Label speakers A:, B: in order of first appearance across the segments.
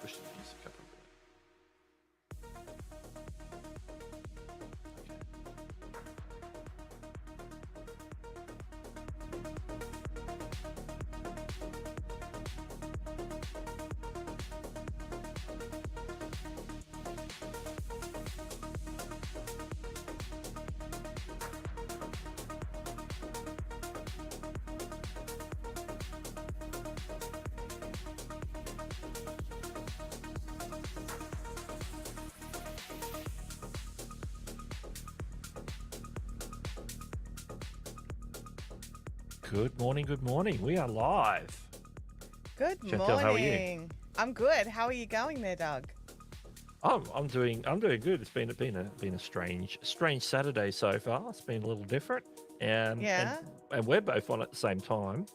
A: push the music up a bit. Good morning, good morning. We are live.
B: Good
A: Chantelle, how are you?
B: morning. I'm good. How are you going there, Doug?
A: I'm doing good. It's been a strange Saturday so far. It's been a little different, and
B: Yeah,
A: and we're both on at the same time,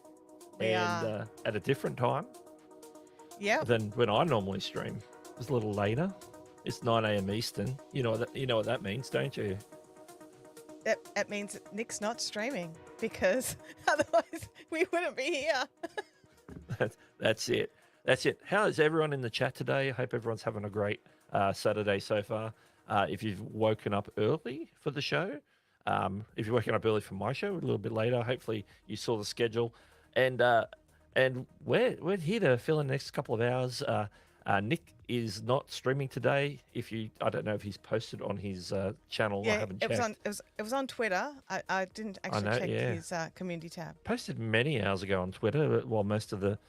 B: we
A: and
B: are.
A: at a different time
B: Yep.
A: than when I normally stream. It's a little later. It's 9 a.m. Eastern. You know what that means, don't you?
B: That means Nick's not streaming because otherwise we wouldn't be here.
A: That's it. That's it. How is everyone in the chat today? I hope everyone's having a great Saturday so far. If you've woken up early for the show, if you're waking up early for my show, a little bit later, hopefully you saw the schedule. And we're here to fill in the next couple of hours. Nick is not streaming today. I don't know if he's posted on his channel. I
B: Yeah,
A: haven't
B: it
A: checked.
B: was on Twitter. I didn't actually check his community tab.
A: Posted many hours ago on Twitter while most of the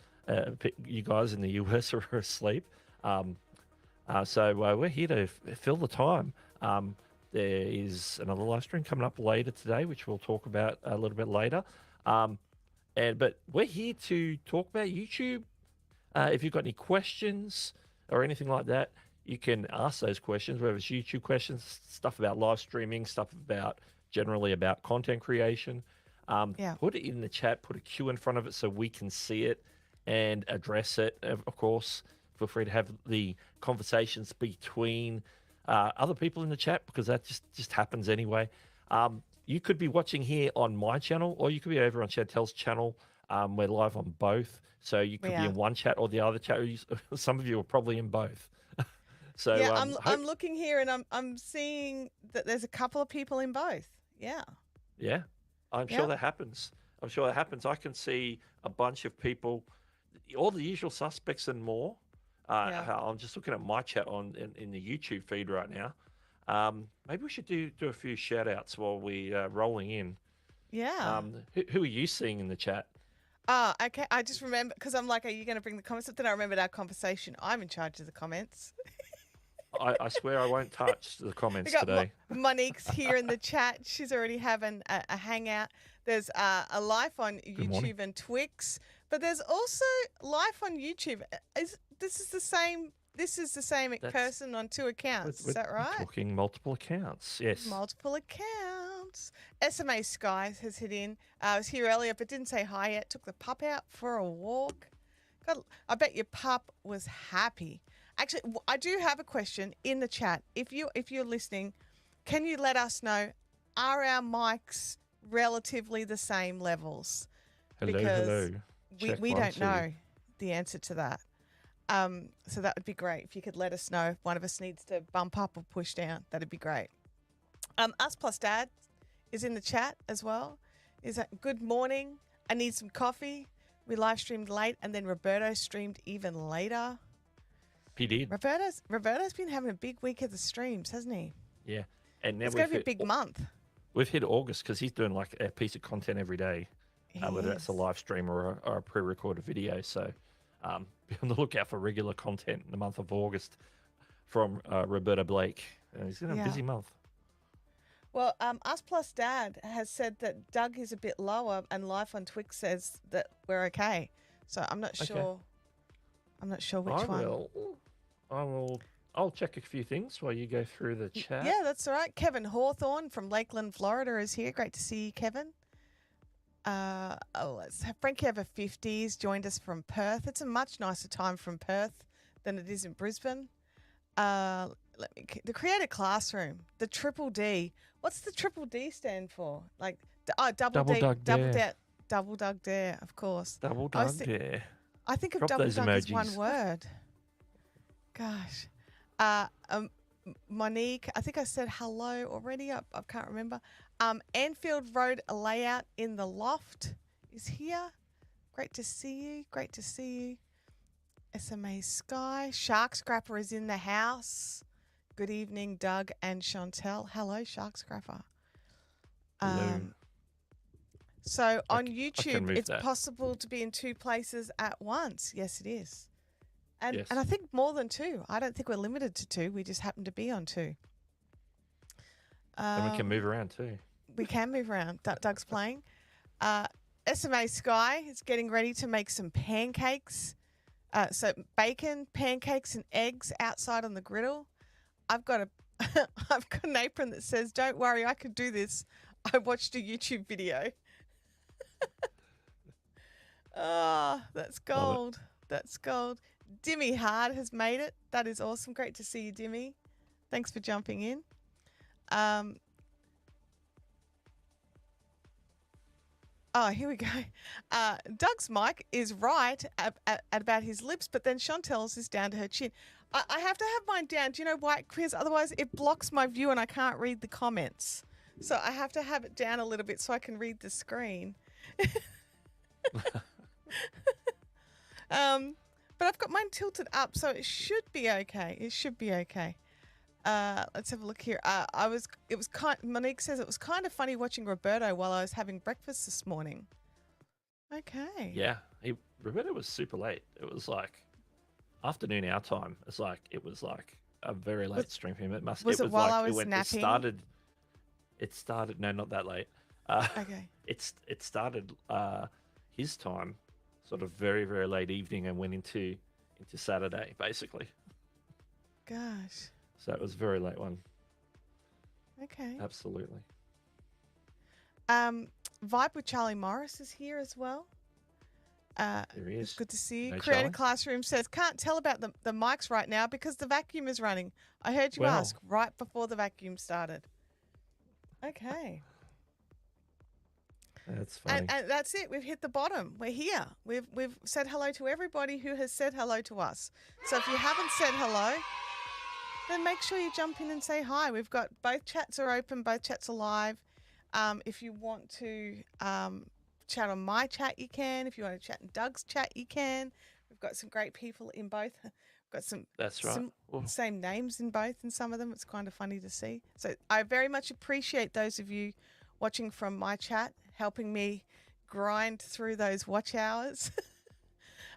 A: you guys in the US are asleep. So we're here to fill the time. There is another live stream coming up later today, which we'll talk about a little bit later. But we're here to talk about YouTube. If you've got any questions or anything like that, you can ask those questions, whether it's YouTube questions, stuff about live streaming, stuff generally about content creation. Put it in the chat, put a Q in front of it so we can see it and address it. Of course, feel free to have the conversations between other people in the chat, because that just happens anyway. You could be watching here on my channel, or you could be over on Chantelle's channel. We're live on both, so you could be in one chat or the other chat. Some of you are probably in both. So
B: yeah, I'm looking here and I'm seeing that there's a couple of people in both. Yeah.
A: Yeah, I'm sure that happens. I can see a bunch of people, all the usual suspects and more. I'm just looking at my chat in the YouTube feed right now. Maybe we should do a few shout outs while we rolling in.
B: Yeah.
A: Who are you seeing in the chat?
B: Okay. I just remember, because I'm like, are you going to bring the comments up? Then I remembered our conversation. I'm in charge of the comments.
A: I swear I won't touch the comments today.
B: Monique's here in the chat. She's already having a hangout. There's a live on YouTube and Twix, but there's also live on YouTube. This is the same person on two accounts. Is that right?
A: Talking multiple accounts. Yes.
B: Multiple accounts. SMA Sky has hit in. I was here earlier, but didn't say hi yet. Took the pup out for a walk. God, I bet your pup was happy. Actually, I do have a question in the chat. If you're listening, can you let us know, are our mics relatively the same levels?
A: Hello.
B: We don't know the answer to that. So that would be great if you could let us know if one of us needs to bump up or push down. That'd be great. Us plus Dad is in the chat as well. Is that good morning? I need some coffee. We live streamed late, and then Roberto streamed even later.
A: He did.
B: Roberto's been having a big week of the streams, hasn't he?
A: Yeah, and now
B: it's going to be a big month.
A: We've hit August because he's doing like a piece of content every day, whether that's a live stream or a pre-recorded video. So be on the lookout for regular content in the month of August from Roberto Blake. He's in a busy month.
B: Well, Us Plus Dad has said that Doug is a bit lower, and Life on Twix says that we're okay. So I'm not sure. I'm not sure which one.
A: I'll check a few things while you go through the chat.
B: Yeah, that's all right. Kevin Hawthorne from Lakeland, Florida is here. Great to see you, Kevin. Let's have Frankie over 50s joined us from Perth. It's a much nicer time from Perth than it is in Brisbane. The Creator Classroom, the Triple D. What's the Triple D stand for? Like, double Doug Dare. Double Doug Dare, of course.
A: Double Doug Dare.
B: I think of Double Doug as one word. Gosh. Monique, I think I said hello already. I can't remember. Anfield Road layout in the loft is here. Great to see you. Great to see you. SMA Sky. Shark Scrapper is in the house. Good evening, Doug and Chantelle. Hello, Shark Scrapper.
A: Hello.
B: So on
A: I can
B: YouTube,
A: move
B: it's
A: that.
B: possible to be in two places at once. Yes, it is. And
A: Yes.
B: and I think more than two. I don't think we're limited to two. We just happen to be on two.
A: And we can move around too.
B: We can move around. Doug's playing. SMA Sky is getting ready to make some pancakes. So bacon, pancakes, and eggs outside on the griddle. I've got I've got an apron that says, "Don't worry, I could do this. I watched a YouTube video." Oh, that's gold. That's gold. Dimmy Hard has made it. That is awesome. Great to see you, Dimmy. Thanks for jumping in. Oh, here we go. Doug's mic is right at about his lips, but then Chantelle's is down to her chin. I have to have mine down. Do you know why? Because otherwise it blocks my view and I can't read the comments. So I have to have it down a little bit so I can read the screen. But I've got mine tilted up, so it should be okay. It should be okay. Let's have a look here. Monique says it was kind of funny watching Roberto while I was having breakfast this morning. Okay.
A: Yeah, Roberto was super late. It was like afternoon our time. It was like a very late stream for him.
B: Was it while I was napping?
A: It started. No, not that late.
B: Okay.
A: It started his time, sort of very very late evening, and went into Saturday basically.
B: Gosh.
A: So it was a very late one.
B: Okay.
A: Absolutely.
B: Vibe with Charlie Morris is here as well.
A: There he is.
B: It's good to see you.
A: Hey,
B: Creator
A: Charlie.
B: Classroom says, can't tell about the mics right now because the vacuum is running. I heard you
A: Wow.
B: ask right before the vacuum started. Okay.
A: That's funny.
B: And that's it. We've hit the bottom. We're here. We've said hello to everybody who has said hello to us. So if you haven't said hello, then make sure you jump in and say hi. We've got both chats are open, both chats are live. If you want to chat on my chat, you can. If you want to chat in Doug's chat, you can. We've got some great people in both. We've got some
A: That's right.
B: same names in both, and some of them. It's kind of funny to see. So I very much appreciate those of you watching from my chat, helping me grind through those watch hours.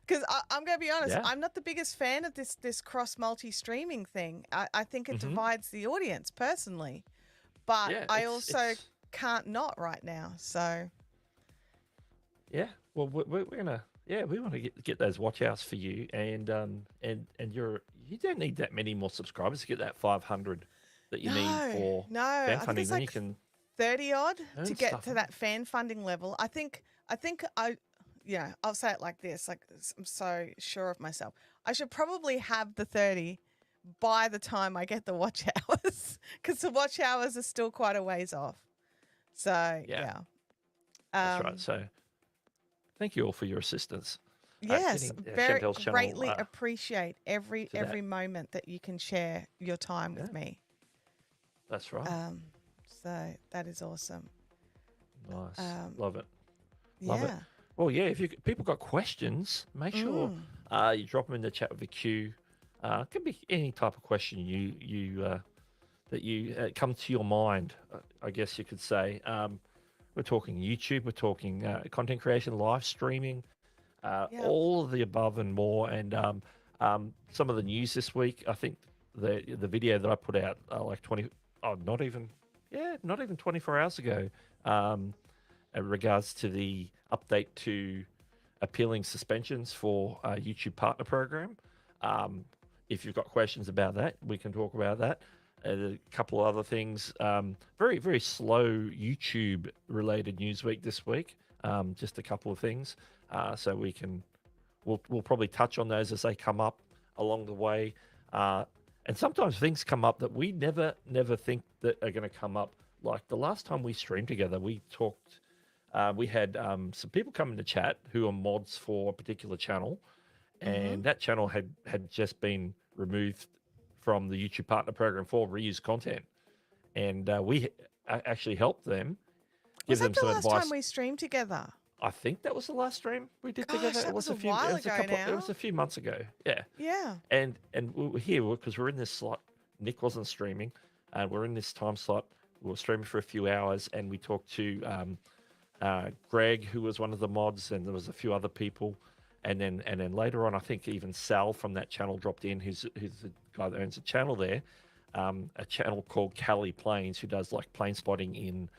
B: Because I'm going to be honest,
A: Yeah.
B: I'm not the biggest fan of this cross multi-streaming thing. I think it divides the audience personally, but
A: Yeah,
B: I
A: it's-
B: also
A: it's-
B: can't not right now. So
A: Yeah. Well, we're gonna. Yeah, we want to get those watch outs for you, and you don't need that many more subscribers to get that 500 that you need for
B: no,
A: fan
B: I think
A: funding.
B: it's
A: Then
B: like
A: you can
B: 30 odd
A: earn
B: to get
A: stuff.
B: to that fan funding level. I'll say it like this, like I'm so sure of myself. I should probably have the 30 by the time I get the watch hours, because the watch hours are still quite a ways off. So yeah.
A: That's right. So thank you all for your assistance.
B: Yes,
A: getting,
B: very
A: Chantelle's channel,
B: greatly appreciate every
A: to that.
B: moment that you can share your time with me.
A: That's right.
B: So that is awesome.
A: Nice. Love it. Love
B: yeah.
A: it. Well, yeah. If people got questions, make sure you drop them in the chat with a Q. It could be any type of question that you come to your mind. I guess you could say. We're talking YouTube. We're talking content creation, live streaming, all of the above and more. And some of the news this week. I think the video that I put out not even 24 hours ago, in regards to the update to appealing suspensions for YouTube Partner Program. If you've got questions about that, we can talk about that. A couple of other things. Very, very slow YouTube related news week this week. Just a couple of things. So we'll probably touch on those as they come up along the way. And sometimes things come up that we never think that are going to come up. Like the last time we streamed together, we talked. We had some people come into chat who are mods for a particular channel, and that channel had just been removed from the YouTube Partner Program for reused content, and we actually helped them, give
B: Was
A: them
B: that the
A: some
B: last time
A: advice.
B: we streamed together?
A: I think that was the last stream we did
B: Gosh,
A: together.
B: that was a
A: It
B: while
A: was a
B: ago
A: couple. It
B: now.
A: was a few months ago. Yeah.
B: Yeah.
A: And we were here because we're in this slot. Nick wasn't streaming, and we're in this time slot. We were streaming for a few hours, and we talked to Greg, who was one of the mods, and there was a few other people, and then later on, I think even Sal from that channel dropped in, who's the guy that owns a channel there, a channel called Cali Planes, who does like plane spotting in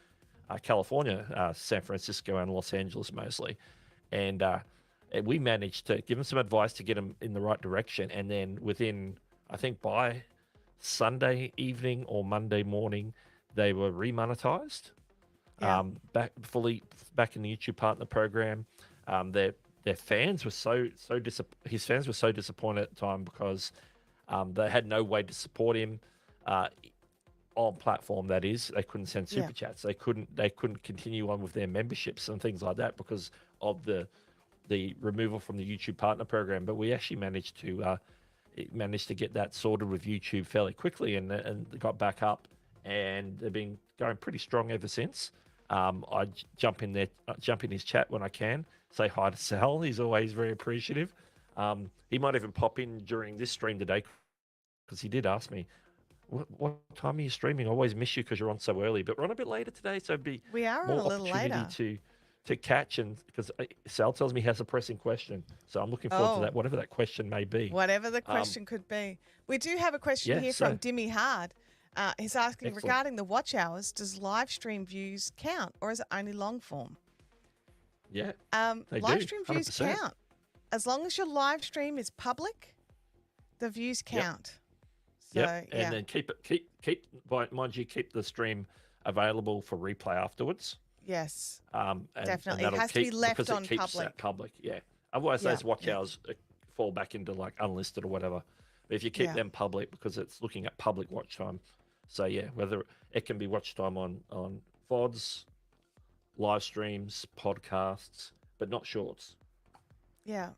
A: California, San Francisco, and Los Angeles mostly, and we managed to give him some advice to get him in the right direction, and then within, I think by Sunday evening or Monday morning, they were remonetized,
B: Yeah.
A: back in the YouTube Partner Program. Their fans were his fans were so disappointed at the time because they had no way to support him on platform. That is, they couldn't send super chats. They couldn't continue on with their memberships and things like that because of the removal from the YouTube Partner Program. But we actually managed to get that sorted with YouTube fairly quickly, and got back up, and they've been going pretty strong ever since. I jump in his chat when I can, say hi to Sal. He's always very appreciative. He might even pop in during this stream today because he did ask me, what time are you streaming? I always miss you because you're on so early, but we're on a bit later today, so
B: we are
A: more
B: on a little later
A: opportunity to catch, and because Sal tells me he has a pressing question, so I'm looking forward to that, whatever that question may be.
B: Whatever the question could be. We do have a question here from Dimmy Hard. He's asking,
A: Excellent.
B: regarding the watch hours, does live stream views count, or is it only long form?
A: Yeah,
B: live
A: do,
B: stream views
A: 100%.
B: count. As long as your live stream is public, the views count. So,
A: and then keep mind you, keep the stream available for replay afterwards.
B: Yes,
A: and
B: definitely.
A: and
B: It has to be left
A: because
B: on
A: it keeps
B: public.
A: that public. Yeah. Otherwise, those watch hours fall back into like unlisted or whatever. But if you keep them public, because it's looking at public watch time. So yeah, whether it can be watch time on VODs, live streams, podcasts, but not shorts.
B: Yeah.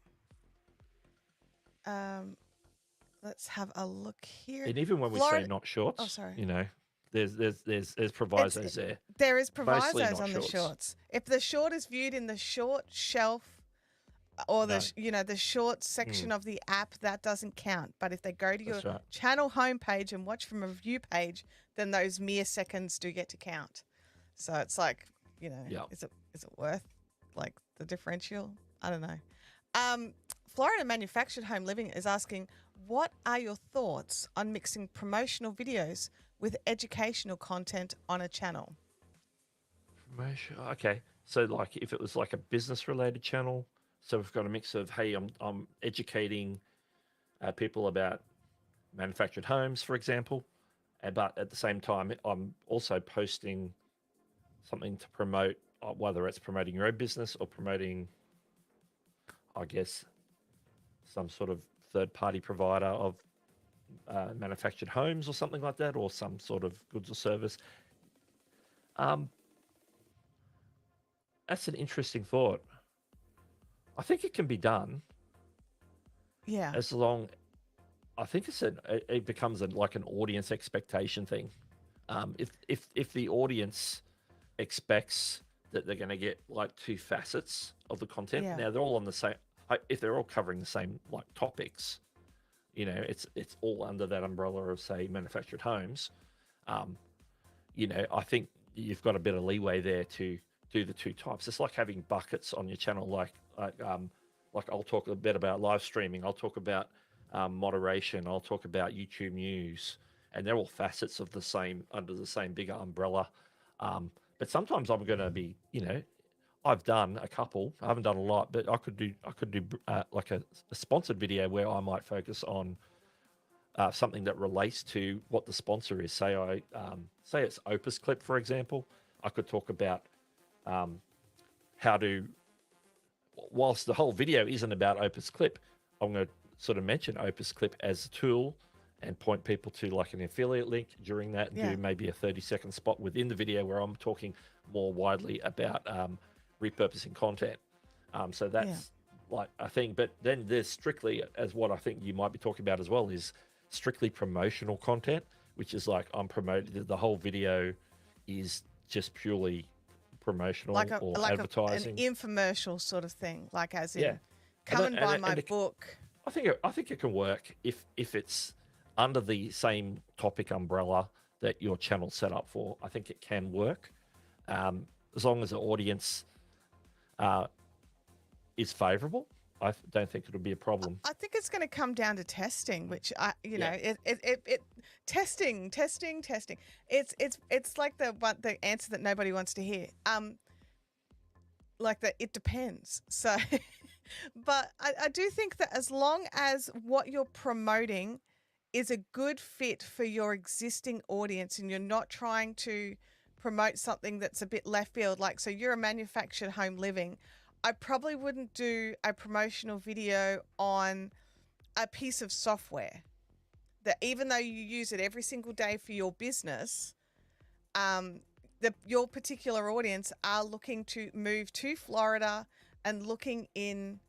B: Let's have a look here.
A: And even when we say not shorts, you know, there's provisos there.
B: There is
A: Mostly
B: provisos
A: not
B: on the shorts. If the short is viewed in the short shelf or the the short section of the app, that doesn't count. But if they go to your channel homepage and watch from a view page, then those mere seconds do get to count. So it's like, you know, is it worth like the differential? I don't know. Florida Manufactured Home Living is asking, what are your thoughts on mixing promotional videos with educational content on a channel?
A: Promotional, okay. So like if it was like a business related channel, so we've got a mix of, hey, I'm educating people about manufactured homes, for example, but at the same time, I'm also posting something to promote, whether it's promoting your own business or promoting, I guess, some sort of third-party provider of manufactured homes or something like that, or some sort of goods or service. That's an interesting thought. I think it can be done.
B: Yeah.
A: As long, I think it becomes like an audience expectation thing. If the audience expects that they're going to get like two facets of the content, now they're all on the same. If they're all covering the same like topics, you know, it's all under that umbrella of, say, manufactured homes. You know, I think you've got a bit of leeway there to do the two types. It's like having buckets on your channel, like I'll talk a bit about live streaming, I'll talk about moderation, I'll talk about YouTube news, and they're all facets of the same, under the same bigger umbrella. But sometimes I'm going to be, you know, I've done a couple. I haven't done a lot, but I could do like a sponsored video where I might focus on something that relates to what the sponsor is. Say say it's Opus Clip, for example. I could talk about how to, whilst the whole video isn't about Opus Clip, I'm going to sort of mention Opus Clip as a tool and point people to like an affiliate link during that, and do maybe a 30-second spot within the video where I'm talking more widely about repurposing content. So that's like a thing. But then there's strictly, as what I think you might be talking about as well, is strictly promotional content, which is like I'm promoting the whole video is just purely promotional or
B: an
A: advertising.
B: infomercial sort of thing, like as in,
A: Yeah.
B: come and buy my book.
A: I think it can work if it's under the same topic umbrella that your channel's set up for. I think it can work, as long as the audience is favourable. I don't think it'll be a problem.
B: I think it's going to come down to testing, which testing. It's like the answer that nobody wants to hear. Like that, it depends. So, but I do think that as long as what you're promoting is a good fit for your existing audience, and you're not trying to promote something that's a bit left field, like, so you're a manufactured home living, I probably wouldn't do a promotional video on a piece of software that, even though you use it every single day for your business, your particular audience are looking to move to Florida and looking in,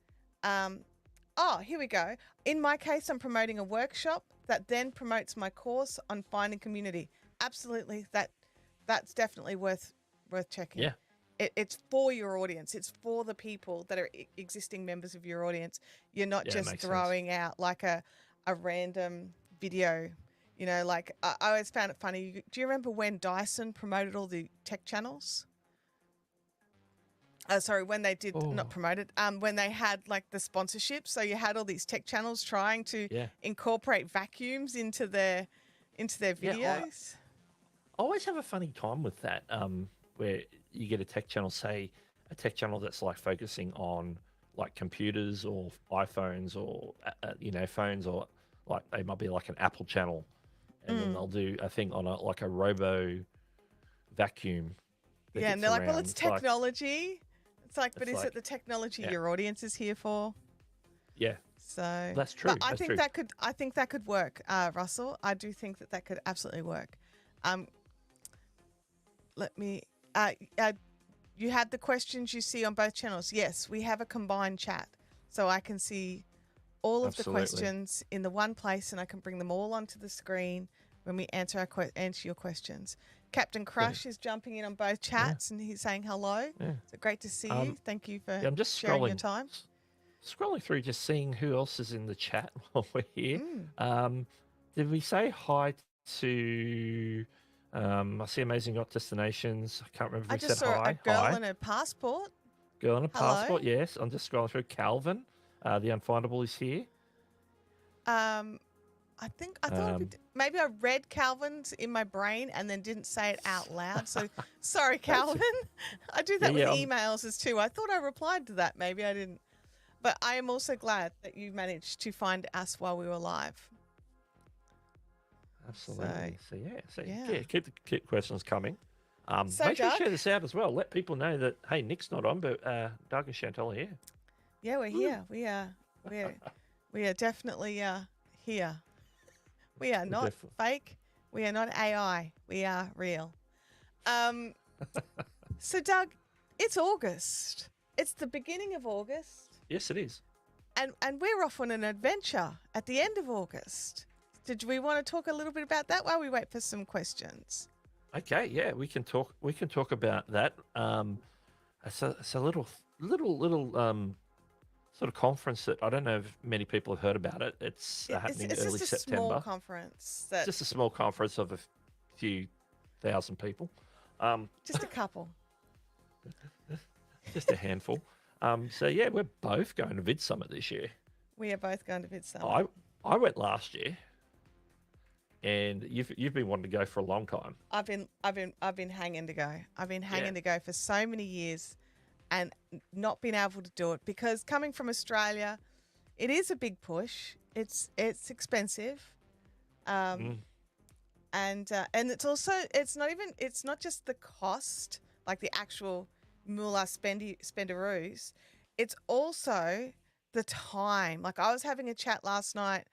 B: here we go. In my case, I'm promoting a workshop that then promotes my course on finding community. Absolutely. That's definitely worth checking.
A: Yeah.
B: It's for your audience. It's for the people that are existing members of your audience. You're not just throwing out like a random video. You know, like I always found it funny. Do you remember when Dyson promoted all the tech channels? Sorry, when they did not promoted, when they had like the sponsorship. So you had all these tech channels trying to incorporate vacuums into their videos.
A: Yeah, I always have a funny time with that. Where you get a tech channel, say a tech channel that's like focusing on like computers or iPhones or phones, or like they might be like an Apple channel, and then they'll do a thing on like a robo vacuum.
B: Yeah, and they're like, well, it's technology. It's like, but is it the technology your audience is here for? Yeah. So
A: that's true.
B: But I think that could work, Russell. I do think that could absolutely work. Let me. You had the questions you see on both channels. Yes, we have a combined chat, so I can see all of the questions in the one place, and I can bring them all onto the screen when we answer your questions. Captain Crush is jumping in on both chats, and he's saying hello.
A: Yeah.
B: So great to see you. Thank you for
A: I'm just
B: sharing your time.
A: Scrolling through, just seeing who else is in the chat while we're here. Did we say hi to? I see Amazing Yacht Destinations. I can't remember if we said hi.
B: I just saw a girl in a passport.
A: Girl in a passport, yes. I'm just scrolling through. Calvin, the Unfindable, is here.
B: I thought maybe I read Calvin's in my brain and then didn't say it out loud. So sorry, Calvin. I do that with emails as too. I thought I replied to that. Maybe I didn't. But I am also glad that you managed to find us while we were live.
A: Absolutely. So keep the questions coming. Make sure you
B: Doug,
A: share this out as well. Let people know that, hey, Nick's not on, but Doug and Chantelle are here.
B: Yeah, we're here. We are definitely here. We are not fake. We are not AI. We are real. So Doug, it's August. It's the beginning of August.
A: Yes, it is.
B: And we're off on an adventure at the end of August. Did we want to talk a little bit about that while we wait for some questions?
A: Okay, yeah, we can talk about that. It's a little sort of conference that I don't know if many people have heard about it. It's happening early September.
B: It's just a small conference.
A: Just a small conference of a few thousand people.
B: Just a couple.
A: Just a handful. So yeah, we're both going to VidSummit this year.
B: We are both going to VidSummit.
A: I went last year. And you've been wanting to go for a long time.
B: I've been hanging to go. I've been hanging to go for so many years, and not been able to do it because coming from Australia, it is a big push. It's expensive, and it's also it's not just the cost, like the actual moolah spenderoos. It's also the time. Like I was having a chat last night.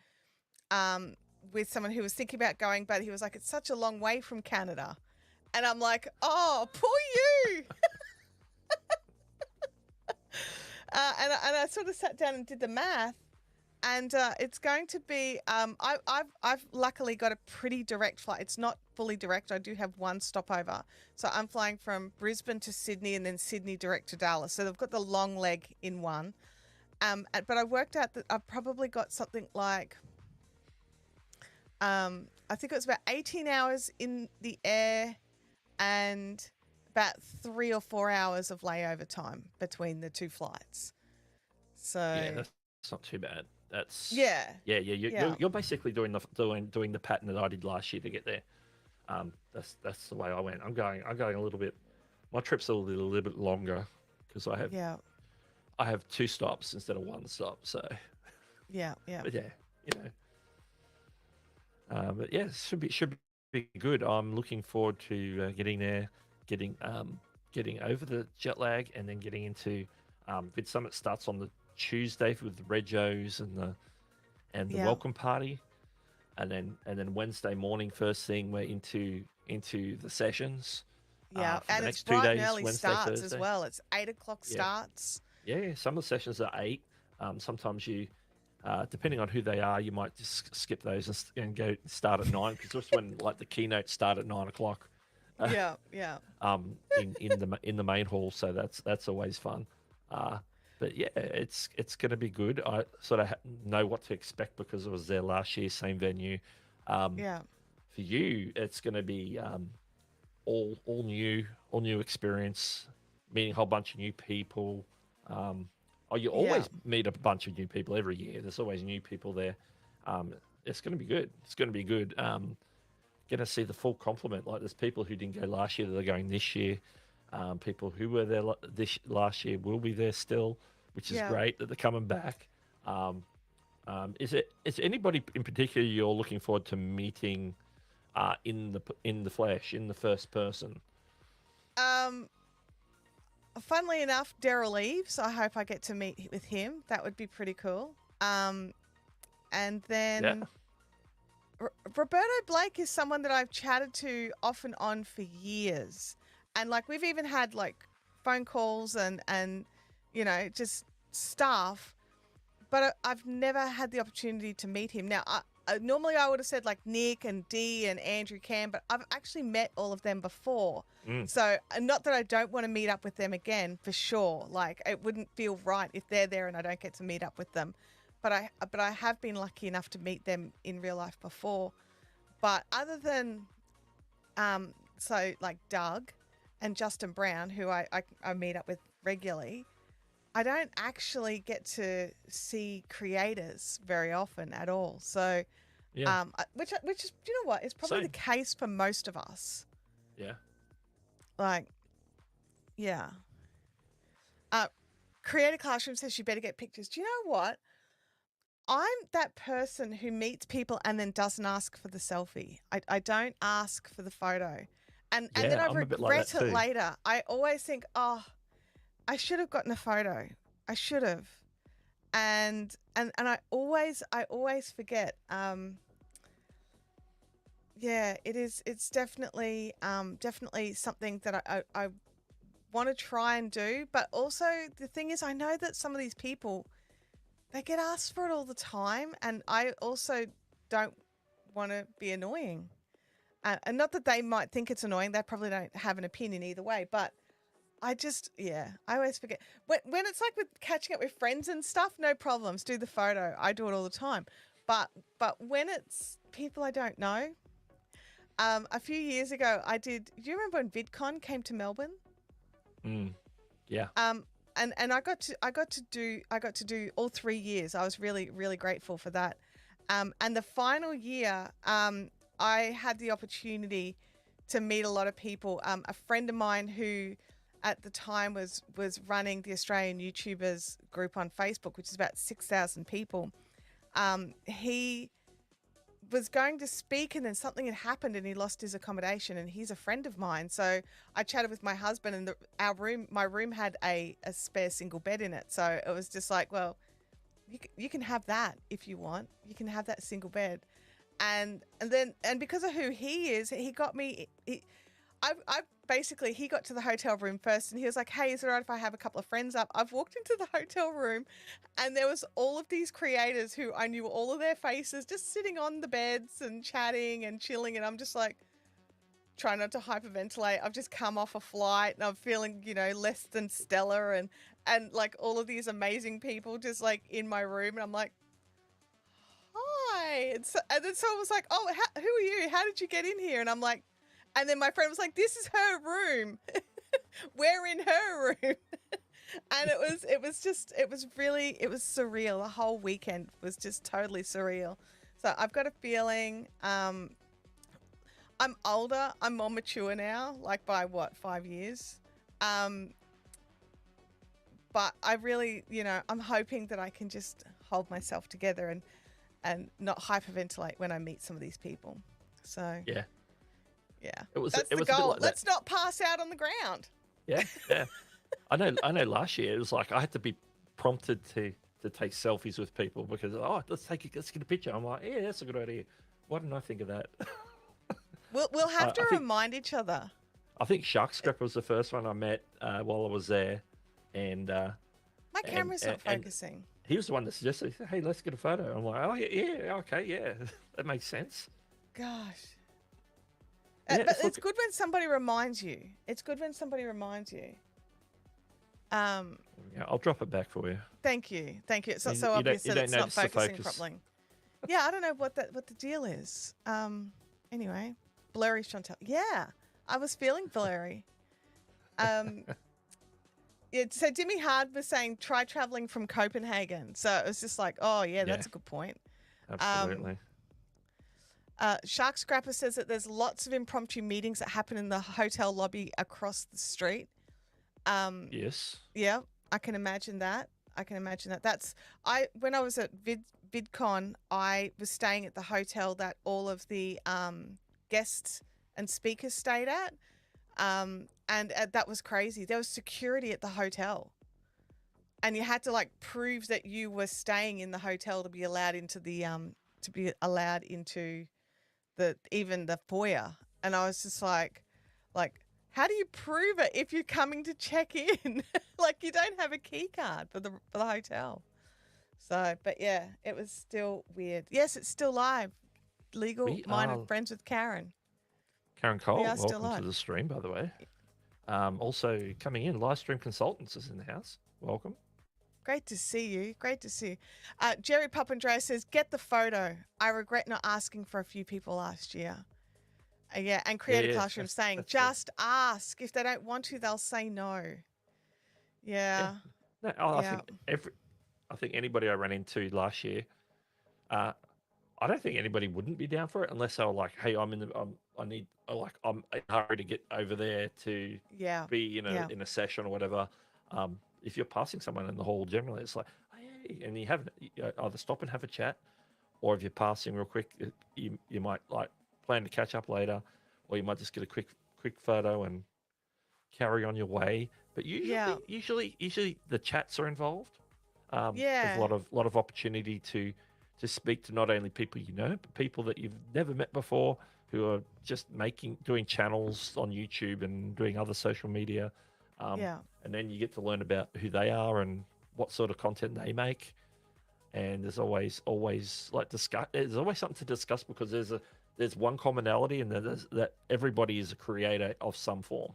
B: With someone who was thinking about going, but he was like, it's such a long way from Canada. And I'm like, oh, poor you. And I sort of sat down and did the math, and it's going to be. I've luckily got a pretty direct flight. It's not fully direct. I do have one stopover, so I'm flying from Brisbane to Sydney and then Sydney direct to Dallas. So they've got the long leg in one. But I worked out that I've probably got something like, I think it was about 18 hours in the air and about 3 or 4 hours of layover time between the two flights. So
A: Yeah, that's not too bad. That's
B: yeah,
A: yeah.
B: yeah,
A: You're basically doing the pattern that I did last year to get there. That's the way I went. I'm going a little bit. My trip's a little bit longer because
B: yeah,
A: I have 2 stops instead of 1 stop. So,
B: yeah.
A: but yeah, but yeah, it should be good. I'm looking forward to getting there, getting over the jet lag, and then getting into VidSummit starts on the Tuesday with the Regos and the welcome party, and then Wednesday morning first thing we're into the sessions.
B: Yeah,
A: For
B: and
A: the
B: it's
A: next 2
B: bright and
A: days,
B: early
A: Wednesday,
B: starts as
A: Thursday.
B: well. It's 8 o'clock
A: Yeah.
B: starts.
A: Yeah, some of the sessions are 8. Sometimes you, depending on who they are, you might just skip those and go start at 9 because that's when like the keynotes start at 9 o'clock.
B: Yeah.
A: In the main hall, so that's always fun. But yeah, it's going to be good. I sort of know what to expect because I was there last year, same venue.
B: Yeah.
A: For you, it's going to be all new experience, meeting a whole bunch of new people. You always meet a bunch of new people every year. There's always new people there. It's going to be good. It's going to be good. Going to see the full complement. Like there's people who didn't go last year that are going this year. People who were there last year will be there still, which is great that they're coming back. Is anybody in particular you're looking forward to meeting in the flesh, in the first person?
B: Funnily enough, Daryl Eves. I hope I get to meet with him. That would be pretty cool. And then Roberto Blake is someone that I've chatted to off and on for years, and like we've even had like phone calls and just stuff. But I've never had the opportunity to meet him. Now, normally I would have said like Nick and Dee and Andrew Cam, but I've actually met all of them before. So not that I don't want to meet up with them again, for sure. Like it wouldn't feel right if they're there and I don't get to meet up with them. But I have been lucky enough to meet them in real life before. But other than so like Doug and Justin Brown, who I meet up with regularly, I don't actually get to see creators very often at all. So, which is, you know what, it's probably the case for most of us.
A: Yeah.
B: Like, yeah. Creator Classroom says you better get pictures. Do you know what? I'm that person who meets people and then doesn't ask for the selfie. I don't ask for the photo. And then I regret it later. I always think, oh, I should have gotten a photo. I should have. And I always forget. It's definitely something that I want to try and do, but also the thing is I know that some of these people, they get asked for it all the time, and I also don't want to be annoying. And not that they might think it's annoying, they probably don't have an opinion either way, but I always forget. When it's like with catching up with friends and stuff, no problems, do the photo. I do it all the time. But when it's people I don't know, a few years ago do you remember when VidCon came to Melbourne?
A: Yeah.
B: And I got to do all 3 years. I was really, really grateful for that. And the final year, I had the opportunity to meet a lot of people. A friend of mine who at the time was running the Australian YouTubers group on Facebook, which is about 6,000 people. He was going to speak and then something had happened and he lost his accommodation, and he's a friend of mine. So I chatted with my husband, and my room had a spare single bed in it. So it was just like, well, you can have that if you want. You can have that single bed. And because of who he is, he got me. I basically, he got to the hotel room first and he was like, hey, is it all right if I have a couple of friends up? I've walked into the hotel room and there was all of these creators who I knew all of their faces just sitting on the beds and chatting and chilling. And I'm just like, trying not to hyperventilate. I've just come off a flight and I'm feeling, less than stellar and like all of these amazing people just like in my room. And I'm like, hi. And then someone was like, oh, who are you? How did you get in here? And I'm like, and then my friend was like, this is her room. We're in her room. And it was surreal. The whole weekend was just totally surreal. So I've got a feeling, I'm older, I'm more mature now, like by 5 years. But I really, I'm hoping that I can just hold myself together and not hyperventilate when I meet some of these people. So
A: Yeah.
B: That's the goal. Like let's not pass out on the ground.
A: Yeah. I know last year it was like I had to be prompted to take selfies with people because let's get a picture. I'm like, yeah, that's a good idea. Why didn't I think of that?
B: We'll have to remind each other.
A: I think Shark Scrapper was the first one I met while I was there, and
B: my camera's not focusing.
A: He was the one that suggested, he said, hey, let's get a photo. I'm like, oh yeah, okay, yeah, that makes sense.
B: Gosh.
A: Yeah,
B: but it's good when somebody reminds you.
A: Yeah, I'll drop it back for you.
B: Thank you. It's not so obvious that it's not focusing properly. Yeah, I don't know what the deal is. Anyway, blurry Chantelle. Yeah, I was feeling blurry. So Dimmy Hard was saying try traveling from Copenhagen. So it was just like, oh yeah, that's a good point.
A: Absolutely.
B: Shark Scrapper says that there's lots of impromptu meetings that happen in the hotel lobby across the street.
A: Yes.
B: Yeah, I can imagine that. When I was at VidCon, I was staying at the hotel that all of the guests and speakers stayed at. And that was crazy. There was security at the hotel. And you had to like prove that you were staying in the hotel to be allowed into even the foyer. And I was just like, how do you prove it if you're coming to check in? Like you don't have a key card for the hotel. So, but yeah, it was still weird. Yes, it's still live. Legal Minded Friends with Karen.
A: Karen Cole, welcome to the stream, by the way. Also coming in, live stream consultants is in the house. Welcome.
B: Great to see you. Jerry Papandreou says, get the photo. I regret not asking for a few people last year. And Creative Classroom saying, just ask. If they don't want to, they'll say no. Yeah.
A: No, I think anybody I ran into last year, I don't think anybody wouldn't be down for it unless they were like, hey, I'm in a hurry to get over there to be in a session or whatever. If you're passing someone in the hall, generally it's like, hey, and you either stop and have a chat, or if you're passing real quick, you might like plan to catch up later, or you might just get a quick photo and carry on your way. But usually the chats are involved. There's a lot of opportunity to speak to not only people you know, but people that you've never met before who are just doing channels on YouTube and doing other social media. And then you get to learn about who they are and what sort of content they make. And there's always like there's always something to discuss because there's one commonality, and that everybody is a creator of some form.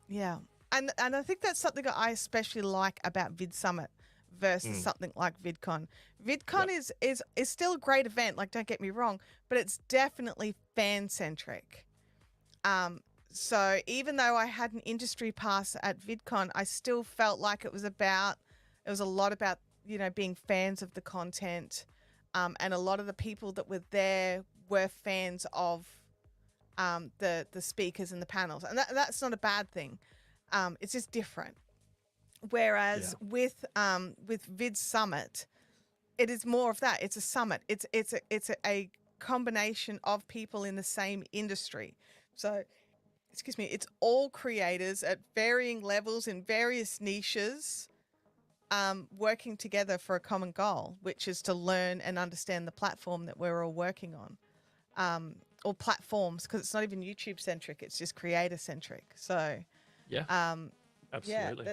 B: Yeah. And I think that's something that I especially like about VidSummit versus something like VidCon. VidCon is still a great event, like don't get me wrong, but it's definitely fan-centric. So even though I had an industry pass at VidCon, I still felt like it was a lot about, being fans of the content. And a lot of the people that were there were fans of the speakers and the panels. And that's not a bad thing. It's just different. Whereas with VidSummit, it is more of that. It's a summit. It's a combination of people in the same industry. So, it's all creators at varying levels in various niches, working together for a common goal, which is to learn and understand the platform that we're all working on. or platforms, because it's not even YouTube centric; it's just creator centric. So,
A: Yeah,
B: yeah,
A: absolutely.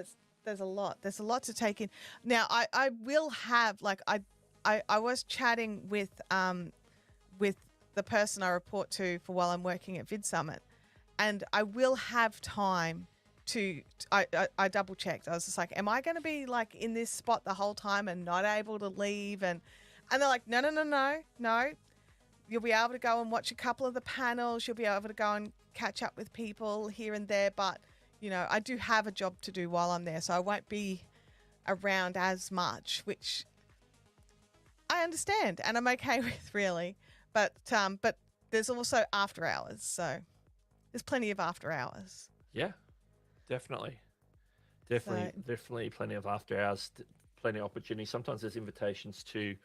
B: there's a lot. There's a lot to take in. Now, I will have like I was chatting with the person I report to for while I'm working at VidSummit, and I will have time to. I double checked. I was just like, am I going to be like in this spot the whole time and not able to leave? And they're like, no. You'll be able to go and watch a couple of the panels. You'll be able to go and catch up with people here and there. But, I do have a job to do while I'm there. So I won't be around as much, which I understand and I'm okay with, really. But there's also after hours. So there's plenty of after hours.
A: Yeah, definitely.
B: So,
A: Definitely plenty of after hours, plenty of opportunity. Sometimes there's invitations to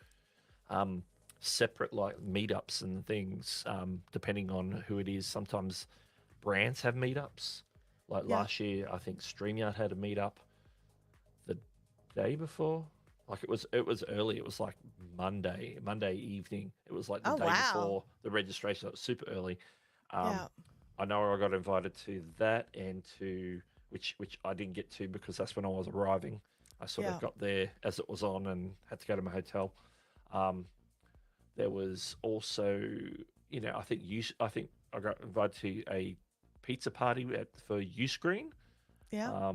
A: separate like meetups and things, depending on who it is. Sometimes brands have meetups. Like
B: yeah.
A: last year, I think StreamYard had a meetup the day before. Like it was early. It was like Monday evening. It was like the
B: Oh,
A: day
B: wow.
A: before the registration. It was super early.
B: Yeah.
A: I know I got invited to that and to which I didn't get to because that's when I was arriving. I sort
B: Yeah.
A: of got there as it was on and had to go to my hotel. There was also, I think I got invited to a pizza party for Uscreen
B: Yeah.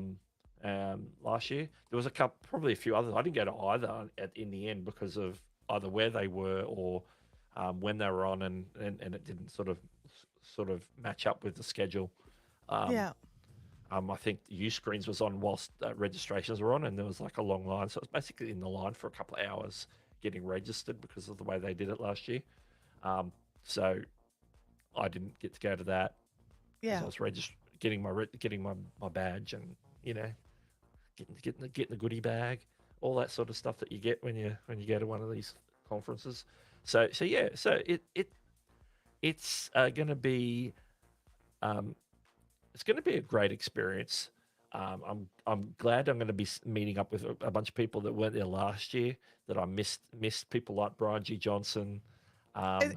A: last year. There was probably a few others. I didn't go to either in the end because of either where they were or when they were on, and it didn't sort of match up with the schedule. Um,
B: Yeah.
A: I think Uscreens was on whilst registrations were on, and there was like a long line. So it was basically in the line for a couple of hours getting registered because of the way they did it last year. So I didn't get to go to that because
B: Yeah.
A: I was getting my badge and getting the goodie bag, all that sort of stuff that you get when you go to one of these conferences. So yeah, so it's going to be it's going to be a great experience. I'm glad I'm going to be meeting up with a bunch of people that weren't there last year that I missed people like Brian G. Johnson.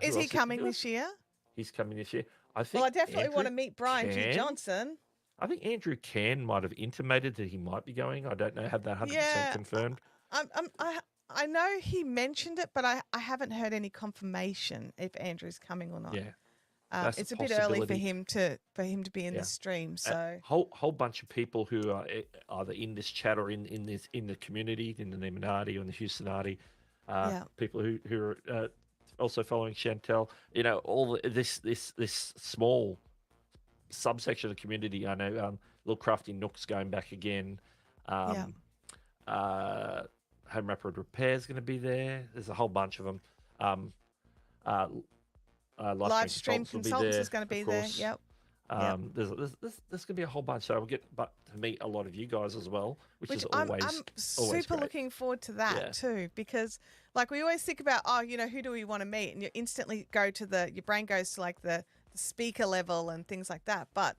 B: Is
A: Who
B: he
A: else?
B: coming this year?
A: He's coming this year. I
B: Well,
A: think
B: I definitely want
A: Andrew
B: to meet Brian G.
A: can.
B: Johnson.
A: I think Andrew can might have intimated that he might be going. I don't know, have that 100%
B: Yeah.
A: confirmed.
B: I know he mentioned it, but I haven't heard any confirmation if Andrew's coming or not.
A: Yeah, that's a
B: It's a bit early for
A: possibility.
B: him to be in the
A: Yeah,
B: stream.
A: a
B: So
A: whole bunch of people who are either in this chat or in the community, in the Nemanati or in the Hewsonati,
B: yeah,
A: people who are also following Chantelle. All this small subsection of the community. I know Little Crafty Nook's going back again.
B: yeah.
A: Uh, Home Rapid Repair is going to be there. There's a whole bunch of them. Uh,
B: Live stream
A: Consultants will be
B: consultants
A: there,
B: is going to be
A: of
B: there.
A: course.
B: Yep. Yep.
A: There's going to be a whole bunch. So we'll get to meet a lot of you guys as well, which
B: Which
A: is
B: I'm
A: always
B: super
A: great.
B: looking forward to that
A: Yeah.
B: too, because like we always think about, who do we want to meet, and you instantly go to your brain goes to like the speaker level and things like that. But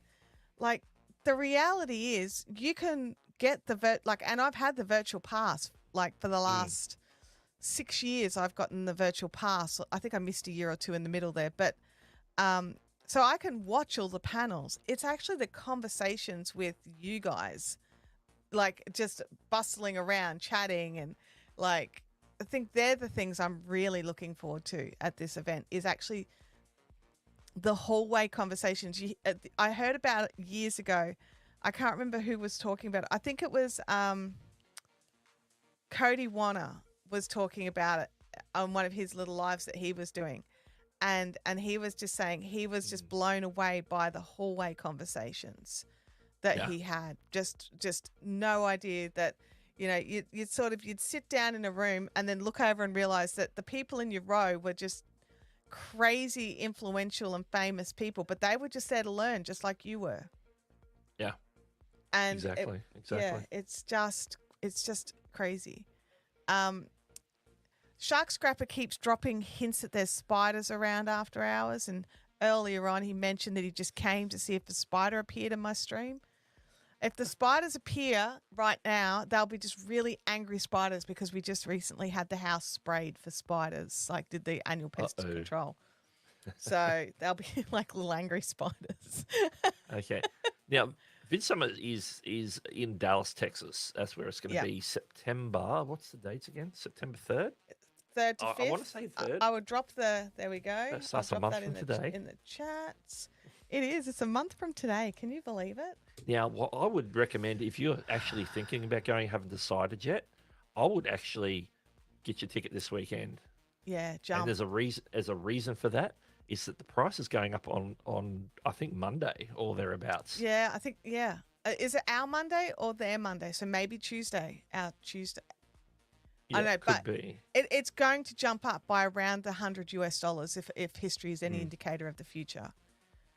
B: like the reality is, you can get and I've had the virtual pass like for the last 6 years. I've gotten the virtual pass. I think I missed a year or two in the middle there, but so I can watch all the panels. It's actually the conversations with you guys, like just bustling around, chatting, and like I think they're the things I'm really looking forward to at this event. Is actually the hallway conversations. I heard about it years ago. I can't remember who was talking about it. I think it was Cody Warner was talking about it on one of his little lives that he was doing. And he was just saying he was just blown away by the hallway conversations that
A: Yeah.
B: he had. Just no idea that, you'd sit down in a room and then look over and realize that the people in your row were just crazy influential and famous people, but they were just there to learn just like you were.
A: Yeah.
B: And
A: Exactly.
B: yeah, it's just crazy. Shark Scrapper keeps dropping hints that there's spiders around after hours, and earlier on he mentioned that he just came to see if a spider appeared in my stream. If the spiders appear right now, they'll be just really angry spiders because we just recently had the house sprayed for spiders, like did the annual pest control. So they'll be like little angry spiders.
A: Okay. Now, VidSummit is in Dallas, Texas. That's where it's going to
B: Yeah.
A: be September. What's the dates again? September 3rd?
B: 3rd to
A: I want to
B: 5th.
A: say 3rd.
B: I would drop the. There we go.
A: That
B: I'll
A: starts a
B: drop
A: month
B: that
A: from today.
B: in the chats. It is. It's a month from today. Can you believe it?
A: Now, what I would recommend, if you're actually thinking about going, haven't decided yet, I would actually get your ticket this weekend.
B: Yeah,
A: And
B: jump.
A: there's a reason. There's a reason for that. Is that the price is going up on I think Monday or thereabouts.
B: Yeah, I think yeah. Is it our Monday or their Monday? So maybe Tuesday. Our Tuesday.
A: Yeah,
B: I know,
A: could
B: but
A: be.
B: it's going to jump up by around $100 if history is any indicator of the future.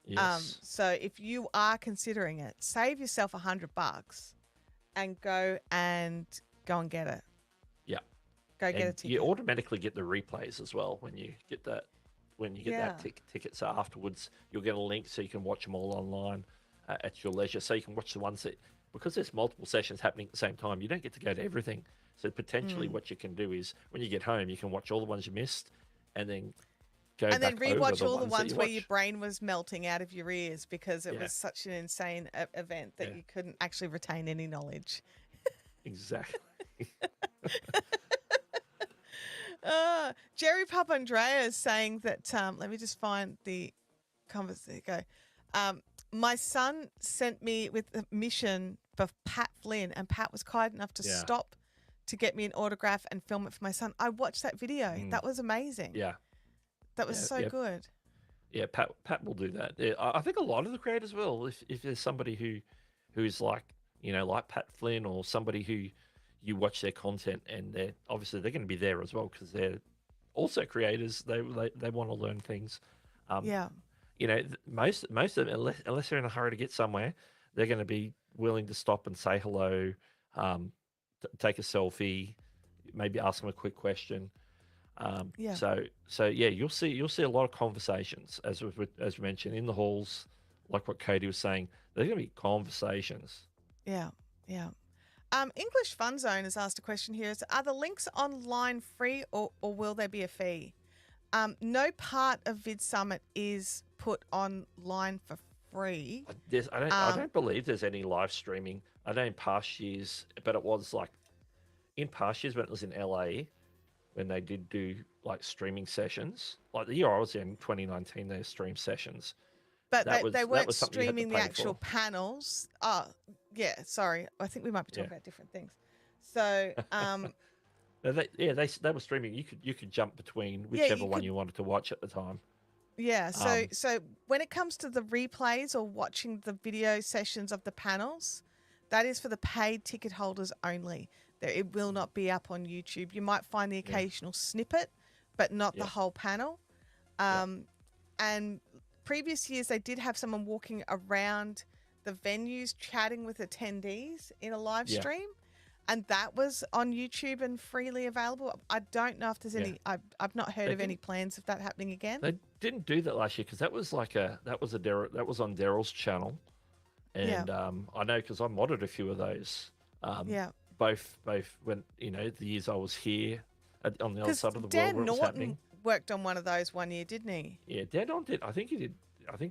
A: Yes.
B: So if you are considering it, save yourself $100 and go and get it.
A: Yeah.
B: Go get a
A: And
B: ticket.
A: you automatically get the replays as well when you get that
B: Yeah.
A: ticket. So afterwards, you'll get a link so you can watch them all online at your leisure. So you can watch the ones that, because there's multiple sessions happening at the same time, you don't get to go to everything. So potentially, what you can do is when you get home, you can watch all the ones you missed, and then go
B: And then
A: back over
B: rewatch
A: the
B: all the
A: ones that
B: ones
A: you
B: where your
A: watch.
B: brain was melting out of your ears because it
A: Yeah.
B: was such an insane event that
A: Yeah.
B: you couldn't actually retain any knowledge.
A: Exactly.
B: Jerry Papandrea is saying that, let me just find the conversation. There you go. My son sent me with a mission for Pat Flynn, and Pat was kind enough to
A: Yeah.
B: stop to get me an autograph and film it for my son. I watched that video. That was amazing.
A: Yeah.
B: That was so good.
A: Yeah, Pat will do that. Yeah, I think a lot of the creators will. If there's somebody who's like, like Pat Flynn, or somebody who you watch their content, and they're going to be there as well because they're also creators. They want to learn things.
B: Yeah.
A: Most of them, unless they're in a hurry to get somewhere, they're going to be willing to stop and say hello, take a selfie, maybe ask them a quick question.
B: Yeah.
A: So yeah, you'll see a lot of conversations as we mentioned in the halls, like what Cody was saying. There's going to be conversations.
B: Yeah. Yeah. English Fun Zone has asked a question here. Are the links online free or will there be a fee? No part of VidSummit is put online for free.
A: I don't believe there's any live streaming. I know in past years, but it was like in past years when it was in LA, when they did do like streaming sessions. Like the year I was in 2019, they streamed sessions.
B: But
A: That
B: they
A: was
B: weren't
A: something you had to
B: streaming the
A: pay
B: actual
A: for.
B: panels. Oh, yeah, sorry. I think we might be talking about different things. So,
A: They were streaming. You could jump between whichever one you wanted to watch at the time.
B: yeah, so when it comes to the replays or watching the video sessions of the panels, that is for the paid ticket holders only. It will not be up on YouTube. You might find the occasional snippet, but not the whole panel. And previous years, they did have someone walking around the venues chatting with attendees in a live stream. And that was on YouTube and freely available. I don't know if there's any. I've not heard of any plans of that happening again.
A: They didn't do that last year because that was on Daryl's channel, and I know because I modded a few of those. Both when the years I was here on the other side of the world where it was happening.
B: Worked on one of those one year, didn't he?
A: Yeah, Dan did. I think he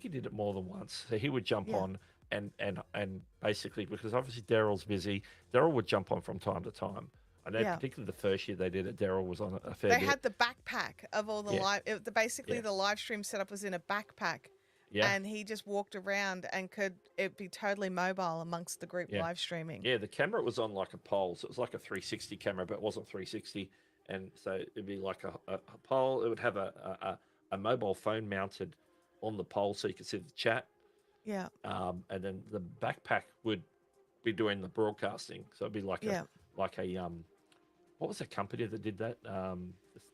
A: did it more than once. So he would jump on. And basically, because obviously Daryl's busy, Daryl would jump on from time to time. I know, particularly the first year they did it, Daryl was on a fair bit.
B: They had the backpack of all the live. The live stream setup was in a backpack, and he just walked around and it'd be totally mobile amongst the group live streaming.
A: Yeah, the camera was on like a pole, so it was like a 360 camera, but it wasn't 360, and so it'd be like a pole. It would have a mobile phone mounted on the pole, so you could see the chat.
B: Yeah.
A: And then the backpack would be doing the broadcasting. So it'd be like a what was the company that did that? The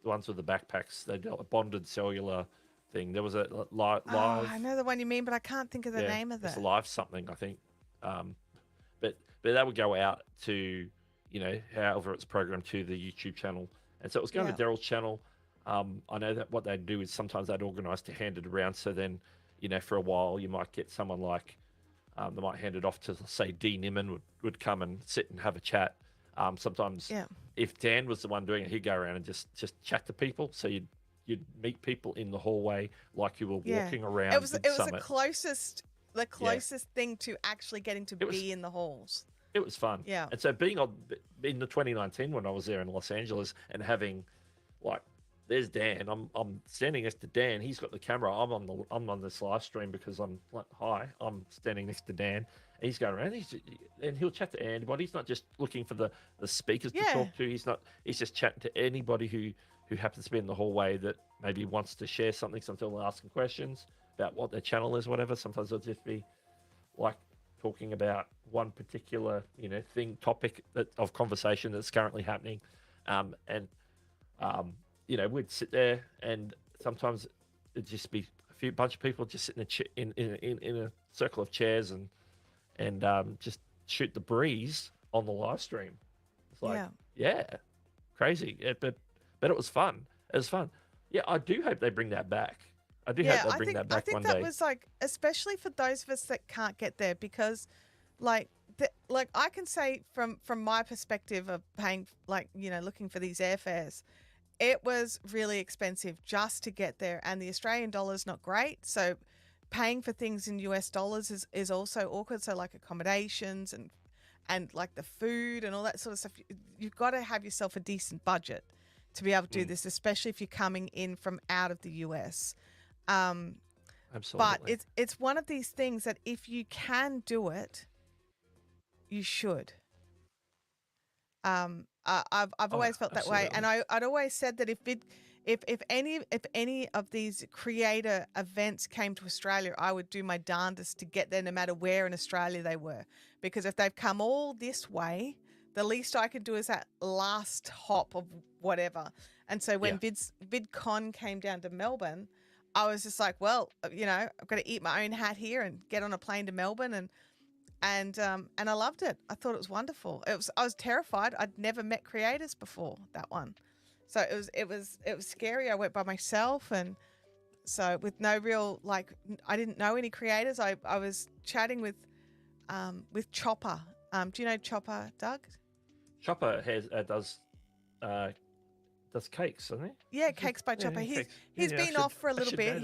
A: ones with the backpacks. They did a bonded cellular thing. There was a live.
B: Oh, I know the one you mean, but I can't think of the name of it.
A: It's live something, I think. But that would go out to, however it's programmed to the YouTube channel. And so it was going to Daryl's channel. I know that what they'd do is sometimes they'd organise to hand it around. So then, for a while, you might get someone like, they might hand it off to, say, D. Nimmin would come and sit and have a chat. Sometimes if Dan was the one doing it, he'd go around and just chat to people. So you'd you'd meet people in the hallway like you were
B: Yeah.
A: walking around
B: It was the
A: VidSummit.
B: closest
A: Yeah,
B: thing to actually getting to
A: it was
B: be in the halls.
A: it was fun.
B: Yeah.
A: And so being on in the 2019 when I was there in Los Angeles and having like there's Dan. I'm standing next to Dan. He's got the camera. I'm on this live stream because I'm like, hi. I'm standing next to Dan. He's going around. And he'll chat to anybody. He's not just looking for the speakers to
B: Yeah.
A: talk to. He's just chatting to anybody who happens to be in the hallway that maybe wants to share something. Sometimes they'll ask him questions about what their channel is, whatever. Sometimes they'll just be like talking about one particular topic of conversation that's currently happening, and we'd sit there, and sometimes it'd just be a bunch of people just sitting in a circle of chairs and just shoot the breeze on the live stream. It's like, yeah, crazy, but it was fun. It was fun. Yeah, I do hope they bring that back. I do hope they bring that back one day.
B: I think that was like, especially for those of us that can't get there, because like I can say from my perspective of paying, looking for these airfares, it was really expensive just to get there, and the Australian dollar is not great, so paying for things in US dollars is also awkward. So like accommodations and like the food and all that sort of stuff, you've got to have yourself a decent budget to be able to do this, especially if you're coming in from out of the US.
A: Absolutely.
B: But it's one of these things that if you can do it, you should. I've always felt that way, and I'd always said that if any of these creator events came to Australia, I would do my darndest to get there, no matter where in Australia they were, because if they've come all this way, the least I could do is that last hop of whatever. And so when VidCon came down to Melbourne, I was just like, well, I've got to eat my own hat here and get on a plane to Melbourne, and I loved it. I thought it was wonderful. I was terrified. I'd never met creators before that one, so it was scary. I went by myself, and so with no real I didn't know any creators. I was chatting with Chopper. Do you know Chopper, Doug?
A: Chopper does cakes, doesn't he?
B: Yeah, Cakes by Chopper. He's been off for a little bit.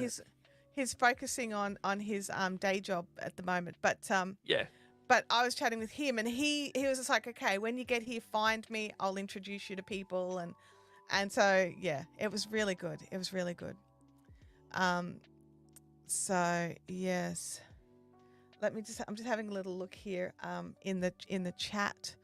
B: He's focusing on his day job at the moment, but But I was chatting with him, and he was just like, okay, when you get here, find me. I'll introduce you to people, and so it was really good. It was really good. So yes, I'm just having a little look here in the chat.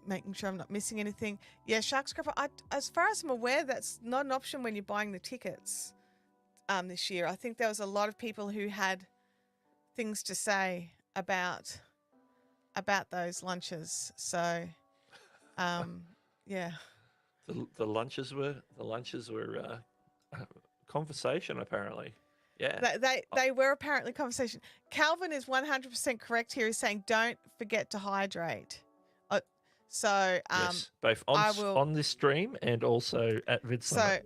B: Making sure I'm not missing anything. Yeah, Shark Scrapper. As far as I'm aware, that's not an option when you're buying the tickets this year. I think there was a lot of people who had things to say about those lunches. So, yeah.
A: The lunches were conversation apparently. Yeah.
B: They were apparently conversation. Calvin is 100% correct here. He's saying don't forget to hydrate. So
A: yes, both on this stream and also at VidSummit.
B: So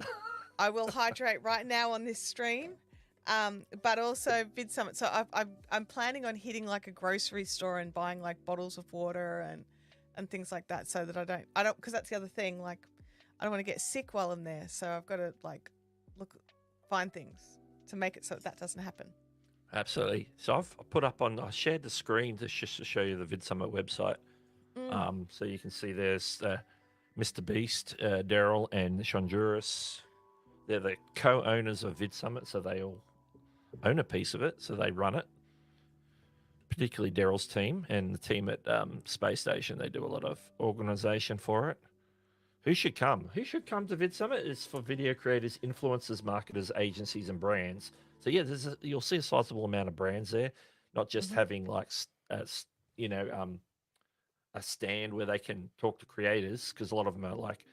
B: I will hydrate right now on this stream, but also VidSummit. So I'm planning on hitting like a grocery store and buying like bottles of water and things like that, so that I don't because that's the other thing. Like I don't want to get sick while I'm there, so I've got to find things to make it so that doesn't happen.
A: Absolutely. So I shared the screen just to show you the VidSummit website. So you can see there's Mr. Beast, Daryl, and Shonduras. They're the co-owners of VidSummit, so they all own a piece of it, so they run it. Particularly Daryl's team and the team at Space Station. They do a lot of organization for it. Who should come? Who should come to VidSummit? It's for video creators, influencers, marketers, agencies, and brands. So yeah, you'll see a sizable amount of brands there, not just having a stand where they can talk to creators, because a lot of them are like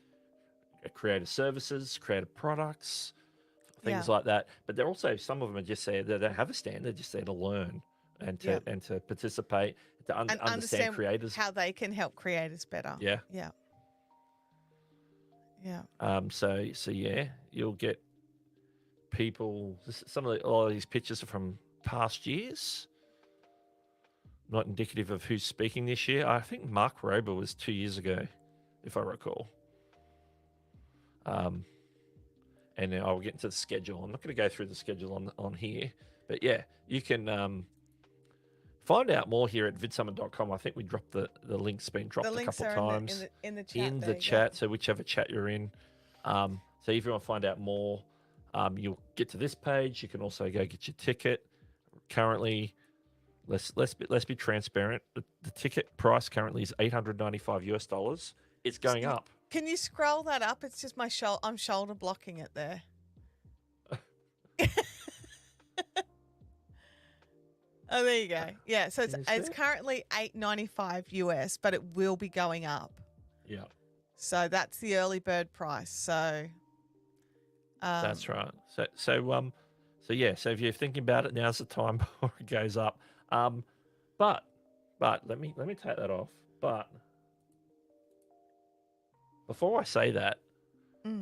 A: creative services, creative products, things like that. But they're also, some of them are just there, they don't have a stand, they're just there to learn and to participate, to understand creators,
B: how they can help creators better.
A: Yeah. So yeah, you'll get people. A lot of these pictures are from past years. Not indicative of who's speaking this year. I think Mark Rober was 2 years ago, if I recall. And then I'll get into the schedule. I'm not going to go through the schedule on here, but yeah, you can find out more here at vidsummit.com. I think we dropped the link's been dropped
B: The
A: a
B: links
A: couple
B: are
A: times
B: in the chat.
A: in the chat. So whichever chat you're in. So if you want to find out more, you'll get to this page. You can also go get your ticket. Currently, let's be transparent. The ticket price currently is $895 US. It's going up.
B: Can you scroll that up? It's just I'm shoulder blocking it there. Oh, there you go. Yeah, so it's currently $895 US, but it will be going up.
A: Yeah.
B: So that's the early bird price. So
A: that's right. So yeah. So if you're thinking about it, now's the time before it goes up. But let me take that off. But before I say that,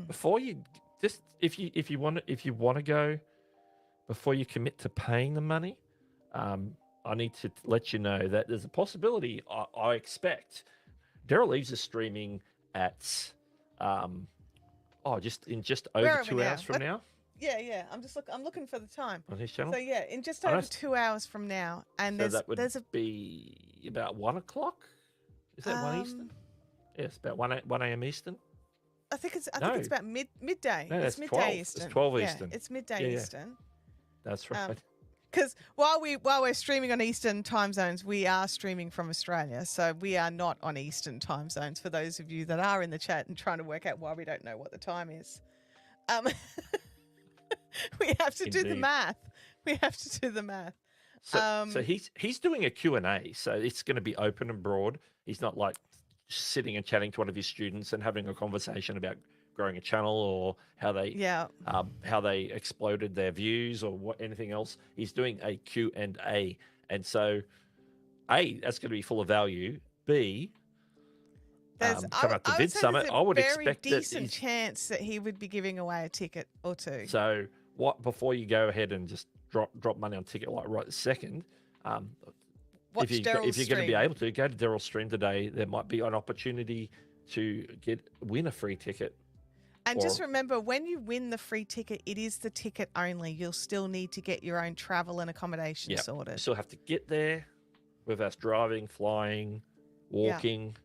A: before you just if you want to go, before you commit to paying the money, I need to let you know that there's a possibility. I expect Daryl Eves is streaming at just over 2 hours from now.
B: Yeah. I'm looking for the time
A: on his channel.
B: So yeah, in just over 2 hours from now, and
A: so that would be about 1 o'clock. Is that 1 Eastern? Yes, about 1 a.m. Eastern.
B: I think it's about midday.
A: No,
B: it's midday
A: 12.
B: Eastern.
A: It's 12 Eastern.
B: Yeah, it's midday Eastern.
A: That's right.
B: Because while we're streaming on Eastern time zones, we are streaming from Australia, so we are not on Eastern time zones. For those of you that are in the chat and trying to work out why we don't know what the time is, we have to do the math. We have to do the math.
A: So he's doing a Q&A, so it's going to be open and broad. He's not like sitting and chatting to one of his students and having a conversation about growing a channel or how they exploded their views or anything else. He's doing a Q&A, and so A, that's going to be full of value. B, come out to VidSummit. I would expect
B: there's a very decent chance that he would be giving away a ticket or two.
A: So before you go ahead and just drop money on ticket like right this second, if you're going to be able to, go to Daryl's stream today. There might be an opportunity to win a free ticket.
B: And just remember, when you win the free ticket, it is the ticket only. You'll still need to get your own travel and accommodation sorted.
A: You still have to get there, whether that's driving, flying, walking,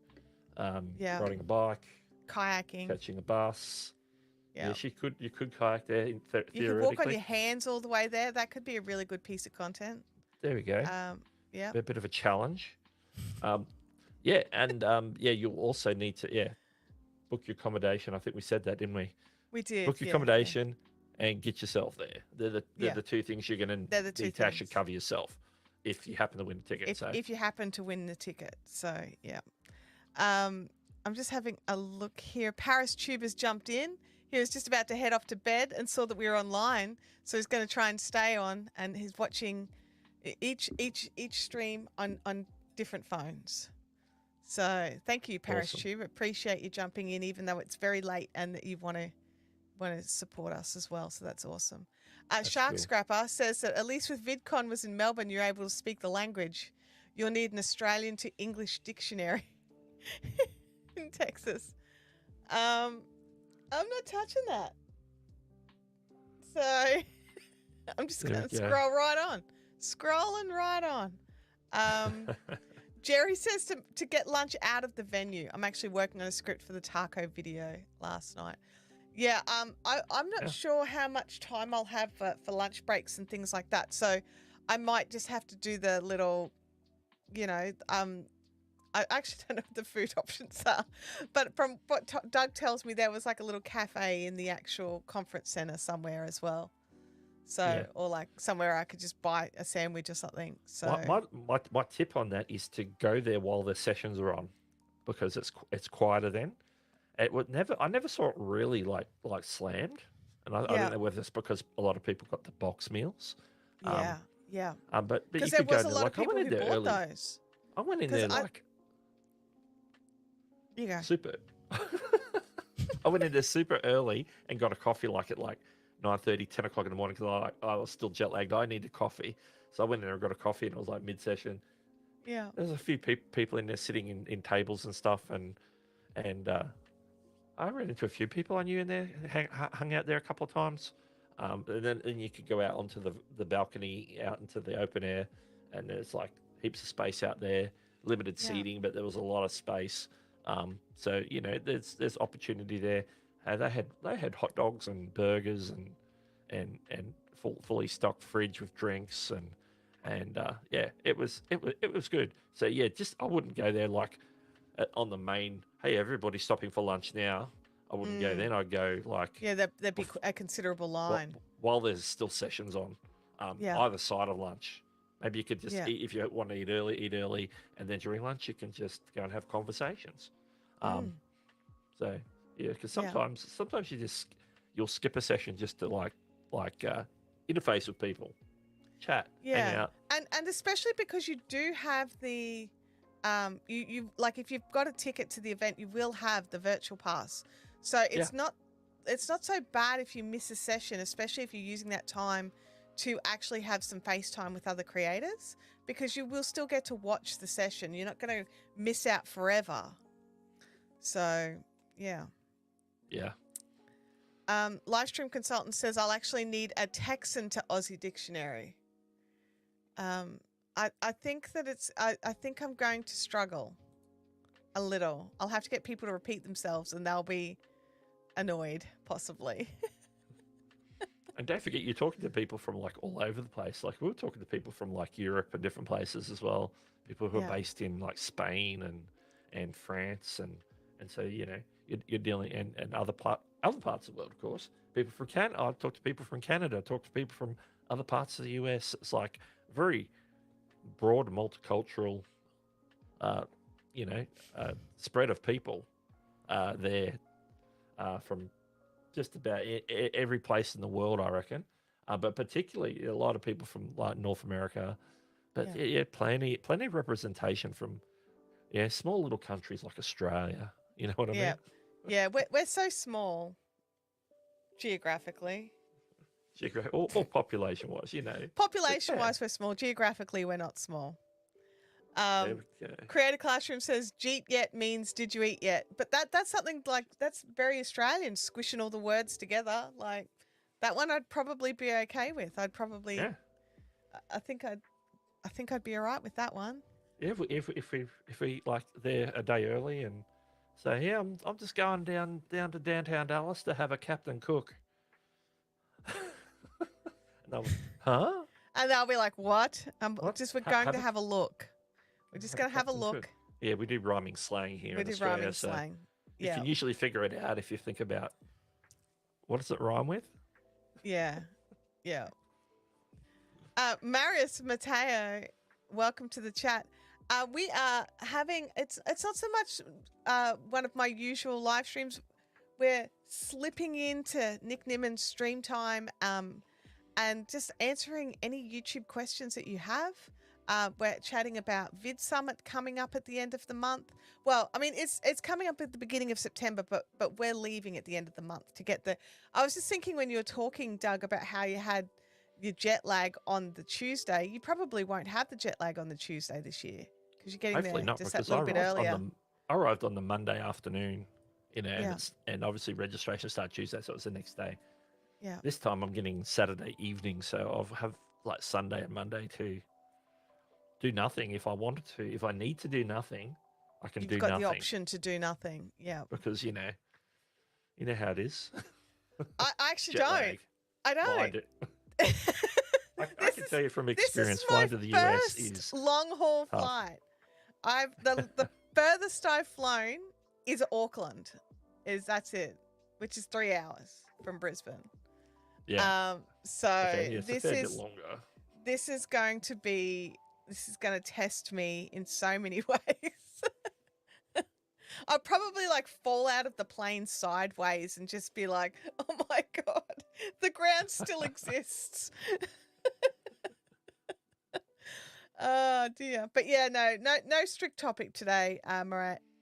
A: riding a bike,
B: kayaking,
A: catching a bus.
B: Yeah,
A: you could kayak there. Theoretically,
B: you could walk on your hands all the way there. That could be a really good piece of content.
A: There we go.
B: Yeah,
A: a bit of a challenge. You'll also need to book your accommodation. I think we said that, didn't we?
B: We did.
A: Book your accommodation and get yourself there. They're the two things you're going to need to actually cover yourself if you happen to win the ticket.
B: If you happen to win the ticket. So, yeah. I'm just having a look here. Paris Tube has jumped in. He was just about to head off to bed and saw that we were online. So he's going to try and stay on, and he's watching each stream on different phones. So thank you, Paris Tube. Appreciate you jumping in, even though it's very late and that you want to support us as well. So that's awesome. Shark cool. Scrapper says that at least with VidCon was in Melbourne, you're able to speak the language. You'll need an Australian to English dictionary in Texas. I'm not touching that. So I'm just going to scroll right on. Scrolling right on. Jerry says to get lunch out of the venue. I'm actually working on a script for the taco video last night. Yeah, I'm not sure how much time I'll have for lunch breaks and things like that. So I might just have to do the little, I actually don't know what the food options are. But from what Doug tells me, there was like a little cafe in the actual conference center somewhere as well. So, or like somewhere I could just buy a sandwich or something. So
A: my tip on that is to go there while the sessions are on, because it's quieter then. I never saw it really like slammed, and I don't know whether it's because a lot of people got the box meals.
B: But
A: because
B: there was a lot of people who bought those.
A: I went in there
B: you go.
A: super. I went in there super early and got a coffee at 9:30, 10 o'clock in the morning, because I was still jet lagged. I needed coffee. So I went in there and got a coffee, and it was like mid-session. Yeah. There's a few people in there sitting in tables and stuff, and I ran into a few people I knew in there, hung out there a couple of times. And you could go out onto the balcony, out into the open air, and there's like heaps of space out there. Limited
B: Yeah.
A: seating, but there was a lot of space. So there's opportunity there. They had hot dogs and burgers and fully stocked fridge with drinks and yeah, it was good. So yeah, just I wouldn't go there like on the main. Hey, everybody's stopping for lunch now. I wouldn't go then. I'd go like
B: Yeah, there'd be a considerable line.
A: while there's still sessions on,
B: Yeah.
A: either side of lunch. Maybe you could just
B: Yeah.
A: eat if you want to eat early, and then during lunch you can just go and have conversations. So yeah, because
B: Yeah.
A: sometimes you'll skip a session just to like interface with people, chat, hang
B: Yeah.
A: out.
B: And especially because you do have the you like if you've got a ticket to the event, you will have the virtual pass. So it's
A: Yeah.
B: not so bad if you miss a session, especially if you're using that time to actually have some FaceTime with other creators, because you will still get to watch the session. You're not going to miss out forever. So, yeah.
A: Yeah.
B: Livestream consultant says I'll actually need a Texan to Aussie dictionary. I think that I think I'm going to struggle a little. I'll have to get people to repeat themselves and they'll be annoyed, possibly.
A: And don't forget, you're talking to people from like all over the place. Like we were talking to people from like Europe and different places as well. People who
B: Yeah.
A: are based in like Spain and France and so you're dealing and other parts of the world, of course. People from Canada. I've talked to people from Canada. I've talked to people from other parts of the US. It's like very broad, multicultural, spread of people there from just about every place in the world, I reckon. But particularly a lot of people from like North America. But yeah, plenty of representation from small little countries like Australia. You know what I mean?
B: Yeah, we're so small geographically.
A: Or population wise,
B: Population wise, we're small. Geographically, we're not small.
A: There we go.
B: Creator Classroom says "Jeet yet" means "Did you eat yet?" But that's something like that's very Australian, squishing all the words together. Like that one, I'd probably be okay with. I'd probably,
A: Yeah.
B: I think I'd be all right with that one.
A: Yeah, if we like there a day early and say, yeah, I'm just going down to downtown Dallas to have a Captain Cook. And I'm, huh?
B: And they'll be like, "What?
A: What?
B: We're going to have a look. We're just going to have a
A: Captain
B: look."
A: Cook. Yeah, we do rhyming slang here
B: We
A: in
B: do
A: Australia.
B: rhyming
A: so
B: slang.
A: You
B: Yeah,
A: can usually figure it out if you think about what does it rhyme with?
B: yeah, yeah. Marius Mateo, welcome to the chat. We are having it's not so much one of my usual live streams. We're slipping into Nick Nimmon's stream time and just answering any YouTube questions that you have. We're chatting about VidSummit coming up at the end of the month. Well, I mean, it's coming up at the beginning of September, but we're leaving at the end of the month to get the. I was just thinking when you were talking, Doug, about how you had your jet lag on the Tuesday. You probably won't have the jet lag on the Tuesday this year because you're getting
A: Hopefully
B: there
A: not,
B: just that
A: because
B: little bit earlier.
A: I arrived on the Monday afternoon,
B: Yeah.
A: and obviously registration started Tuesday, so it was the next day.
B: Yeah.
A: This time I'm getting Saturday evening, so I'll have like Sunday and Monday to do nothing if I wanted to. If I need to do nothing, I can
B: You've
A: do
B: got
A: nothing.
B: the option to do nothing. Yeah.
A: Because you know how it is.
B: I actually
A: Jet
B: don't.
A: lag.
B: I
A: Well, I
B: don't.
A: do. I can tell you from experience,
B: This is
A: flying
B: my
A: to the US
B: first
A: is
B: long haul
A: tough.
B: flight. The furthest I've flown is Auckland. That's it, which is 3 hours from Brisbane.
A: Yeah.
B: So
A: Okay, yeah, it's a
B: this
A: fair bit
B: is
A: longer.
B: this is going to test me in so many ways. I'll probably like fall out of the plane sideways and just be like, "Oh my god, the ground still exists." Oh dear. But yeah, no strict topic today,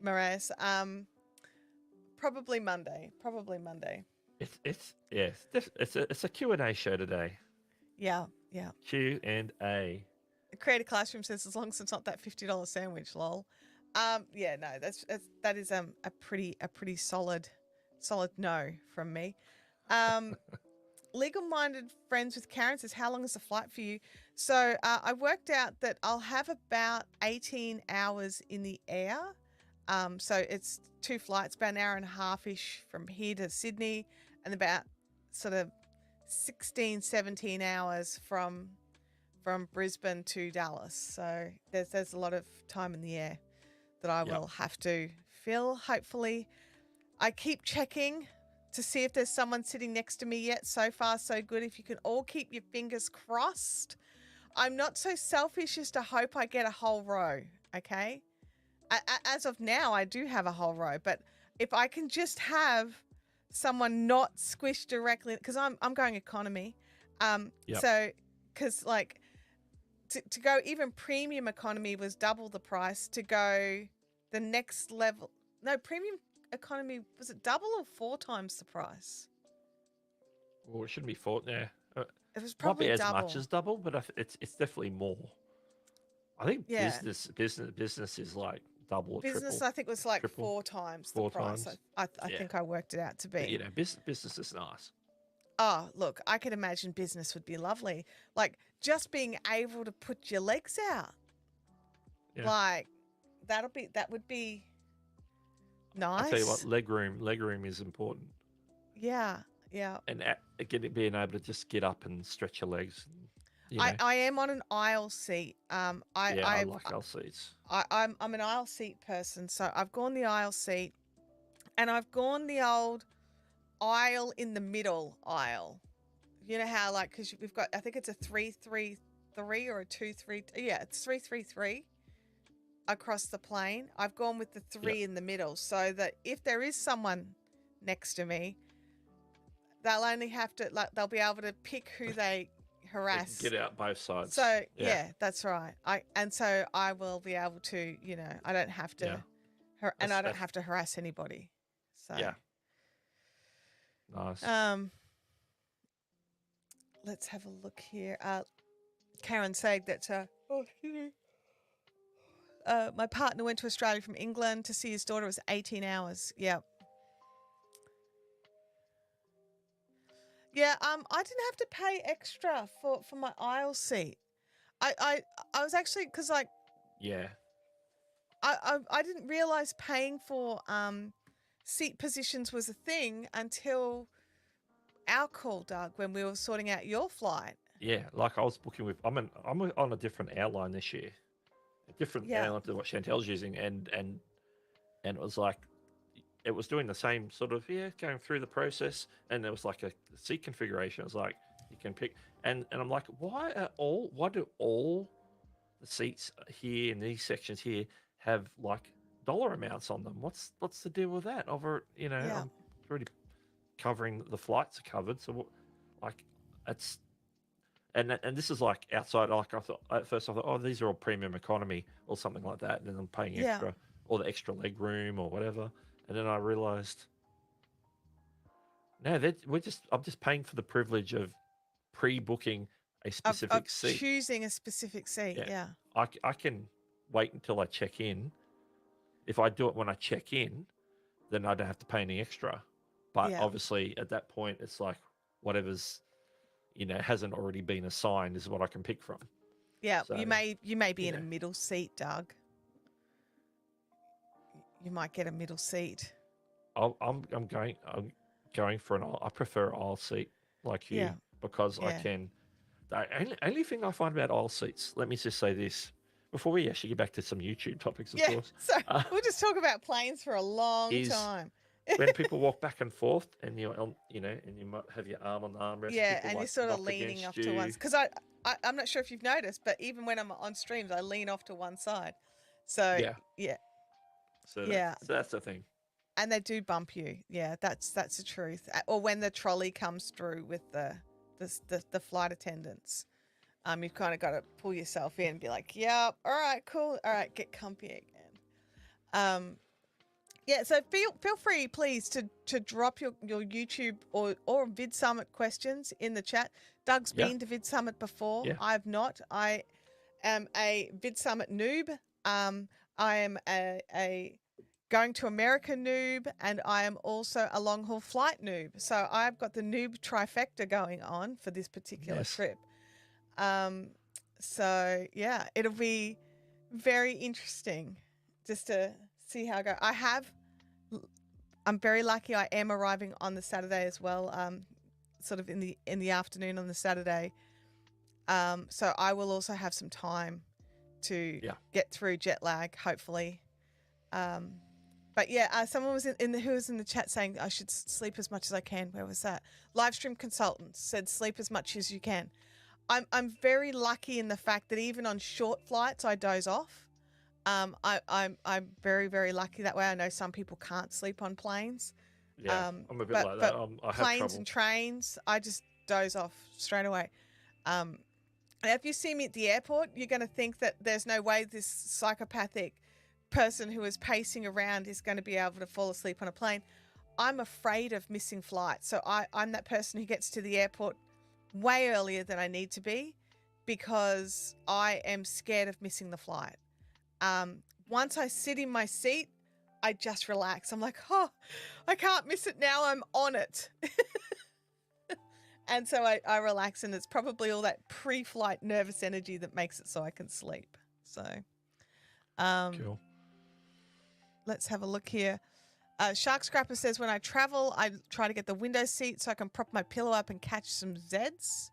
B: Marias. Probably Monday.
A: It's a Q&A show today.
B: Yeah.
A: Q&A.
B: The Creator Classroom says as long as it's not that $50 sandwich, lol. Yeah, no, that is a pretty solid solid no from me. Legal-minded friends with Karen says, how long is the flight for you? So I worked out that I'll have about 18 hours in the air. So it's 2 flights, about an hour and a half-ish from here to Sydney, and about sort of 16, 17 hours from Brisbane to Dallas. So there's a lot of time in the air that I will have to fill. Hopefully, I keep checking to see if there's someone sitting next to me yet. So far, so good. If you can all keep your fingers crossed. I'm not so selfish as to hope I get a whole row, okay? As of now, I do have a whole row, but if I can just have someone not squished directly, because I'm going economy. So, because like to go even premium economy was double the price. To go the next level, no, premium economy, was it double or 4 times the price?
A: Well, it shouldn't be 4. Yeah,
B: It was
A: not
B: probably
A: be as
B: double.
A: much as double, but it's definitely more. I think
B: Yeah.
A: business is like double or
B: Business,
A: triple.
B: I think, was like
A: triple,
B: 4 times the
A: 4
B: price.
A: times.
B: I
A: Yeah.
B: think I worked it out to
A: But,
B: be.
A: business is nice.
B: Oh, look, I could imagine business would be lovely. Like just being able to put your legs out.
A: Yeah.
B: Like that would be nice.
A: I tell you what, leg room is important.
B: Yeah.
A: And being able to just get up and stretch your legs.
B: I am on an aisle seat.
A: I like aisle seats.
B: I'm an aisle seat person, so I've gone the aisle seat, and I've gone the old aisle in the middle aisle. You know how, like, because we've got, I think it's a 333 or a 23. Yeah, it's 333 across the plane. I've gone with the 3 in the middle, so that if there is someone next to me, they'll only have to, like, they'll be able to pick who they harass.
A: Get out both sides.
B: So yeah, that's right. So I will be able to, I don't have to, and I don't have to harass anybody. So
A: yeah, nice.
B: Let's have a look here. Karen saying that. My partner went to Australia from England to see his daughter. It was 18 hours. Yeah. Yeah. I didn't have to pay extra for my aisle seat. I was actually, because like.
A: Yeah.
B: I didn't realize paying for seat positions was a thing until our call, Doug, when we were sorting out your flight.
A: Yeah, like I was booking with. I'm on a different airline this year, a different airline to what Chantelle's using, and it was like, it was doing the same sort of going through the process, and there was like a seat configuration. It was like you can pick, and I'm like, why do all the seats here in these sections here have like dollar amounts on them? What's the deal with that? I'm already covering, the flights are covered, so like it's. And this is like outside. Like I thought at first, oh, these are all premium economy or something like that, and then I'm paying extra, or the extra leg room or whatever. And then I realized, no, I'm just paying for the privilege of pre-booking a specific seat,
B: choosing a specific seat. Yeah.
A: I can wait until I check in. If I do it when I check in, then I don't have to pay any extra. But obviously, at that point, it's like whatever's hasn't already been assigned is what I can pick from.
B: Yeah, so, you may be in a middle seat, Doug. You might get a middle seat.
A: I'm going for I prefer an aisle seat like you because I can. The only thing I find about aisle seats, let me just say this before we actually get back to some YouTube topics, of course.
B: So we'll just talk about planes for a long time.
A: When people walk back and forth, and and you might have your arm on the armrest.
B: Yeah, and you're sort of leaning off to one. Because I'm not sure if you've noticed, but even when I'm on streams, I lean off to one side. So yeah.
A: So that's the thing.
B: And they do bump you. Yeah, that's the truth. Or when the trolley comes through with the flight attendants, you've kind of got to pull yourself in and be like, "Yep, all right, cool, all right, get comfy again." Yeah, so feel free, please, to drop your YouTube or VidSummit questions in the chat. Doug's been to VidSummit before. Yeah. I've not. I am a VidSummit noob. I am a going to America noob, and I am also a long haul flight noob. So I've got the noob trifecta going on for this particular
A: Yes.
B: trip. So yeah, it'll be very interesting just to see how I go. I'm very lucky. I am arriving on the Saturday as well. Sort of in the afternoon on the Saturday. So I will also have some time to get through jet lag, hopefully. But yeah, someone was who was in the chat saying I should sleep as much as I can. Where was that? Livestream consultant said sleep as much as you can. I'm very lucky in the fact that even on short flights I doze off. I'm very, very lucky that way. I know some people can't sleep on planes.
A: Yeah, I'm a bit like that. I have
B: planes
A: trouble.
B: and trains, I just doze off straight away. And if you see me at the airport, you're going to think that there's no way this psychopathic person who is pacing around is going to be able to fall asleep on a plane. I'm afraid of missing flights. So I'm that person who gets to the airport way earlier than I need to be because I am scared of missing the flight. Once I sit in my seat, I just relax. I'm like, oh, I can't miss it now. I'm on it. And so I relax, and it's probably all that pre-flight nervous energy that makes it so I can sleep. So,
A: Cool.
B: Let's have a look here. Shark Scrapper says, when I travel, I try to get the window seat so I can prop my pillow up and catch some Zeds.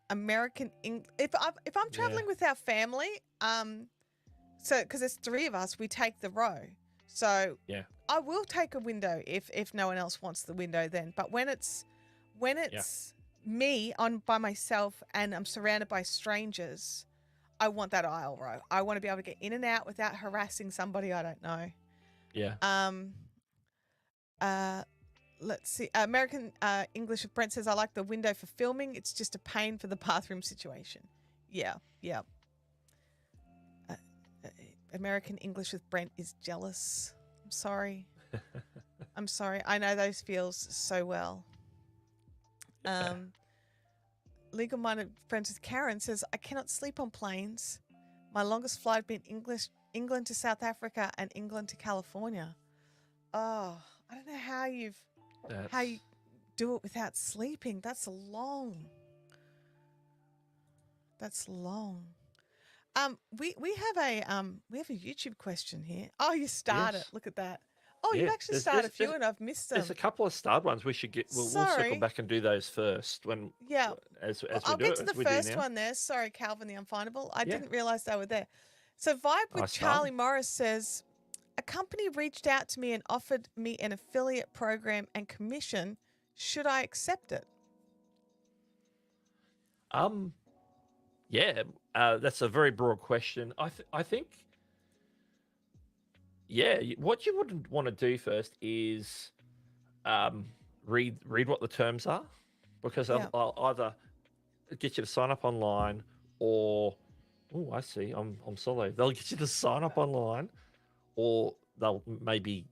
B: If I'm traveling with our family, so because there's 3 of us, we take the row. So
A: yeah,
B: I will take a window if no one else wants the window then. But when it's me by myself and I'm surrounded by strangers, I want that aisle row. I want to be able to get in and out without harassing somebody I don't know.
A: Yeah.
B: Let's see. American English with Brent says, I like the window for filming. It's just a pain for the bathroom situation. Yeah. American English with Brent is jealous. I'm sorry. I'm sorry. I know those feels so well. Legal Minded Francis Karen says, I cannot sleep on planes. My longest flight has been England to South Africa and England to California. Oh, I don't know how you do it without sleeping. That's long. We have a YouTube question here. Oh, you started.
A: Yes.
B: Look at that. Oh, you've actually started a few and I've missed them.
A: There's a couple of starred ones we should get. We'll circle back and do those first when.
B: Yeah.
A: I'll
B: get to the first one there. Sorry, Calvin the Unfindable. I didn't realize they were there. So Vibe with Charlie Morris says, a company reached out to me and offered me an affiliate program and commission. Should I accept it?
A: Yeah, that's a very broad question. I think, yeah, what you would want to do first is read what the terms are, because I'll either get you to sign up online or, oh, I see, I'm solo. They'll get you to sign up online, or they'll maybe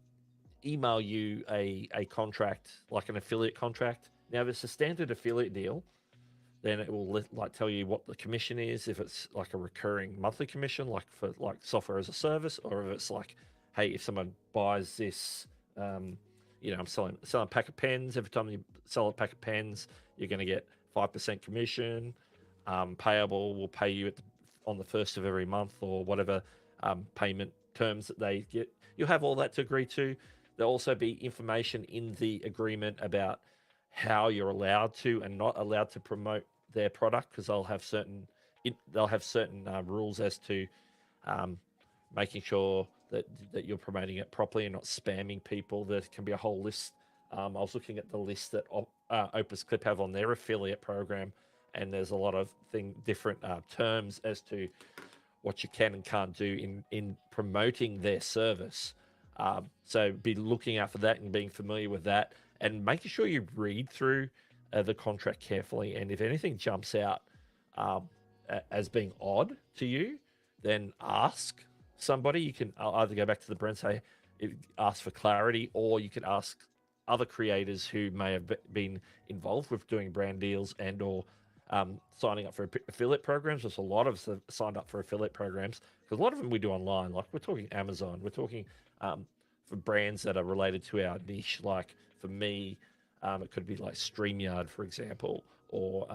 A: email you a contract, like an affiliate contract. Now, if it's a standard affiliate deal, then it will tell you what the commission is, if it's like a recurring monthly commission, like for like software as a service, or if it's like, hey, if someone buys this, I'm selling a pack of pens. Every time you sell a pack of pens, you're going to get 5% commission. Payable will pay you on the first of every month, or whatever payment terms that they get. You'll have all that to agree to. There'll also be information in the agreement about how you're allowed to and not allowed to promote their product, because they'll have certain rules as to making sure that you're promoting it properly and not spamming people. There can be a whole list. I was looking at the list that Opus Clip have on their affiliate program, and there's a lot of different terms as to what you can and can't do in promoting their service. So be looking out for that and being familiar with that, and making sure you read through the contract carefully. And if anything jumps out as being odd to you, then ask somebody. You can either go back to the brand, say, ask for clarity, or you can ask other creators who may have been involved with doing brand deals and or signing up for affiliate programs. There's a lot of us that have signed up for affiliate programs because a lot of them we do online. Like we're talking Amazon, we're talking for brands that are related to our niche. Like for me, it could be like StreamYard, for example, or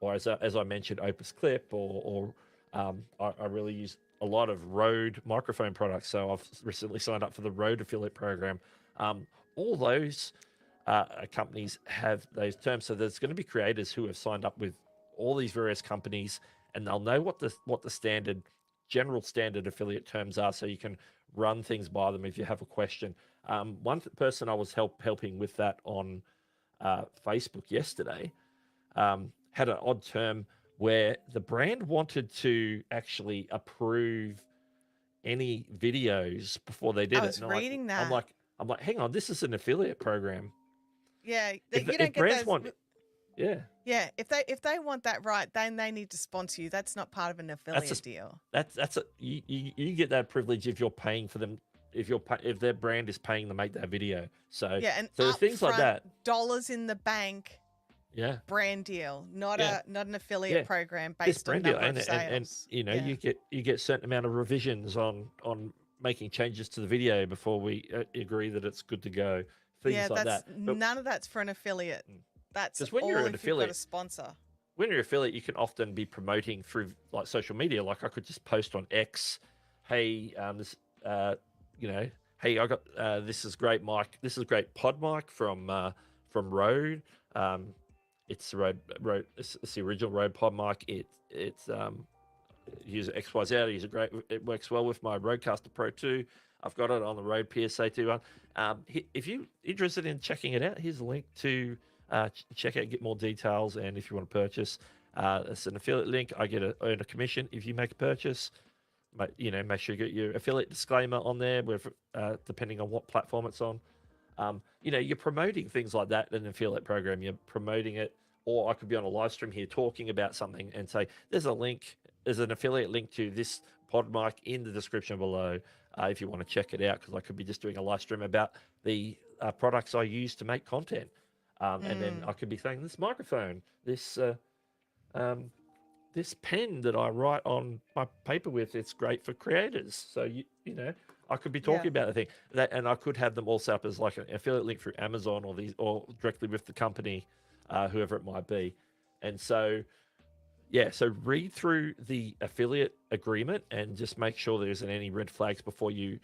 A: as I mentioned, Opus Clip, or I really use a lot of Rode microphone products. So I've recently signed up for the Rode affiliate program. All those companies have those terms. So there's going to be creators who have signed up with all these various companies, and they'll know what the general standard affiliate terms are, so you can run things by them if you have a question. One person I was helping with that on Facebook yesterday had an odd term where the brand wanted to actually approve any videos before they did
B: I
A: it.
B: was
A: And
B: reading that.
A: I'm like, hang on, this is an affiliate program.
B: Yeah,
A: If
B: you don't get
A: brands
B: those.
A: want, yeah,
B: Yeah, if they want that right, then they need to sponsor you. That's not part of an affiliate deal.
A: you get that privilege if you're paying for them, if their brand is paying to make that video. So
B: Yeah, and
A: so things like that.
B: dollars in the bank.
A: Yeah,
B: Brand deal, not an affiliate
A: Yeah.
B: program
A: this
B: based on
A: brand deal,
B: number of sales.
A: and you know
B: Yeah.
A: you get certain amount of revisions on making changes to the video before we agree that it's good to go. Things like that. But
B: None of that's for an affiliate. That's
A: 'cause when
B: all
A: you're an
B: if you've
A: affiliate-
B: got a sponsor.
A: when you're an affiliate, you can often be promoting through like social media. Like I could just post on X, hey, hey, I got this is great mic. This is great pod mic from Rode. It's the Rode. It's the original Rode pod mic. It's use XYZ. I use it works well with my Rodecaster Pro 2. I've got it on the Rode PSA 2 one. If you're interested in checking it out, here's a link to check out, get more details, and if you want to purchase, it's an affiliate link. I earn a commission if you make a purchase. Make sure you get your affiliate disclaimer on there, depending on what platform it's on. You're promoting things like that in an affiliate program. You're promoting it, or I could be on a live stream here talking about something and say, there's an affiliate link to this pod mic in the description below if you want to check it out, because I could be just doing a live stream about the products I use to make content. And then I could be saying this microphone, this pen that I write on my paper with, it's great for creators. So I could be talking about the thing and I could have them all set up as like an affiliate link through Amazon or directly with the company, whoever it might be. And so read through the affiliate agreement and just make sure there isn't any red flags before you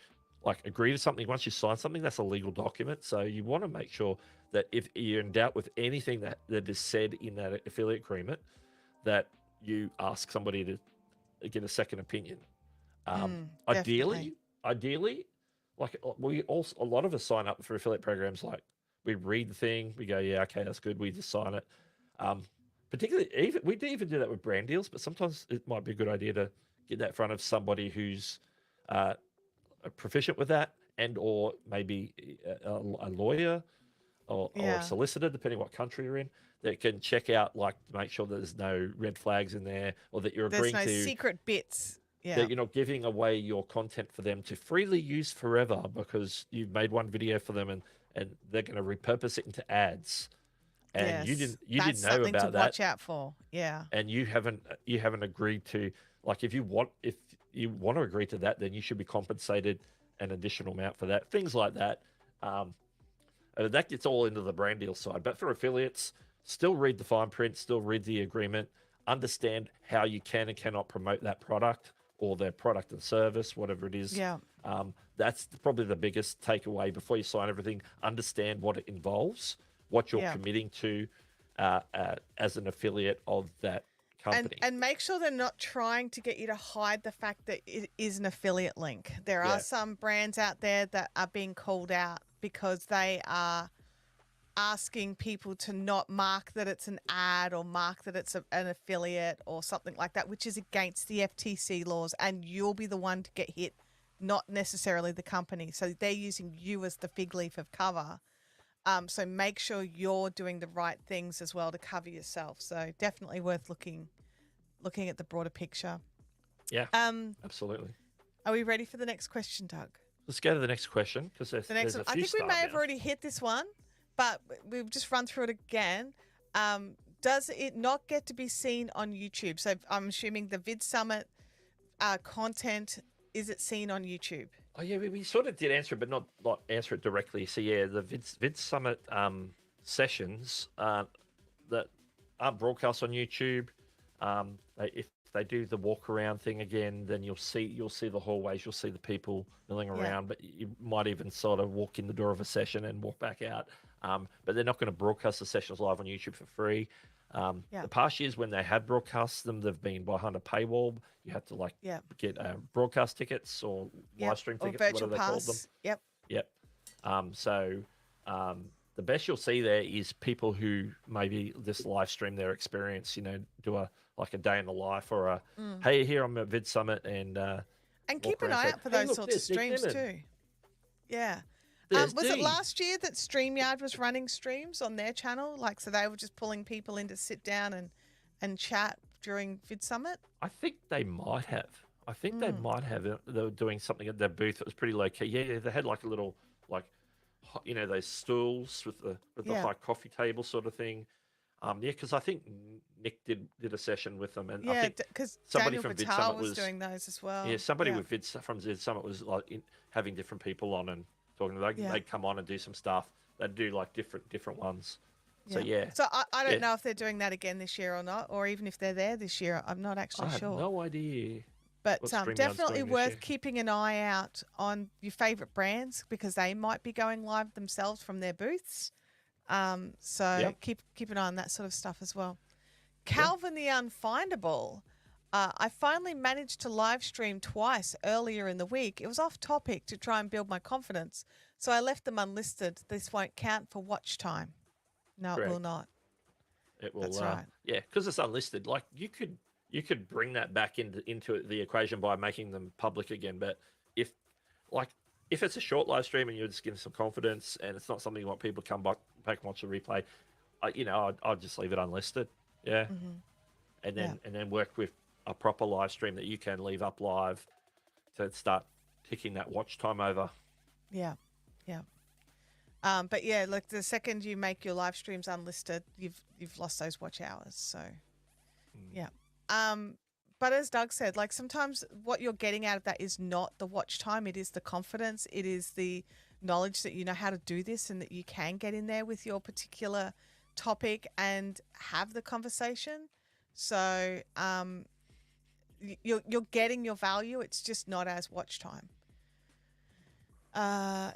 A: agree to something. Once you sign something, that's a legal document. So you want to make sure that if you're in doubt with anything that is said in that affiliate agreement, that you ask somebody to get a second opinion. Ideally, a lot of us sign up for affiliate programs. Like we read the thing, we go, yeah, okay, that's good. We just sign it. Particularly, we do even do that with brand deals, but sometimes it might be a good idea to get that in front of somebody who's proficient with that, or maybe a lawyer or a solicitor, depending what country you're in, that can check out, to make sure that there's no red flags in there, or that you're agreeing
B: There's no
A: to
B: secret bits. Yeah.
A: that you're not giving away your content for them to freely use forever because you've made one video for them and they're going to repurpose it into ads. And you didn't know about that. That's
B: something to watch out for. Yeah.
A: And you haven't agreed to, if you want to agree to that, then you should be compensated an additional amount for that. Things like that. That gets all into the brand deal side. But for affiliates, still read the fine print, still read the agreement, understand how you can and cannot promote that product or their product and service, whatever it is.
B: Yeah.
A: That's probably the biggest takeaway before you sign everything. Understand what it involves, what you're committing to as an affiliate of that company.
B: And make sure they're not trying to get you to hide the fact that it is an affiliate link. There are some brands out there that are being called out because they are asking people to not mark that it's an ad or mark that it's an affiliate or something like that, which is against the FTC laws, and you'll be the one to get hit, not necessarily the company. So they're using you as the fig leaf of cover. So make sure you're doing the right things as well to cover yourself. So definitely worth looking at the broader picture.
A: Yeah, absolutely.
B: Are we ready for the next question, Doug?
A: Let's go to the next question, because there's a few.
B: I think we may have already hit this one, but we've just run through it again. does it not get to be seen on YouTube? So I'm assuming the VidSummit content, is it seen on YouTube?
A: Oh yeah, we sort of did answer it, but not answer it directly. So yeah, the VidSummit sessions that aren't broadcast on YouTube. If they do the walk around thing again, then you'll see the hallways, you'll see the people milling around, but you might even sort of walk in the door of a session and walk back out. But they're not going to broadcast the sessions live on YouTube for free. The past years when they have broadcast them, they've been behind a paywall. You have to get broadcast tickets or live stream tickets,
B: or virtual
A: whatever they call them.
B: Yep.
A: The best you'll see there is people who maybe just live stream their experience. Do a day in the life or a hey, here I'm at VidSummit
B: and keep an eye out for those sorts of streams too. Yeah. Was it last year that StreamYard was running streams on their channel? So they were just pulling people in to sit down and chat during VidSummit?
A: I think they might have. They were doing something at their booth that was pretty low key. Yeah, they had a little those stools with the high coffee table sort of thing. Because I think Nick did a session with them, and I think
B: because
A: somebody
B: Daniel
A: from
B: Vitale
A: VidSummit
B: was doing those as well.
A: Yeah, somebody with from VidSummit was having different people on and talking. They'd come on and do some stuff. They'd do different ones. So
B: So I don't know if they're doing that again this year or not, or even if they're there this year. I'm not actually sure.
A: I have no idea.
B: But definitely worth keeping an eye out on your favorite brands because they might be going live themselves from their booths. Keep an eye on that sort of stuff as well. Calvin the Unfindable. I finally managed to live stream twice earlier in the week. It was off topic to try and build my confidence, so I left them unlisted. This won't count for watch time. No,
A: Correct.
B: It will not.
A: It will.
B: That's right.
A: Yeah, because it's unlisted. You could bring that back into the equation by making them public again. But if it's a short live stream and you're just getting some confidence and it's not something you want people to come back and watch the replay, I'll just leave it unlisted. Yeah.
B: Mm-hmm.
A: And then work with a proper live stream that you can leave up live to start ticking that watch time over.
B: Yeah. But the second you make your live streams unlisted, you've lost those watch hours. So but as Doug said, sometimes what you're getting out of that is not the watch time. It is the confidence. It is the knowledge that you know how to do this and that you can get in there with your particular topic and have the conversation. So you're getting your value. It's just not as watch time.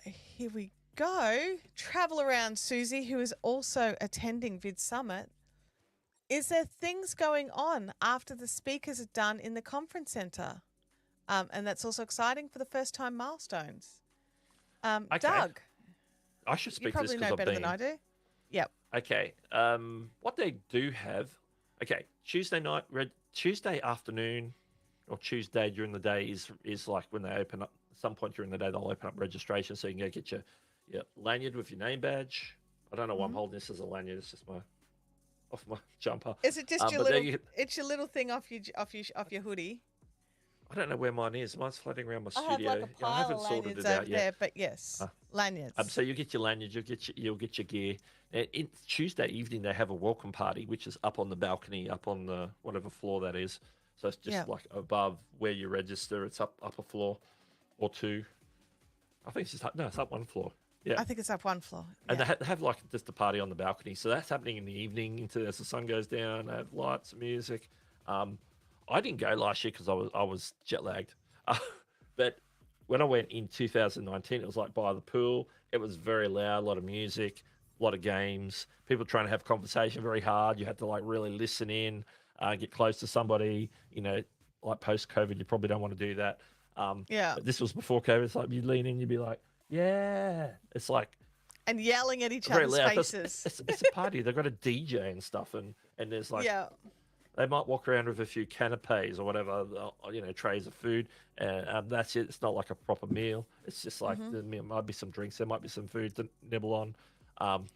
B: Here we go. Travel around Susie, who is also attending VidSummit. Is there things going on after the speakers are done in the conference centre? And that's also exciting for the first time milestones.
A: Okay.
B: Doug,
A: I should speak
B: you probably
A: to this
B: know
A: because
B: better than I do. Yep.
A: Okay. What they do have, Tuesday afternoon or Tuesday during the day is like when they open up, some point during the day, they'll open up registration so you can go get your lanyard with your name badge. I don't know why I'm holding this as a lanyard. It's just off my jumper.
B: Is it just it's your little thing off your hoodie?
A: I don't know where mine is. Mine's floating around my
B: I
A: studio.
B: have a pile
A: I haven't
B: of
A: sorted
B: lanyards
A: it out
B: over
A: yet.
B: there, but yes, lanyards.
A: So you get your lanyard, you'll get your gear. And Tuesday evening they have a welcome party, which is up on the balcony, up on the whatever floor that is. So it's just above where you register. It's up a floor or two. I think it's up one floor. Yeah,
B: I think it's up one floor.
A: And they have just a party on the balcony. So that's happening in the evening as the sun goes down. They have lights, music. I didn't go last year because I was jet lagged. But when I went in 2019, it was by the pool. It was very loud, a lot of music, a lot of games, people trying to have conversation very hard. You had to really listen in, get close to somebody. Post-COVID, you probably don't want to do that. But this was before COVID. It's you lean in, you'd be like, yeah. It's
B: and yelling at each other's faces.
A: It's a party. They've got a DJ and stuff, and there's they might walk around with a few canapes or whatever, trays of food, and that's it. It's not like a proper meal. It's just there might be some drinks, there might be some food to nibble on,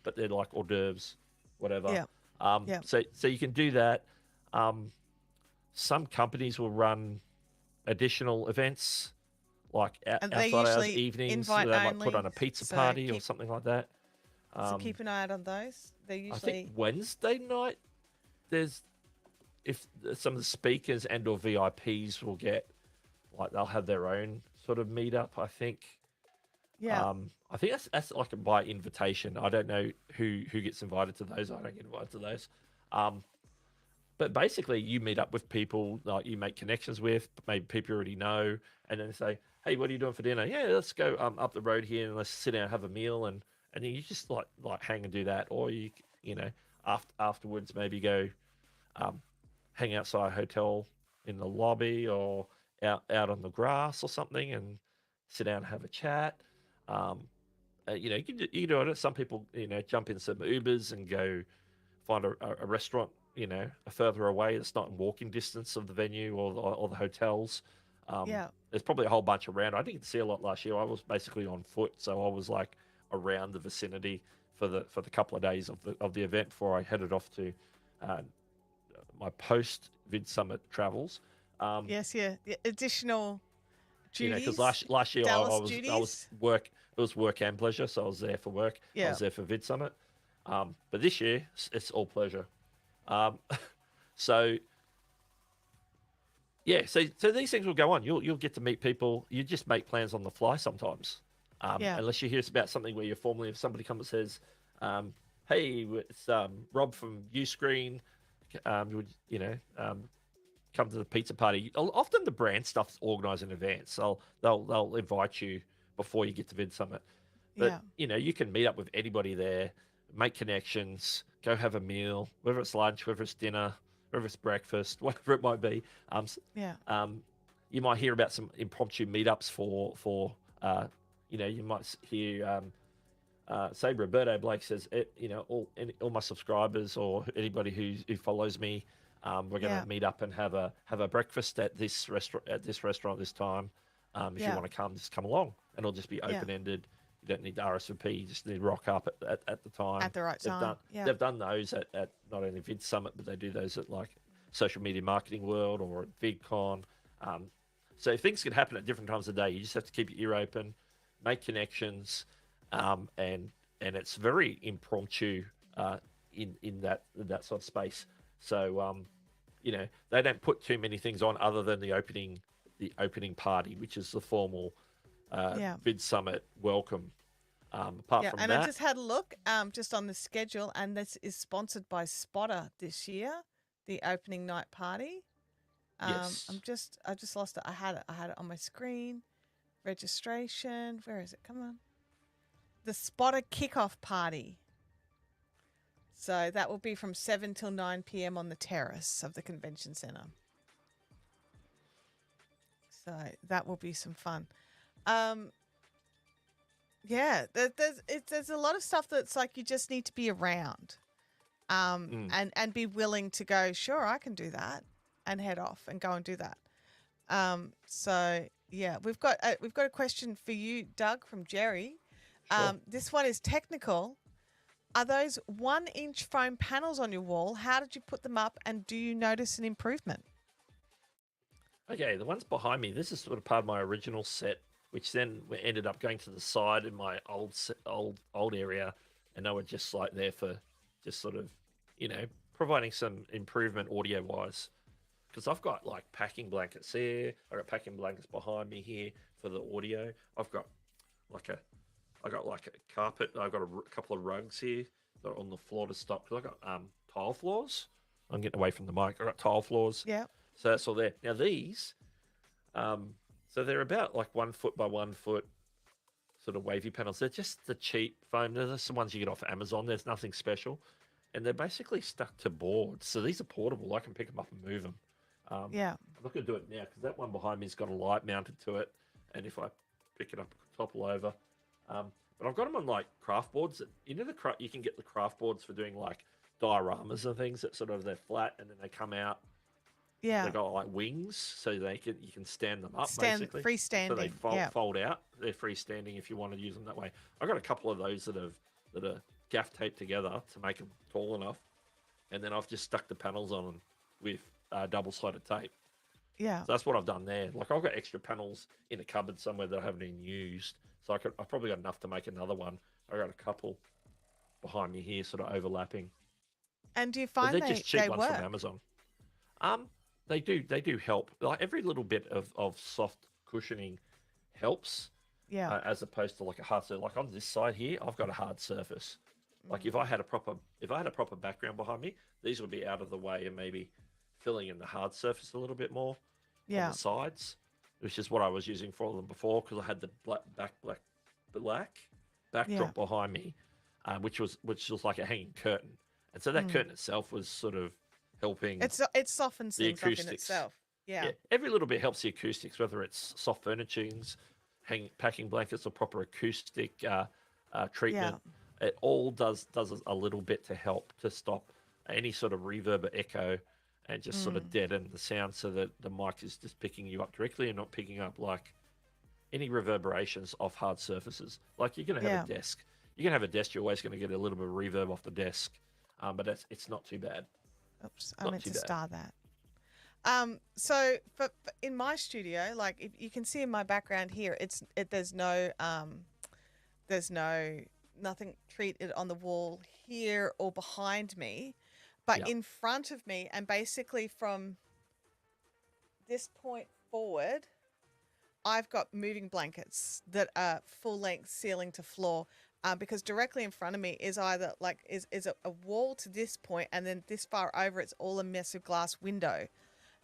A: but they're like hors d'oeuvres, whatever. So you can do that. Some companies will run additional events outside hours, evenings. So they might put on a pizza party or something like that.
B: So keep an eye out on those. They're usually.
A: I think Wednesday night there's if some of the speakers and or VIPs will get like they'll have their own sort of meetup.
B: Yeah.
A: I think that's like a by invitation. I don't know who gets invited to those. I don't get invited to those. Um, but basically, you meet up with people like you make connections with, maybe people you already know, and then say, "Hey, what are you doing for dinner? Yeah, let's go up the road here and let's sit down and have a meal." And then you just like hang and do that, or you know afterwards maybe go um, hang outside a hotel in the lobby or out on the grass or something and sit down and have a chat. Um, you know, you can do it. Some people, jump in some Ubers and go find a restaurant, further away that's not in walking distance of the venue or the hotels.
B: Yeah.
A: There's probably a whole bunch around. I didn't see a lot last year. I was basically on foot, so I was like around the vicinity for the couple of days of the event before I headed off to uh, my post VidSummit travels.
B: Yes. Yeah.
A: Because
B: Additional duties.
A: last year
B: Dallas
A: I was
B: duties.
A: work. It was work and pleasure, so I was there for work. I
B: Yeah.
A: was there for VidSummit. But this year it's all pleasure. Um, so yeah, so these things will go on. You'll get to meet people. You just make plans on the fly sometimes,
B: Yeah.
A: unless you hear about something where you're formally. If somebody comes and says, "Hey, it's Rob from Uscreen," would come to the pizza party. Often the brand stuff's organised in advance, so they'll invite you before you get to VidSummit. But
B: Yeah.
A: you can meet up with anybody there, make connections, go have a meal, whether it's lunch, whether it's dinner, whether it's breakfast, whatever it might be.
B: Yeah.
A: You might hear about some impromptu meetups for you might hear say Roberto Blake says all my subscribers or anybody who follows me, we're going
B: Yeah.
A: to meet up and have a breakfast at this restaurant this time. If you
B: Yeah.
A: want to come, just come along, and it'll just be
B: Yeah.
A: open ended. You don't need to RSVP. You just need to rock up at the time.
B: At the right time. Yeah.
A: They've done those at not only VidSummit, but they do those at like Social Media Marketing World or at VidCon. So things can happen at different times of the day. You just have to keep your ear open, make connections, and it's very impromptu in that sort of space. So they don't put too many things on other than the opening party, which is the formal
B: Yeah.
A: VidSummit welcome. Apart
B: Yeah.
A: from
B: And
A: that,
B: I just had a look just on the schedule, and this is sponsored by Spotter this year, the opening night party.
A: yes,
B: I just lost it. I had it on my screen. Registration. Where is it? Come on. The Spotter kickoff party. So that will be from 7 till 9 p.m. on the terrace of the convention center. So that will be some fun. Yeah, there's a lot of stuff that's like you just need to be around, and be willing to go. Sure, I can do that, and head off and go and do that. So yeah, we've got a question for you, Doug, from Jerry.
A: sure.
B: This one is technical. Are those 1-inch foam panels on your wall? How did you put them up, and do you notice an improvement?
A: Okay, the ones behind me. This is sort of part of my original set, which then we ended up going to the side in my old area, and they were just like there for just sort of providing some improvement audio wise. Because I've got like packing blankets here. I got packing blankets behind me here for the audio. I got like a carpet. I've got a couple of rugs here that are on the floor to stop. Because I got tile floors. I'm getting away from the mic. I got tile floors,
B: Yeah.
A: so that's all there. Now these, so they're about like 1 foot by 1 foot, sort of wavy panels. They're just the cheap foam. They're just the ones you get off Amazon. There's nothing special, and they're basically stuck to boards. So these are portable. I can pick them up and move them.
B: Yeah.
A: I'm not going to do it now because that one behind me's got a light mounted to it, and if I pick it up, it could topple over. But I've got them on like craft boards. You can get the craft boards for doing like dioramas and things that sort of they're flat and then they come out.
B: Yeah.
A: They got like wings, so you can stand them up basically.
B: Freestanding.
A: So they
B: Yeah.
A: fold out. They're freestanding if you want to use them that way. I've got a couple of those that are gaff taped together to make them tall enough, and then I've just stuck the panels on them with double-sided tape.
B: Yeah.
A: So that's what I've done there. Like I've got extra panels in a cupboard somewhere that I haven't even used. So I've probably got enough to make another one. I got a couple behind me here, sort of overlapping.
B: And do you
A: But
B: find
A: they're just cheap
B: they
A: ones from
B: work?
A: Amazon. They do help. Like every little bit of soft cushioning helps,
B: Yeah.
A: as opposed to like a hard surface. Like on this side here, I've got a hard surface. Like
B: Mm.
A: if I had a proper background behind me, these would be out of the way and maybe filling in the hard surface a little bit more on
B: Yeah.
A: the sides, which is what I was using for them before because I had the black
B: Yeah.
A: backdrop behind me, which was like a hanging curtain, and so that
B: Mm.
A: curtain itself was sort of helping
B: It softens
A: the
B: things up in
A: acoustics.
B: itself. Yeah.
A: Yeah, every little bit helps the acoustics, whether it's soft furnishings, packing blankets, or proper acoustic
B: Yeah.
A: treatment. It all does a little bit to help to stop any sort of reverb or echo, and just sort of
B: Mm.
A: deaden the sound so that the mic is just picking you up directly and not picking up like any reverberations off hard surfaces. Like you're going to have
B: Yeah.
A: a desk. You're going to have a desk. You're always going to get a little bit of reverb off the desk, but it's not too bad.
B: Oops, I
A: Not
B: meant
A: too
B: to
A: bad.
B: star that. So for in my studio, like if you can see in my background here, there's no nothing treated on the wall here or behind me, but
A: Yeah.
B: in front of me, and basically from this point forward, I've got moving blankets that are full length ceiling to floor. Because directly in front of me is either like is a wall to this point, and then this far over it's all a massive glass window.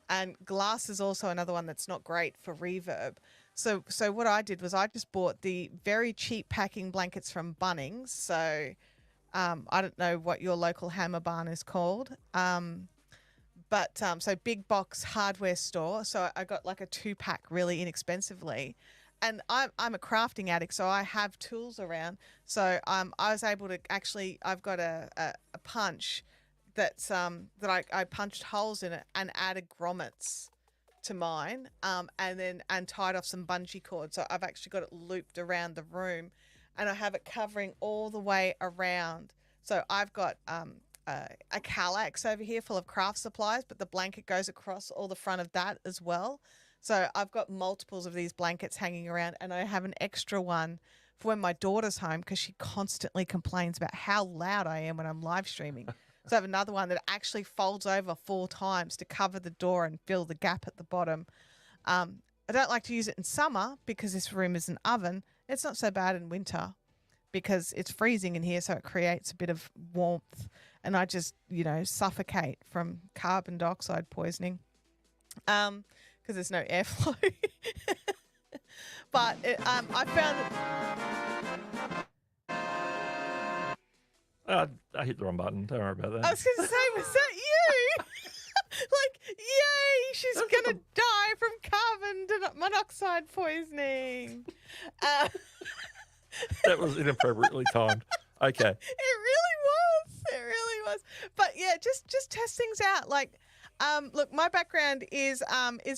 B: And glass is also another one that's not great for reverb. So what I did was I just bought the very cheap packing blankets from Bunnings. So I don't know what your local hammer barn is called. But so big box hardware store. So I got like a 2-pack really inexpensively. And I'm a crafting addict, so I have tools around. So I was able to actually, I've got a punch that's that I punched holes in it and added grommets to mine, and tied off some bungee cord. So I've actually got it looped around the room, and I have it covering all the way around. So I've got a Kallax over here full of craft supplies, but the blanket goes across all the front of that as well. So I've got multiples of these blankets hanging around, and I have an extra one for when my daughter's home because she constantly complains about how loud I am when I'm live streaming. So I have another one that actually folds over 4 times to cover the door and fill the gap at the bottom. I don't like to use it in summer because this room is an oven. It's not so bad in winter because it's freezing in here, so it creates a bit of warmth, and I just, suffocate from carbon dioxide poisoning. Because there's no airflow. But I found that
A: I hit the wrong button. Don't worry about that.
B: I was going to say, was that you? Like, yay, she's going to die from carbon monoxide poisoning.
A: That was inappropriately timed. Okay.
B: It really was. It really was. But yeah, just test things out. Like, look, my background is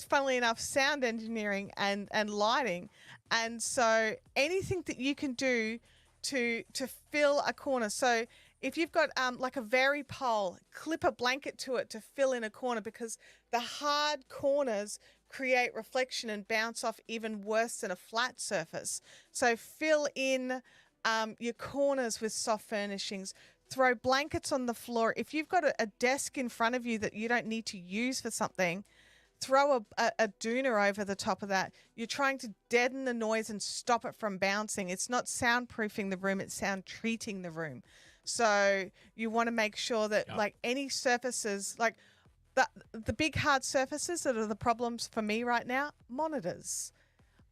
B: funnily enough sound engineering and lighting, and so anything that you can do to fill a corner. So if you've got like a vary pole, clip a blanket to it to fill in a corner, because the hard corners create reflection and bounce off even worse than a flat surface. So fill in your corners with soft furnishings. Throw blankets on the floor. If you've got a desk in front of you that you don't need to use for something, throw a doona over the top of that. You're trying to deaden the noise and stop it from bouncing. It's not soundproofing the room, it's sound treating the room. So you want to make sure that like any surfaces, like the big hard surfaces that are the problems for me right now, monitors.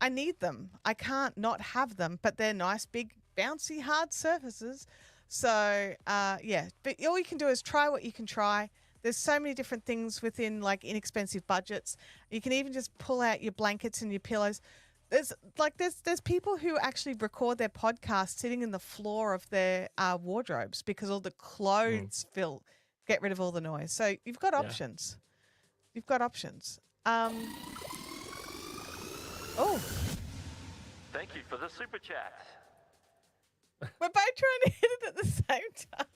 B: I need them. I can't not have them, but they're nice, big, bouncy, hard surfaces. So, yeah, but all you can do is try what you can try. There's so many different things within like inexpensive budgets. You can even just pull out your blankets and your pillows. There's people who actually record their podcast sitting in the floor of their wardrobes because all the clothes get rid of all the noise. So you've got options. You've got options. Oh,
A: Thank you for the super chat.
B: we're both trying to hit it at the same time.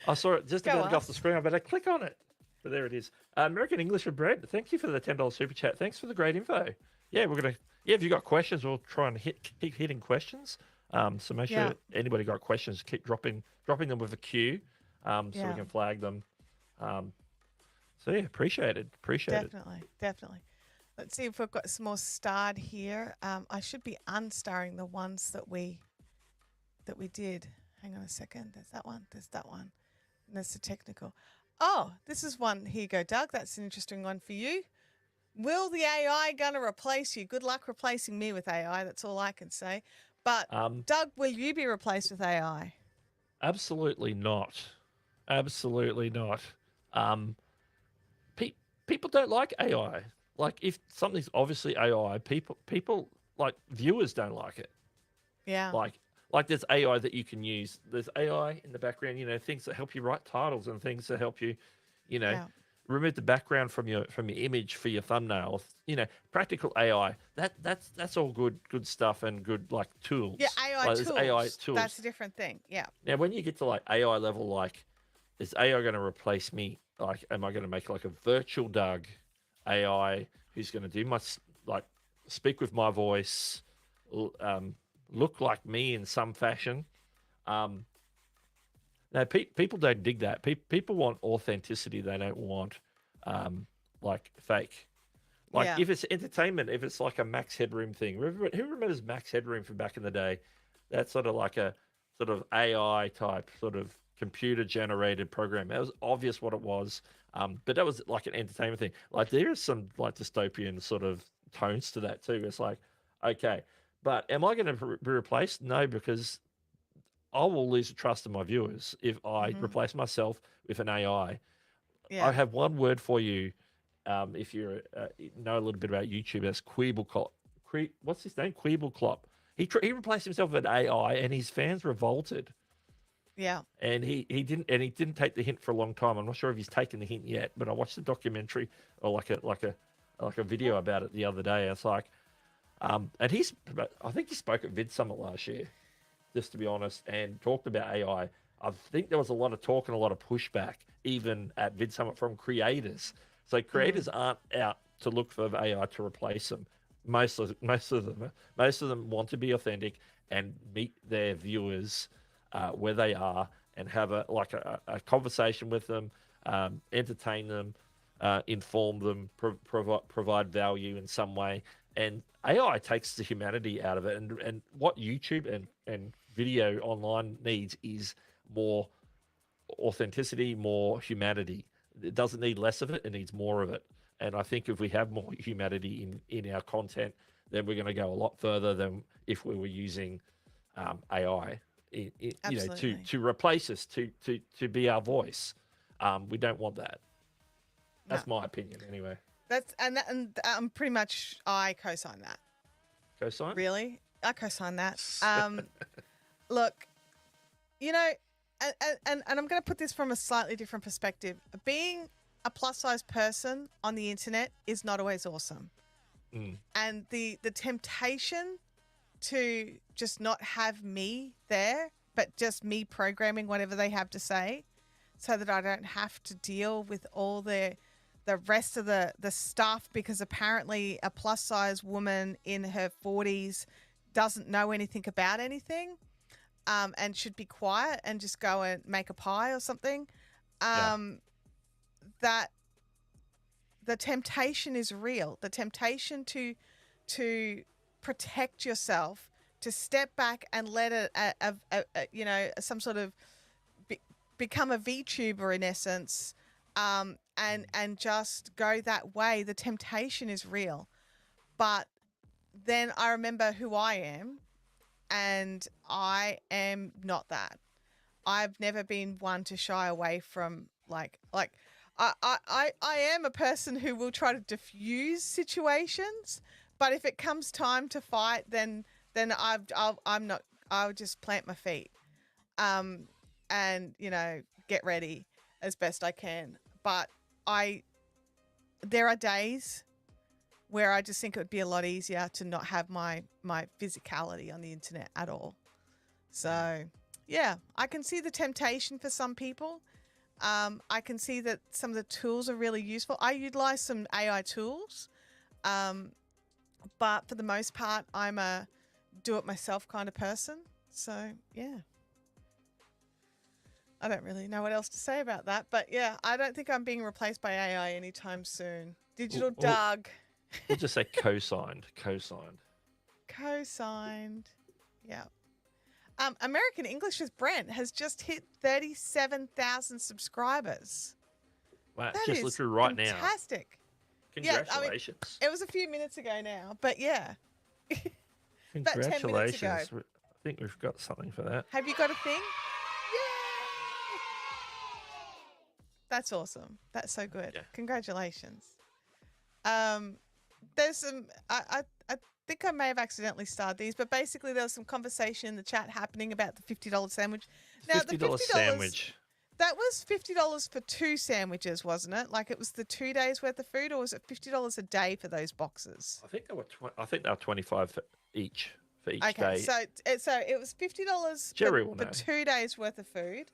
A: I saw it just
B: Go
A: about to go
B: on.
A: off the screen. I better click on it. But there it is. American English with Brett. Thank you for the $10 super chat. Thanks for the great info. Yeah, we're gonna. Yeah, if you got questions, we'll try and keep hitting questions. So make
B: Yeah.
A: sure anybody got questions, keep dropping them with a Q, so we
B: Yeah.
A: can flag them. So yeah, appreciate it.
B: Definitely. Definitely. Let's see if we've got some more starred here. I should be unstarring the ones that we did. Hang on a second. There's that one. There's that one. And there's the technical. Oh, this is one. Here you go, Doug. That's an interesting one for you. Will the AI gonna replace you? Good luck replacing me with AI. That's all I can say. But Doug, will you be replaced with AI?
A: Absolutely not. Absolutely not. Um, people don't like AI. Like if something's obviously AI, people like viewers don't like it.
B: Yeah.
A: Like there's AI that you can use. There's AI in the background, things that help you write titles and things that help you, you know,
B: Yeah.
A: remove the background from your image for your thumbnail. Practical AI. That's all good stuff and good like tools.
B: Yeah, AI
A: Like
B: tools.
A: there's AI tools.
B: That's a different thing. Yeah.
A: Now when you get to like AI level, like is AI going to replace me? Like, am I going to make like a virtual Doug AI who's going to do my like speak with my voice, look like me in some fashion? No, people don't dig that. People want authenticity. They don't want like fake. Like
B: Yeah.
A: if it's entertainment, if it's like a Max Headroom thing. Who remembers Max Headroom from back in the day? That's sort of like a sort of AI type sort of computer generated program. It was obvious what it was, but that was like an entertainment thing. Like there is some like dystopian sort of tones to that too. It's like, okay, but am I going to be replaced? No, because I will lose the trust of my viewers if I replace myself with an AI.
B: Yeah.
A: I have one word for you. If you know a little bit about YouTube, that's Queebleclop. What's his name? Queebleclop. He replaced himself with an AI, and his fans revolted.
B: Yeah.
A: And he didn't take the hint for a long time. I'm not sure if he's taken the hint yet, but I watched the documentary or like a video about it the other day. It's like, and I think he spoke at VidSummit last year, just to be honest, and talked about AI. I think there was a lot of talk and a lot of pushback, even at VidSummit from creators. So creators aren't out to look for AI to replace them. Most of them want to be authentic and meet their viewers where they are and have a conversation with them, entertain them, inform them, provide value in some way. And AI takes the humanity out of it. And what YouTube and video online needs is more authenticity, more humanity. It doesn't need less of it, it needs more of it. And I think if we have more humanity in our content, then we're going to go a lot further than if we were using AI, to replace us, to be our voice. We don't want that. That's my opinion, anyway.
B: And pretty much I co-sign that.
A: Co-sign?
B: Really, I co-sign that. Look, and I'm going to put this from a slightly different perspective. Being a plus-size person on the internet is not always awesome. And the temptation to just not have me there, but just me programming whatever they have to say so that I don't have to deal with all the rest of the stuff, because apparently a plus-size woman in her 40s doesn't know anything about anything, and should be quiet and just go and make a pie or something. That the temptation is real. The temptation to protect yourself, to step back and let it, some sort of become a VTuber in essence, and just go that way. The temptation is real. But then I remember who I am, and I am not that. I've never been one to shy away from I am a person who will try to diffuse situations, but if it comes time to fight, then I'll just plant my feet, and get ready as best I can. But there are days where I just think it would be a lot easier to not have my physicality on the internet at all. So yeah, I can see the temptation for some people. I can see that some of the tools are really useful. I utilize some AI tools, but for the most part, I'm a do-it-myself kind of person. So yeah. I don't really know what else to say about that, but yeah, I don't think I'm being replaced by AI anytime soon. Digital Doug.
A: We'll just say co-signed. Co-signed.
B: Co-signed. Yeah. American English with Brent has just hit 37,000 subscribers.
A: Wow,
B: That
A: just
B: is
A: looked through right now.
B: fantastic.
A: Congratulations.
B: Yeah, it was a few minutes ago now, but yeah. About 10 minutes ago.
A: Congratulations. I think we've got something for that.
B: Have you got a thing? Yay! That's awesome. That's so good.
A: Yeah.
B: Congratulations. There's some. I think I may have accidentally starred these, but basically there was some conversation in the chat happening about the $50 sandwich. Now
A: $50 sandwich.
B: That was $50 for 2 sandwiches, wasn't it? Like it was the 2 days worth of food, or was it $50 a day for those boxes?
A: I think they were 25 for each day.
B: Okay, so it was $50 for 2 days worth of food.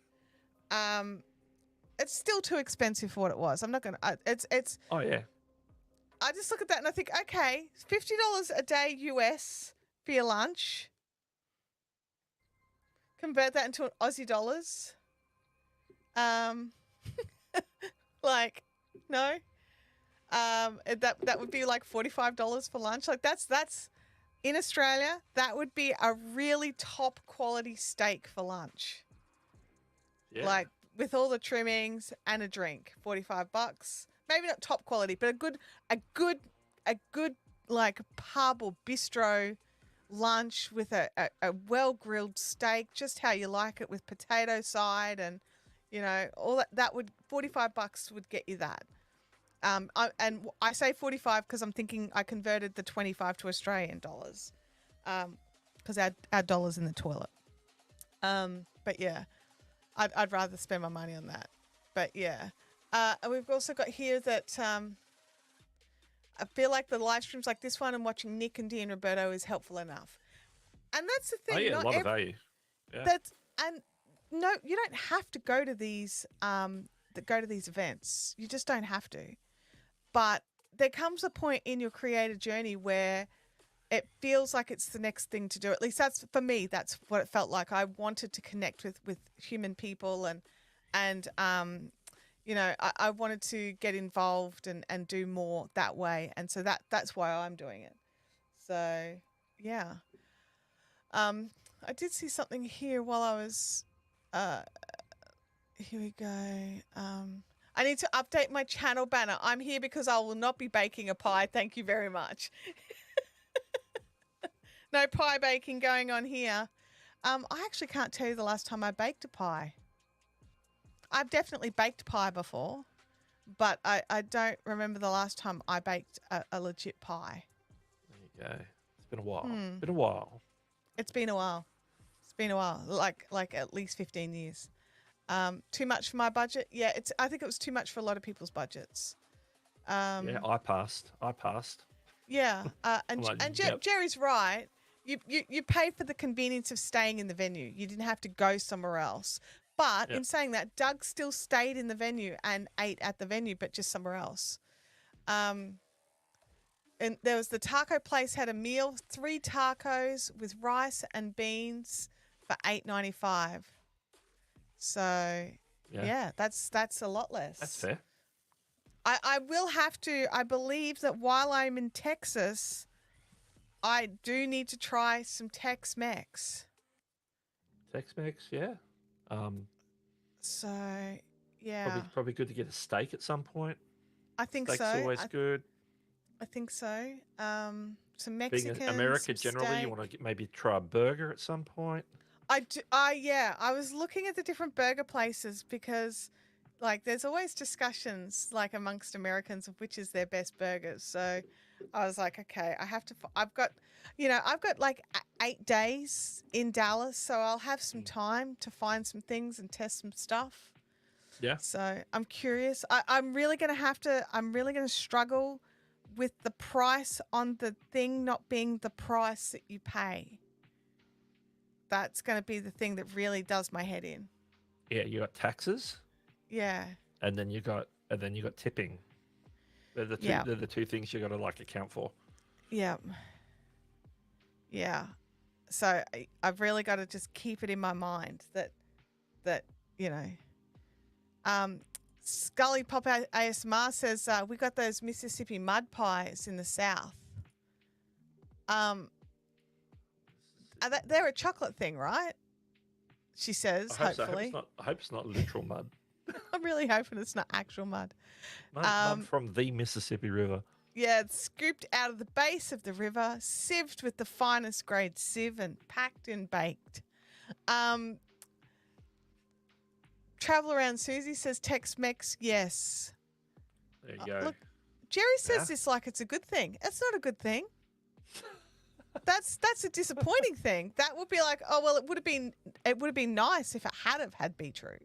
B: It's still too expensive for what it was. I'm not gonna. It's.
A: Oh yeah.
B: I just look at that and I think, okay, $50 a day US for your lunch. Convert that into Aussie dollars. Like, no. That would be like $45 for lunch. Like that's in Australia. That would be a really top quality steak for lunch.
A: Yeah.
B: Like with all the trimmings and a drink, $45. Maybe not top quality, but a good like pub or bistro lunch with a well grilled steak, just how you like it, with potato side and all that would $45 would get you that. I say 45 because I'm thinking I converted the 25 to Australian dollars, because our dollar's in the toilet. But yeah, I'd rather spend my money on that. But yeah. And we've also got here that I feel like the live streams like this one and watching Nick and Dee and Roberto is helpful enough. And that's the thing.
A: Oh yeah, a lot of value. Yeah.
B: No, you don't have to go to these events. You just don't have to. But there comes a point in your creator journey where it feels like it's the next thing to do. At least that's for me. That's what it felt like. I wanted to connect with human people and I wanted to get involved and do more that way. And so that's why I'm doing it. So, yeah. I did see something here while I was, here we go. I need to update my channel banner. I'm here because I will not be baking a pie. Thank you very much. No pie baking going on here. I actually can't tell you the last time I baked a pie. I've definitely baked pie before, but I don't remember the last time I baked a legit pie.
A: There you go. It's been a while. Been a while.
B: It's been a while. It's been a while. Like at least 15 years. Too much for my budget? Yeah, I think it was too much for a lot of people's budgets.
A: Yeah, I passed.
B: Yeah, Jerry's right. You paid for the convenience of staying in the venue. You didn't have to go somewhere else. But in saying that, Doug still stayed in the venue and ate at the venue, but just somewhere else. And there was the taco place had a meal, 3 tacos with rice and beans for $8.95. So yeah, that's a lot less.
A: That's fair.
B: I will have to. I believe that while I'm in Texas, I do need to try some Tex-Mex.
A: Tex-Mex, yeah.
B: So yeah,
A: probably good to get a steak at some point.
B: I think
A: Steak's
B: so.
A: always good.
B: I think so. Some Mexican.
A: Being in America generally,
B: steak.
A: you want to maybe try a burger at some point.
B: I was looking at the different burger places because, like, there's always discussions like amongst Americans of which is their best burgers. So I was like, okay, I've got like 8 days in Dallas, so I'll have some time to find some things and test some stuff.
A: Yeah.
B: So I'm curious. I'm really going to struggle with the price on the thing not being the price that you pay. That's going to be the thing that really does my head in.
A: Yeah, you got taxes.
B: Yeah.
A: And then you got tipping. They're the two things you got to like account for.
B: Yeah. Yeah. So I've really got to just keep it in my mind that you know. Scully Pop ASMR says we got those Mississippi mud pies in the South. They're a chocolate thing, right? She says, hopefully.
A: I hope it's not literal mud.
B: I'm really hoping it's not actual mud.
A: Mud from the Mississippi River.
B: Yeah, it's scooped out of the base of the river, sieved with the finest grade sieve, and packed and baked. Travel Around Susie says Tex-Mex, yes.
A: There you go.
B: Look, Jerry says this like it's a good thing. It's not a good thing. That's a disappointing thing. That would be like, oh well, it would have been nice if it had beetroot.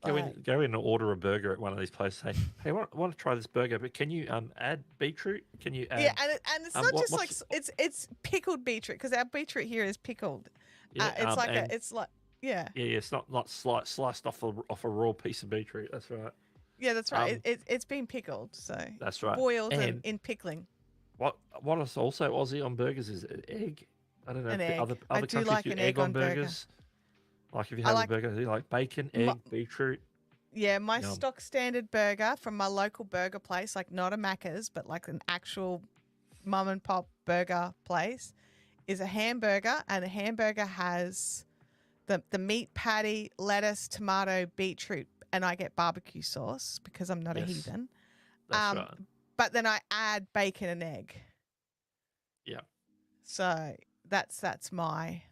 A: Go in and order a burger at one of these places. Say, hey, I want to try this burger, but can you add beetroot? Can you add?
B: Yeah, and it's not just like it's pickled beetroot, because our beetroot here is pickled.
A: Yeah,
B: it's like yeah.
A: Yeah, it's not sliced off a raw piece of beetroot. That's right.
B: Yeah, that's right. It's been pickled, so
A: that's right.
B: Boiled and in pickling.
A: What is also Aussie on burgers is an egg. I don't know.
B: An
A: if
B: egg.
A: Other
B: I do
A: countries
B: like
A: do
B: an
A: egg on burgers. Like if you have a burger, you like bacon, egg, beetroot.
B: Yeah, my stock standard burger from my local burger place, like not a Macca's, but like an actual mum and pop burger place, is a hamburger, and a hamburger has the meat patty, lettuce, tomato, beetroot, and I get barbecue sauce because I'm not a heathen.
A: That's right.
B: But then I add bacon and egg.
A: Yeah.
B: So that's my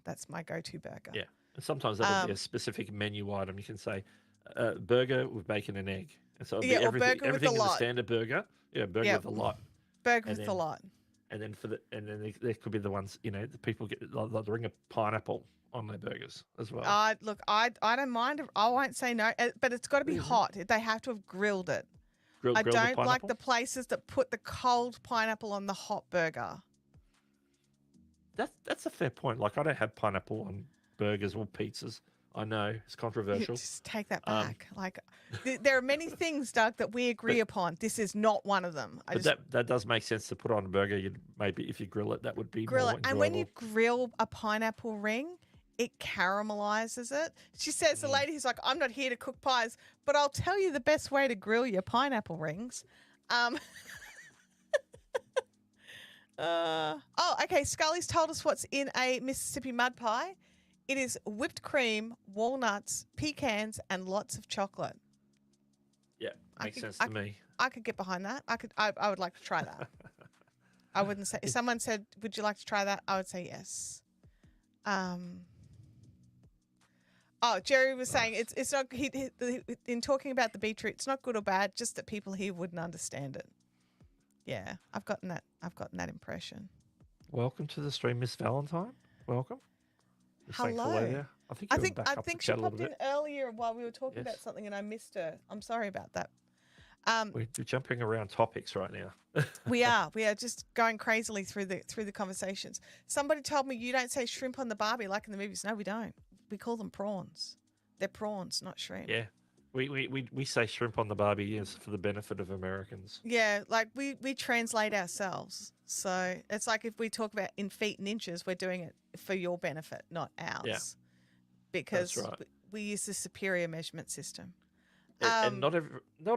B: go-to burger.
A: Yeah. And sometimes that'll be a specific menu item. You can say burger with bacon and egg. And so it'll be everything is a standard burger. Yeah, burger with a lot.
B: Burger with a lot.
A: And then there could be the ones, the people get the ring of pineapple on their burgers as well.
B: Look, I don't mind. I won't say no, but it's got to be hot. They have to have grilled it. I don't like the places that put the cold pineapple on the hot burger.
A: That's a fair point. Like, I don't have pineapple on burgers or pizzas. I know it's controversial.
B: Just take that back. There are many things, Doug, that we agree upon. This is not one of them.
A: That does make sense to put on a burger. Maybe if you grill it, that would be more enjoyable.
B: And when you grill a pineapple ring, it caramelizes it. She says, the lady who's like, I'm not here to cook pies, but I'll tell you the best way to grill your pineapple rings. Okay. Scully's told us what's in a Mississippi mud pie. It is whipped cream, walnuts, pecans, and lots of chocolate.
A: Yeah, makes sense to me.
B: I could get behind that. I would like to try that. I wouldn't say, if someone said, would you like to try that? I would say yes. Jerry was saying it's not. In talking about the beetroot, it's not good or bad. Just that people here wouldn't understand it. Yeah, I've gotten that impression.
A: Welcome to the stream, Miss Valentine. Welcome.
B: Hello.
A: I think
B: she popped in earlier while we were talking about something, and I missed her. I'm sorry about that.
A: We're jumping around topics right now.
B: We are just going crazily through the conversations. Somebody told me you don't say shrimp on the barbie like in the movies. No, we don't. We call them prawns. They're prawns, not shrimp.
A: Yeah. We say shrimp on the barbie for the benefit of Americans.
B: Yeah, like we translate ourselves. So it's like if we talk about in feet and inches, we're doing it for your benefit, not ours. Yeah. Because we use the superior measurement system.
A: And not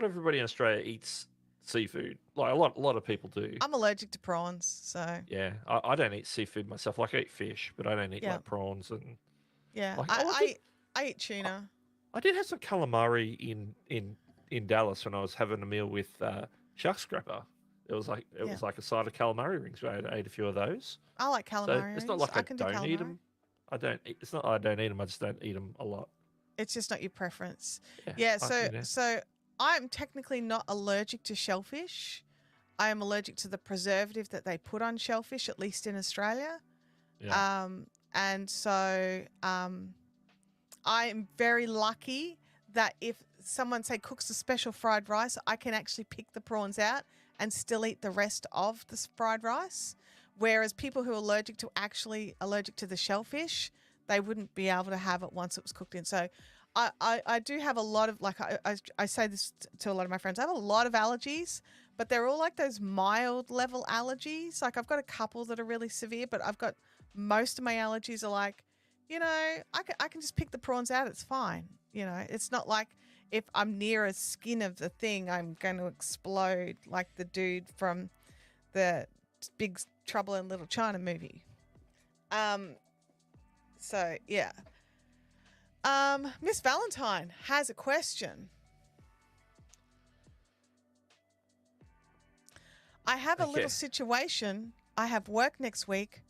A: everybody in Australia eats seafood. Like a lot of people do.
B: I'm allergic to prawns, so
A: yeah. I don't eat seafood myself. Like I eat fish, but I don't eat like prawns and
B: I eat tuna.
A: I did have some calamari in Dallas when I was having a meal with Shark Scrapper. It was like a side of calamari rings. I ate a few of those.
B: I like calamari rings.
A: It's not like I don't eat them. It's not I don't eat them. I just don't eat them a lot.
B: It's just not your preference. Yeah. So I'm technically not allergic to shellfish. I am allergic to the preservative that they put on shellfish, at least in Australia. Yeah. And so I'm very lucky that if someone, say, cooks a special fried rice, I can actually pick the prawns out and still eat the rest of the fried rice. Whereas people who are allergic to the shellfish, they wouldn't be able to have it once it was cooked in. So I do have a lot of, like I say this to a lot of my friends, I have a lot of allergies, but they're all like those mild level allergies. Like I've got a couple that are really severe, but I've got most of my allergies are like, I can just pick the prawns out. It's fine. It's not like if I'm near a skin of the thing, I'm going to explode like the dude from the Big Trouble in Little China movie. So yeah. Miss Valentine has a question. I have a little situation. I have work next week.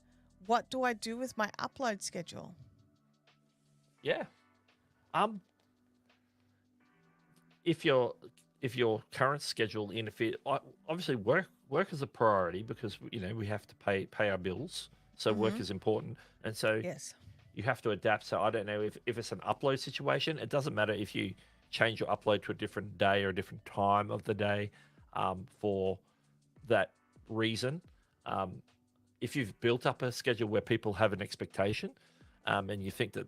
B: What do I do with my upload schedule?
A: Yeah. If your current schedule obviously work is a priority because we have to pay our bills, so work is important, and so
B: yes,
A: you have to adapt. So I don't know if it's an upload situation. It doesn't matter if you change your upload to a different day or a different time of the day for that reason. If you've built up a schedule where people have an expectation, and you think that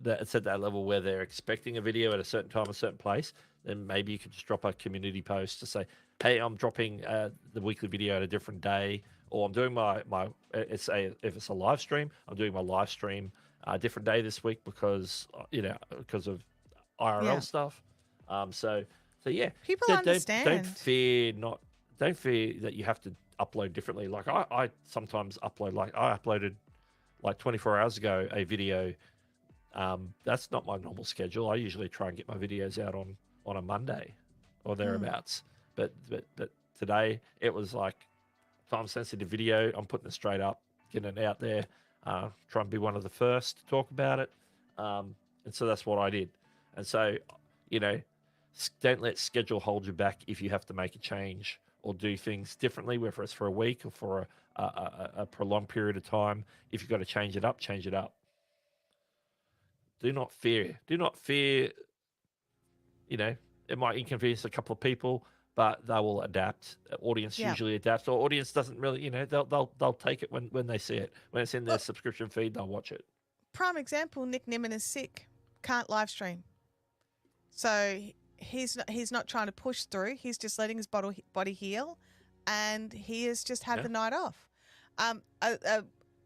A: it's at that level where they're expecting a video at a certain time, a certain place, then maybe you could just drop a community post to say, hey, I'm dropping the weekly video at a different day, or I'm doing if it's a live stream, I'm doing my live stream a different day this week because of IRL stuff. So yeah,
B: people understand.
A: Don't fear that you have to upload differently. Like I sometimes upload, like I uploaded like 24 hours ago a video. That's not my normal schedule. I usually try and get my videos out on a Monday or thereabouts. But today it was like time sensitive video. I'm putting it straight up, getting it out there, try and be one of the first to talk about it. And so that's what I did. And so, don't let schedule hold you back if you have to make a change or do things differently, whether it's for a week or for a prolonged period of time. If you've got to change it up, change it up. Do not fear. It might inconvenience a couple of people, but they will adapt. Audience usually adapts, or audience doesn't really, they'll take it when they see it. When it's in their subscription feed, they'll watch it.
B: Prime example, Nick Nimmin is sick, can't live stream. So he's not trying to push through. He's just letting his body heal, and he has just had the night off.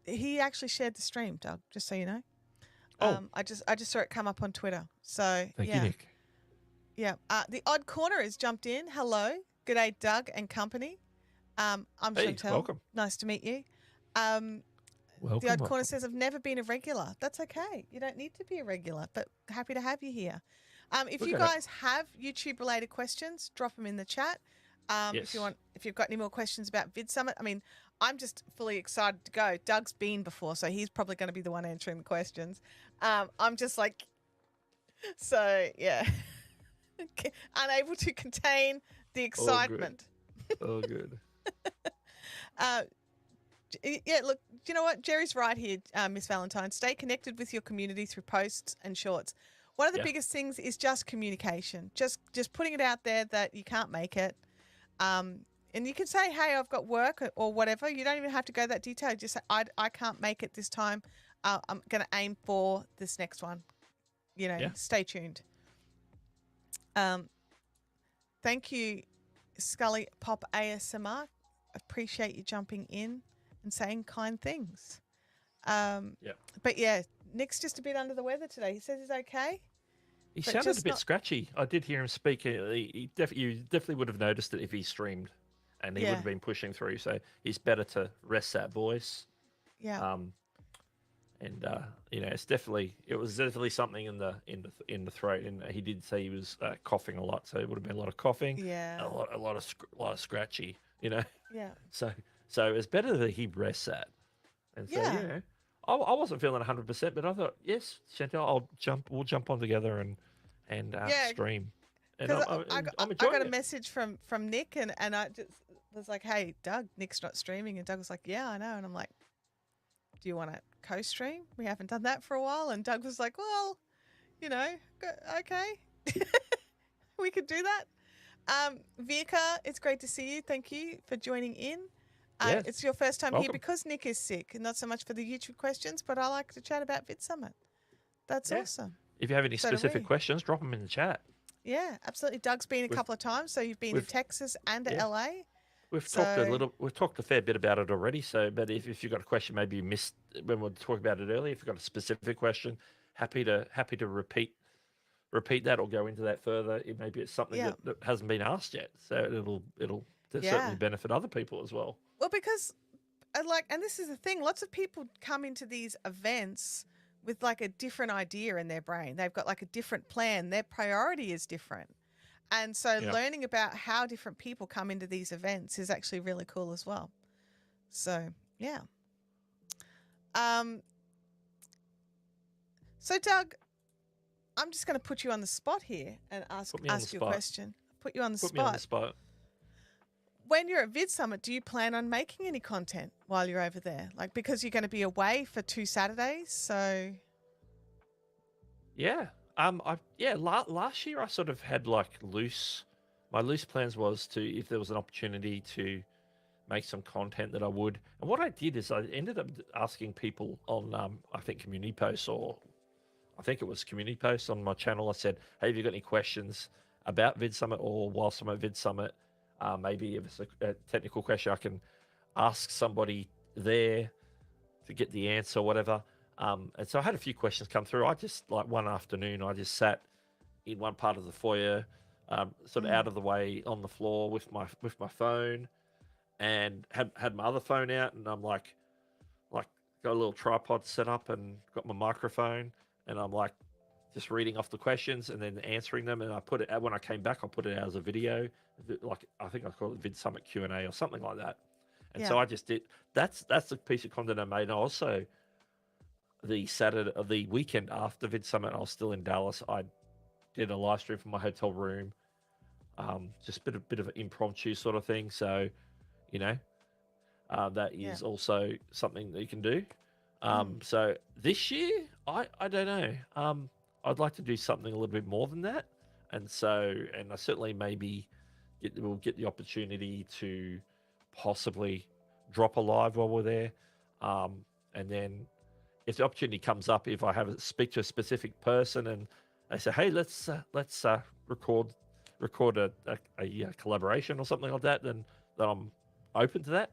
B: He actually shared the stream, Doug, just so you know. I just saw it come up on Twitter. So
A: Thank you, Nick.
B: Yeah. The Odd Corner has jumped in. Hello. G'day, Doug and company. I'm Chantelle.
A: Welcome.
B: Nice to meet you.
A: Welcome.
B: The Odd Corner says, I've never been a regular. That's okay. You don't need to be a regular, but happy to have you here. If you guys have YouTube related questions, drop them in the chat. If you've got any more questions about VidSummit, I mean, I'm just fully excited to go. Doug's been before, so he's probably going to be the one answering the questions. I'm just like, so yeah, unable to contain the excitement.
A: Oh, good.
B: Yeah, look, do you know what? Jerry's right here, Miss Valentine. Stay connected with your community through posts and shorts. One of the biggest things is just communication. Just putting it out there that you can't make it. And you can say, hey, I've got work or whatever. You don't even have to go that detailed. Just say, I can't make it this time. I'm going to aim for this next one. Stay tuned. Thank you, Scully Pop ASMR. Appreciate you jumping in and saying kind things. But yeah, Nick's just a bit under the weather today. He says he's okay.
A: He sounded a bit scratchy. I did hear him speak. You definitely would have noticed it if he streamed, and he would have been pushing through. So it's better to rest that voice.
B: Yeah.
A: It was definitely something in the throat, and he did say he was coughing a lot. So it would have been a lot of coughing.
B: Yeah.
A: A lot of scratchy. Yeah. So it's better that he rests that. And so I wasn't feeling 100%, but I thought, yes, Chantelle, we'll jump on together and stream. And I'm enjoying
B: I got
A: it.
B: a message from Nick, and I just was like, hey, Doug, Nick's not streaming. And Doug was like, yeah, I know. And I'm like, do you want to co-stream? We haven't done that for a while. And Doug was like, well, okay. We could do that. Vika, it's great to see you. Thank you for joining in. It's your first time here because Nick is sick, and not so much for the YouTube questions, but I like to chat about VidSummit. That's awesome.
A: If you have any specific questions, drop them in the chat.
B: Yeah, absolutely. Doug's been a couple of times, so you've been to Texas and to LA. So
A: we've talked a fair bit about it already. So, but if you've got a question, maybe you missed when we talked about it earlier. If you've got a specific question, happy to repeat that or go into that further. Maybe it's something
B: yeah,
A: that hasn't been asked yet. So it'll certainly
B: yeah.
A: benefit other people as well.
B: Well, because and this is the thing, lots of people come into these events with like a different idea in their brain. They've got like a different plan. Their priority is different. And so
A: Yeah.
B: learning about how different people come into these events is actually really cool as well. So, yeah. Um, so Doug, I'm just going to put you on the spot here and
A: Put me on the
B: ask you a
A: spot.
B: question. Put you on the
A: Put me on the
B: spot.
A: spot.
B: When you're at VidSummit, do you plan on making any content while you're over there? Like, because you're going to be away for 2 Saturdays, so
A: Yeah. Last year I sort of had like my loose plans was to, if there was an opportunity to make some content, that I would. And what I did is I ended up asking people on I think community posts, or I think it was community posts on my channel. I said, hey, have you got any questions about VidSummit, or whilst I'm at VidSummit, maybe if it's a technical question, I can ask somebody there to get the answer or whatever. And so I had a few questions come through. I just, like, one afternoon, I just sat in one part of the foyer, sort of out of the way on the floor with my phone, and had my other phone out, and I'm like got a little tripod set up and got my microphone, and I'm like just reading off the questions and then answering them. And I put it when I came back, I put it out as a video, like I think I called it VidSummit Q&A or something like that. And
B: yeah.
A: so I just did. That's the piece of content I made. And also, the weekend after VidSummit, I was still in Dallas. I did a live stream from my hotel room, just a bit of an impromptu sort of thing. So, you know, that
B: Yeah.
A: is also something that you can do.
B: Mm.
A: So this year, I don't know. I'd like to do something a little bit more than that, and I certainly maybe we'll get the opportunity to possibly drop a live while we're there, and then if the opportunity comes up, if I have to speak to a specific person and they say, hey, let's record a collaboration or something like that, then I'm open to that.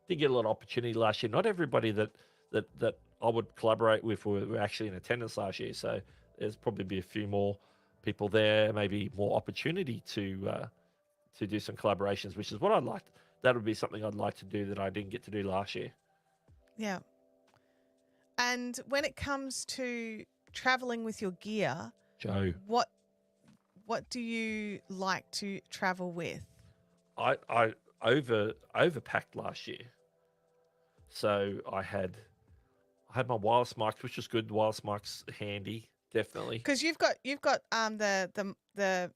A: Didn't get a lot of opportunity last year. Not everybody that I would collaborate with were actually in attendance last year, so there's probably be a few more people there, maybe more opportunity to do some collaborations, which is what I'd like. That would be something I'd like to do that I didn't get to do last year.
B: Yeah. And when it comes to traveling with your gear,
A: Joe,
B: what do you like to travel with?
A: I overpacked last year, so I had my wireless mics, which was good. Wireless mics handy, definitely.
B: Because you've got the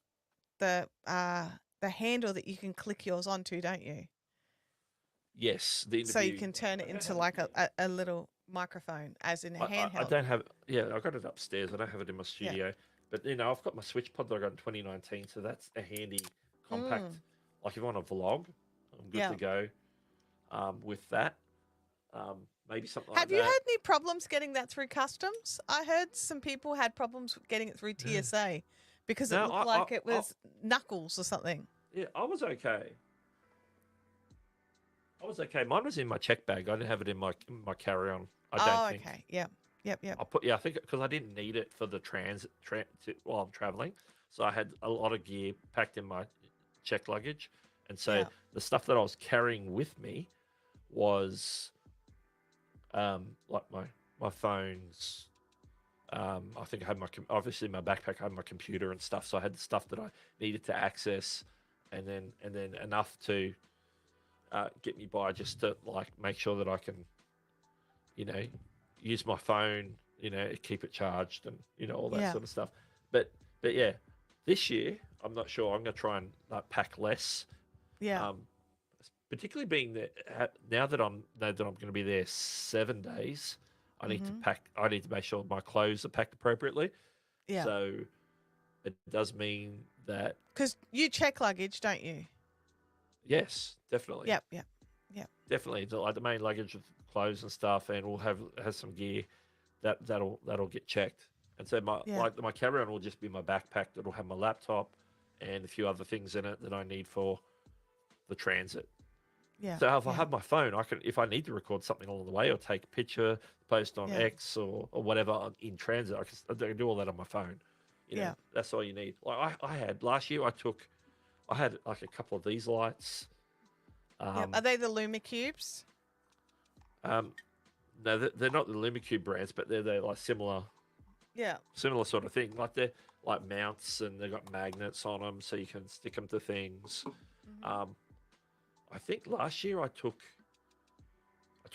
B: handle that you can click yours onto, don't you?
A: Yes, the
B: So you
A: interview.
B: can turn it
A: I don't
B: into
A: have
B: like
A: it.
B: a little microphone, as in a
A: I
B: handheld.
A: don't have. Yeah, I got it upstairs. I don't have it in my
B: Yeah.
A: studio. But I've got my Switch pod that I got in 2019, so that's a handy compact.
B: Mm.
A: Like if I want to vlog, I'm good
B: Yeah.
A: to go with that. Maybe something like
B: Have you
A: that.
B: had any problems getting that through customs? I heard some people had problems getting it through TSA because it
A: No,
B: looked like it was knuckles or something.
A: yeah, I was okay. Mine was in my check bag. I didn't have it in my carry on. I don't
B: Oh,
A: think.
B: okay. Yep. Yep. Yep.
A: I think because I didn't need it for the transit while I'm traveling, so I had a lot of gear packed in my check luggage, and so
B: Yeah.
A: the stuff that I was carrying with me was like my phones. I think I had obviously in my backpack I had my computer and stuff, so I had the stuff that I needed to access, and then enough to get me by, just to like make sure that I can, you know, use my phone, keep it charged, and all that
B: Yeah.
A: sort of stuff. But yeah, this year I'm not sure. I'm going to try and pack less.
B: Yeah.
A: Particularly being that now that I'm going to be there 7 days, I need to
B: Mm-hmm.
A: pack. I need to make sure my clothes are packed appropriately.
B: Yeah.
A: So it does mean that
B: Because you check luggage, don't you?
A: yes, definitely.
B: Yep. Yep. Yep.
A: Definitely, the main luggage with clothes and stuff, and we'll has some gear that'll get checked. And so
B: Yeah.
A: my carry-on will just be my backpack that'll have my laptop and a few other things in it that I need for the transit.
B: Yeah.
A: So if I
B: Yeah.
A: have my phone, I can, if I need to record something along the way or take a picture, post on
B: Yeah.
A: X or whatever in transit, I can do all that on my phone. You know,
B: Yeah.
A: that's all you need. Like I had last year, I had like a couple of these lights.
B: Yep. Are they the Lumicubes?
A: Um, no, they're not the Lumicube brands, but they're like similar
B: Yeah.
A: sort of thing. Like they're like mounts and they've got magnets on them, so you can stick them to things.
B: Mm-hmm.
A: I think last year I took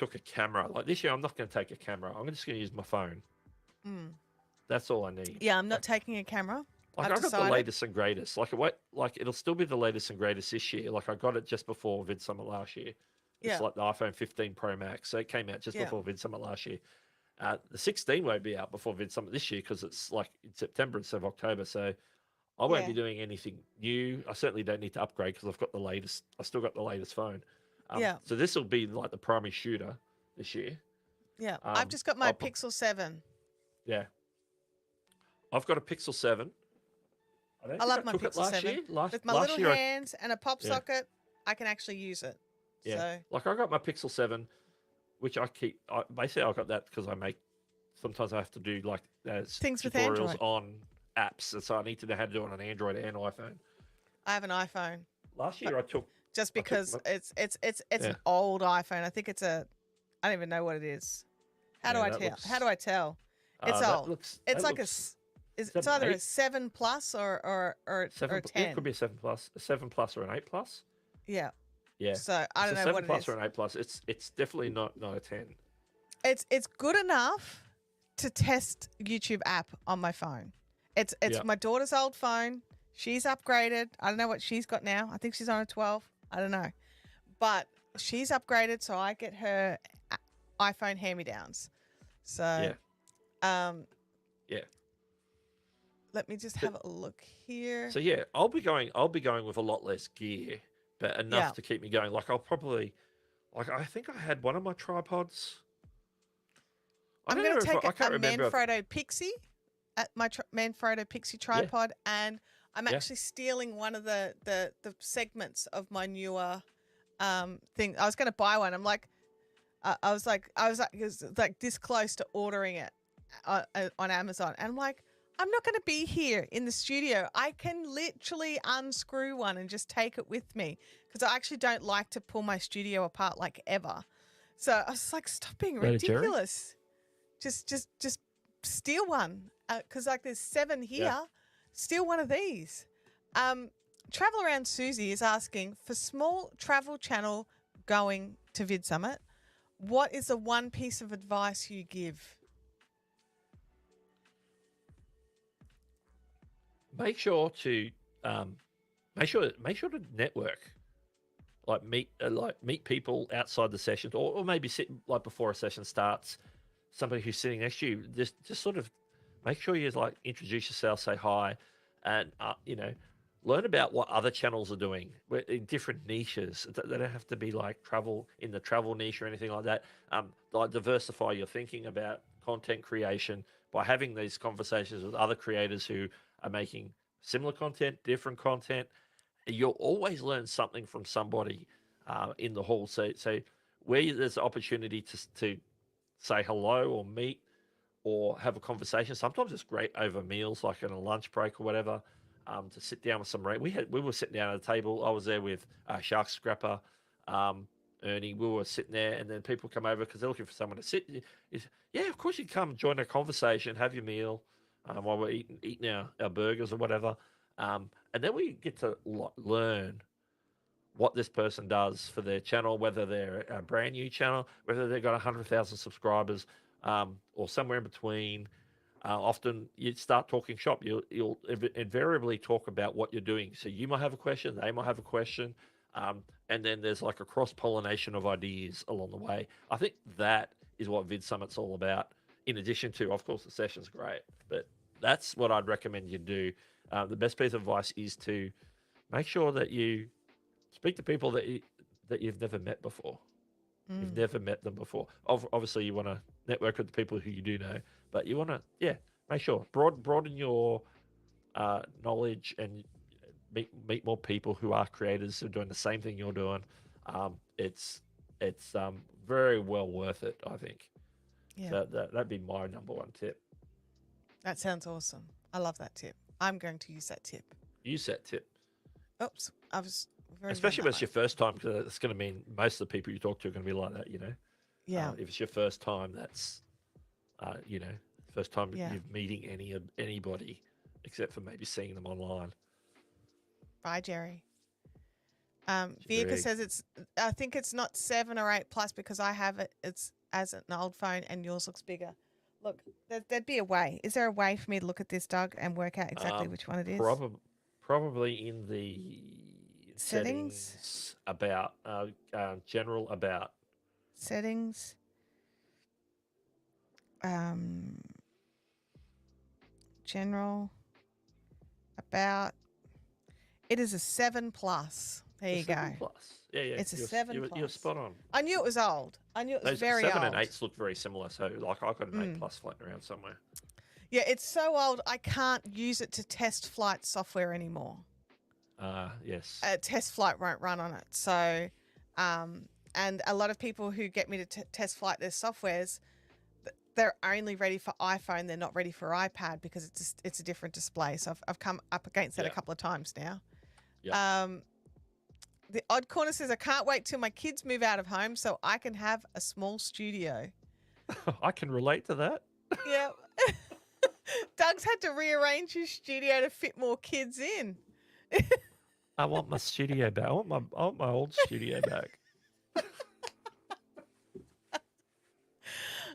A: a camera. Like this year, I'm not going to take a camera. I'm just going to use my phone.
B: Mm.
A: That's all I need.
B: Yeah, I'm not taking a camera.
A: Like
B: I've
A: I got the
B: decided.
A: latest and greatest. Like it'll still be the latest and greatest this year. Like I got it just before VidSummit last year. It's
B: Yeah.
A: like the iPhone 15 Pro Max. So it came out just
B: Yeah.
A: before VidSummit last year. The 16 won't be out before VidSummit this year because it's like in September instead of October. So I won't be
B: Yeah.
A: doing anything new. I certainly don't need to upgrade because I've got the latest. I still got the latest phone.
B: Yeah.
A: So this will be like the primary shooter this year.
B: Yeah. I've just got my
A: I'll-
B: Pixel 7.
A: Yeah. I've got a Pixel 7.
B: I love my
A: took it
B: Pixel
A: last
B: 7.
A: year. Last
B: With my
A: last
B: little
A: year,
B: hands and a pop
A: Yeah.
B: socket, I can actually use it.
A: Yeah.
B: So,
A: Like I got my Pixel 7, which I keep. Basically, I got that because I make. Sometimes I have to do like
B: Things with
A: tutorials
B: Android.
A: on apps, and so I need to know how to do it on an Android and iPhone.
B: I have an iPhone
A: Last year, I took.
B: just
A: took
B: because
A: my-
B: it's
A: Yeah.
B: an old iPhone. I think it's a I don't even know what it is. How do
A: Yeah,
B: I
A: that
B: tell?
A: looks-
B: How do I tell? It's
A: that
B: old.
A: looks-
B: It's
A: that
B: like
A: looks
B: it's
A: 7,
B: either a
A: 8.
B: 7 plus or
A: 7.
B: a
A: It
B: 10.
A: could be a 7 plus, a 7 plus, or an 8 plus.
B: Yeah.
A: Yeah.
B: So I
A: It's
B: don't
A: a
B: know
A: 7
B: what it
A: plus
B: is.
A: or an 8 plus. It's definitely not a 10.
B: It's good enough to test YouTube app on my phone. It's
A: Yeah.
B: my daughter's old phone. She's upgraded. I don't know what she's got now. I think she's on a 12. I don't know. But she's upgraded, so I get her iPhone hand-me-downs. So
A: Yeah.
B: let me just have a look here.
A: So yeah, I'll be going with a lot less gear, but enough
B: Yeah.
A: to keep me going. Like I'll probably, like I think I had one of my tripods.
B: I'm
A: don't
B: going
A: know
B: to
A: if
B: take
A: I can't
B: a
A: remember.
B: Manfrotto Pixie, my Manfrotto Pixie tripod, and I'm
A: Yeah.
B: actually stealing one of the segments of my newer thing. I was going to buy one. I'm like, I was like, it was like this close to ordering it on Amazon, and I'm like, I'm not going to be here in the studio. I can literally unscrew one and just take it with me because I actually don't like to pull my studio apart like ever. So I was like, stop being
A: That a Jerry?
B: ridiculous. Just steal one because like there's 7 here.
A: Yeah.
B: Steal one of these. Travel Around Susie is asking for small travel channel going to VidSummit. What is the one piece of advice you give?
A: Make sure to network, like meet people outside the sessions, or maybe sit like before a session starts. Somebody who's sitting next to you, just sort of make sure you like introduce yourself, say hi, and learn about what other channels are doing in different niches. They don't have to be like travel in the travel niche or anything like that. Like diversify your thinking about content creation by having these conversations with other creators who are making similar content, different content. You'll always learn something from somebody in the hall. So where there's an opportunity to say hello or meet or have a conversation, sometimes it's great over meals, like in a lunch break or whatever. To sit down with some we were sitting down at a table. I was there with Shark Scrapper, Ernie. We were sitting there, and then people come over because they're looking for someone to sit. Yeah, of course you come join a conversation, have your meal while we're eating our burgers or whatever, and then we get to learn what this person does for their channel, whether they're a brand new channel, whether they've got 100,000 subscribers, or somewhere in between. Often you start talking shop. You'll invariably talk about what you're doing. So you might have a question, they might have a question, and then there's like a cross-pollination of ideas along the way. I think that is what VidSummit's all about. In addition to, of course, the session's great, but that's what I'd recommend you do. The best piece of advice is to make sure that you speak to people that you've never met before. You've never met them before. Obviously, you want to network with the people who you do know, but you want to, make sure broaden your knowledge and meet more people who are creators who are doing the same thing you're doing. It's very well worth it, I think.
B: Yeah.
A: So that'd be my number one tip.
B: That sounds awesome. I love that tip. I'm going to use that tip.
A: Use that tip.
B: Oops, I was very
A: Especially if it's your first time, because it's going to mean most of the people you talk to are going to be like that,
B: Yeah.
A: If it's your first time, that's, first time
B: Yeah.
A: you're meeting anybody, except for maybe seeing them online.
B: Bye, Jerry. Vika says I think it's not 7 or 8 plus because I have it. It's as an old phone and yours looks bigger. Look, there'd be a way. Is there a way for me to look at this, Doug, and work out exactly which one it is?
A: Probably in the settings about general about
B: settings. General about. It is a 7 plus. There you go.
A: 7 plus. Yeah.
B: It's a 7 plus.
A: You're spot on.
B: I knew it was old. I knew it was very
A: 7
B: old.
A: and 8s look very similar. So, like, I've got an 8 plus floating around somewhere.
B: Yeah, it's so old, I can't use it to test flight software anymore.
A: Yes.
B: Test flight won't run on it. So, and a lot of people who get me to test flight their softwares, they're only ready for iPhone. They're not ready for iPad because it's a different display. So I've come up against that a couple of times now.
A: Yeah.
B: The Odd Corner says, I can't wait till my kids move out of home so I can have a small studio.
A: I can relate to that.
B: Yeah. Doug's had to rearrange his studio to fit more kids in.
A: I want my studio back. I want my old studio back.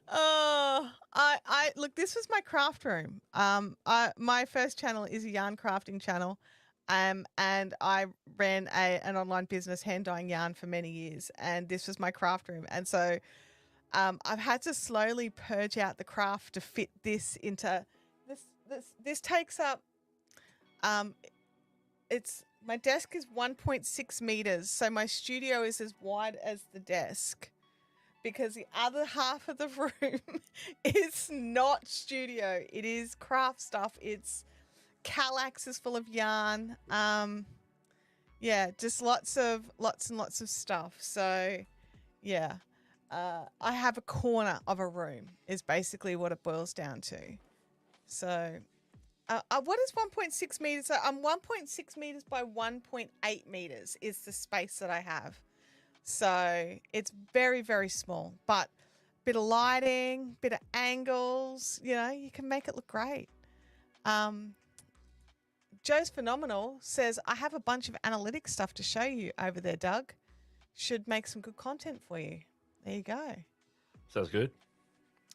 B: Oh, I look, this was my craft room. My first channel is a yarn crafting channel. And I ran an online business hand dyeing yarn for many years, and this was my craft room. And so I've had to slowly purge out the craft to fit this into this takes up my desk is 1.6 meters, so my studio is as wide as the desk, because the other half of the room is not studio. It is craft stuff. It's Kallax is full of yarn. Yeah, just lots and lots of stuff. So, yeah, I have a corner of a room is basically what it boils down to. So, what is 1.6 meters? So I'm 1.6 meters by 1.8 meters is the space that I have. So it's very, very small, but bit of lighting, bit of angles, you can make it look great. Joe's Phenomenal says, I have a bunch of analytics stuff to show you over there, Doug. Should make some good content for you. There you go.
A: Sounds good.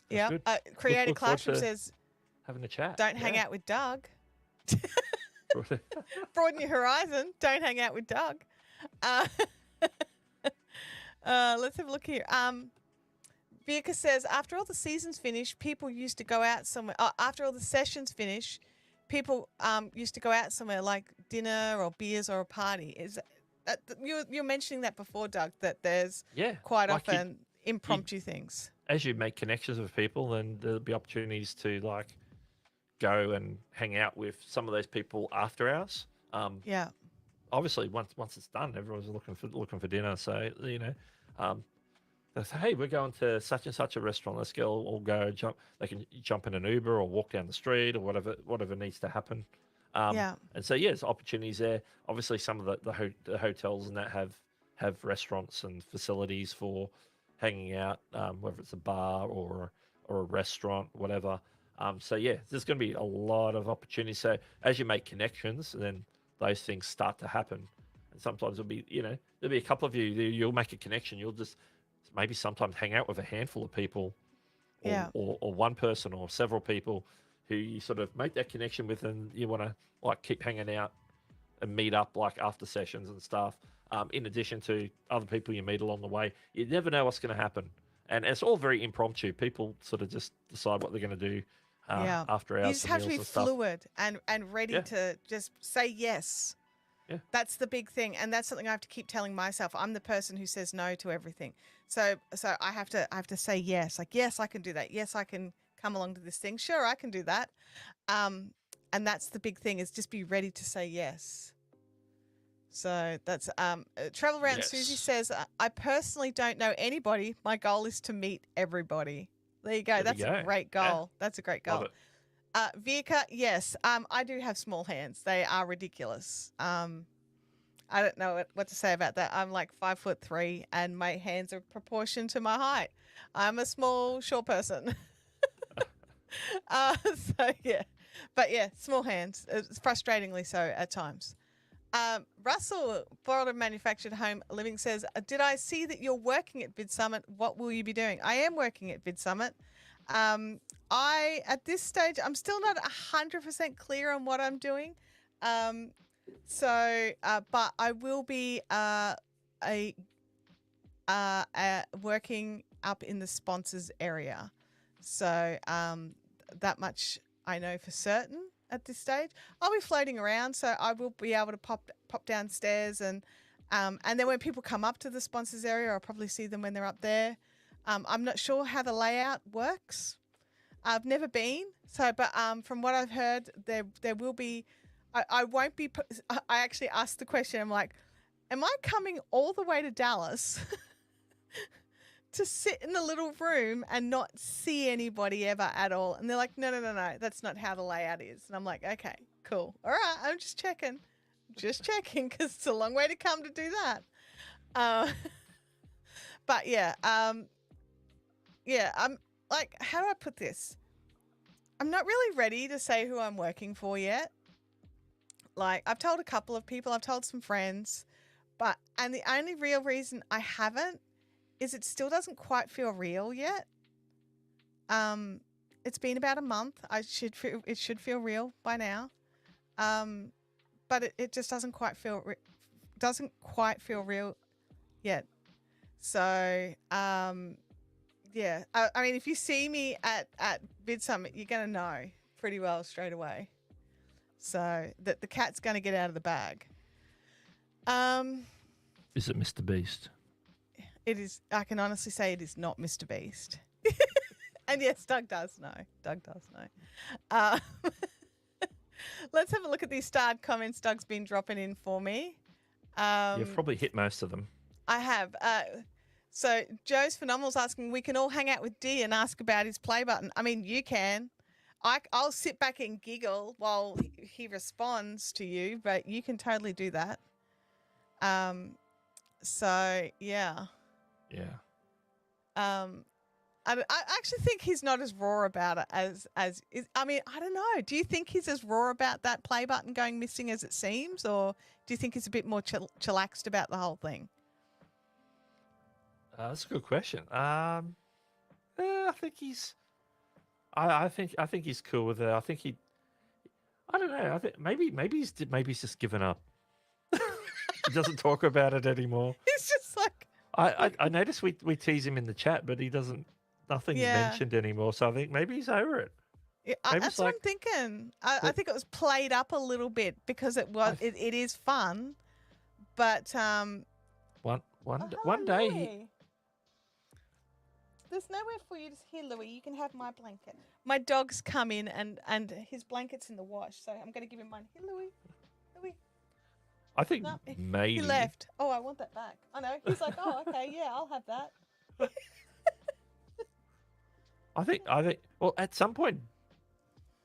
B: Yeah. Creative Classroom says,
A: having a chat.
B: Don't hang out with Doug. Broaden your horizon. Don't hang out with Doug. Let's have a look here. Vika says, after all the seasons finish, people used to go out somewhere. After all the sessions finish, people used to go out somewhere like dinner or beers or a party. Is that, you're mentioning that before, Doug, that there's quite like often impromptu things. As
A: you make connections with people, then there'll be opportunities to go and hang out with some of those people after hours. Obviously, once it's done, everyone's looking for dinner. So they say, hey, we're going to such and such a restaurant. Let's go. All go jump. They can jump in an Uber or walk down the street or whatever needs to happen. And so there's opportunities there. Obviously, some of the hotels and that have restaurants and facilities for hanging out, whether it's a bar or a restaurant, whatever. So there's going to be a lot of opportunities. So as you make connections, then those things start to happen. And sometimes there'll be a couple of you. You'll make a connection. You'll just maybe sometimes hang out with a handful of people, or one person or several people who you sort of make that connection with, and you want to keep hanging out and meet up after sessions and stuff. In addition to other people you meet along the way, you never know what's going to happen. And it's all very impromptu. People sort of just decide what they're going to do after hours.
B: You just have to be fluid and ready to just say yes. Yeah. That's the big thing. And that's something I have to keep telling myself. I'm the person who says no to everything. So I have to say yes. Like, yes, I can do that. Yes, I can come along to this thing. Sure, I can do that. And that's the big thing, is just be ready to say yes. So that's Travel Around Susie
A: Yes.
B: says, I personally don't know anybody. My goal is to meet everybody. There you go.
A: There we
B: That's a
A: go.
B: great
A: Yeah,
B: goal. That's a great
A: love
B: goal.
A: it.
B: Vika, yes. I do have small hands. They are ridiculous. I don't know what to say about that. I'm like 5'3" and my hands are proportioned to my height. I'm a small, short person. So yeah, but yeah, small hands. It's frustratingly so at times. Russell, Florida Manufactured Home Living says, did I see that you're working at VidSummit? What will you be doing? I am working at VidSummit. At this stage, I'm still not 100% clear on what I'm doing. But I will be working up in the sponsors area. So that much I know for certain at this stage. I'll be floating around, so I will be able to pop downstairs and then when people come up to the sponsors area, I'll probably see them when they're up there. I'm not sure how the layout works. I've never been, but from what I've heard, there will be. I won't be. I actually asked the question. I'm like, am I coming all the way to Dallas to sit in a little room and not see anybody ever at all? And they're like, no, that's not how the layout is. And I'm like, okay, cool. All right, I'm just checking because it's a long way to come to do that. But yeah, I'm like, how do I put this? I'm not really ready to say who I'm working for yet. Like, I've told a couple of people, I've told some friends, and the only real reason I haven't is it still doesn't quite feel real yet. It's been about a month. It should feel real by now. But it just doesn't quite feel real yet. So, yeah. I mean, if you see me at VidSummit, you're going to know pretty well straight away. So that the cat's going to get out of the bag.
A: Is it Mr. Beast?
B: It is. I can honestly say it is not Mr. Beast. And yes, Doug does know. Let's have a look at these starred comments Doug's been dropping in for me.
A: You've probably hit most of them.
B: I have. So Joe's Phenomenal's asking, we can all hang out with D and ask about his play button. I mean, you can. I'll sit back and giggle while he responds to you, but you can totally do that. So yeah.
A: Yeah.
B: I actually think he's not as raw about it as I mean, I don't know. Do you think he's as raw about that play button going missing as it seems, or do you think he's a bit more chillaxed about the whole thing?
A: That's a good question. I think he's. I think he's cool with it. I think he. I don't know. I think maybe he's just given up. He doesn't talk about it anymore.
B: He's just like.
A: I noticed we tease him in the chat, but he doesn't. Nothing's mentioned anymore. So I think maybe he's over it.
B: Yeah, that's what I'm thinking. I think it was played up a little bit because it is fun, but
A: one day.
B: There's nowhere for you to here, Louis. You can have my blanket. My dog's come in and his blanket's in the wash, so I'm going to give him mine. Here, Louis.
A: I think maybe
B: he left. Oh, I want that back. I know. He's like, oh, okay, yeah, I'll have that.
A: I think. Well, at some point,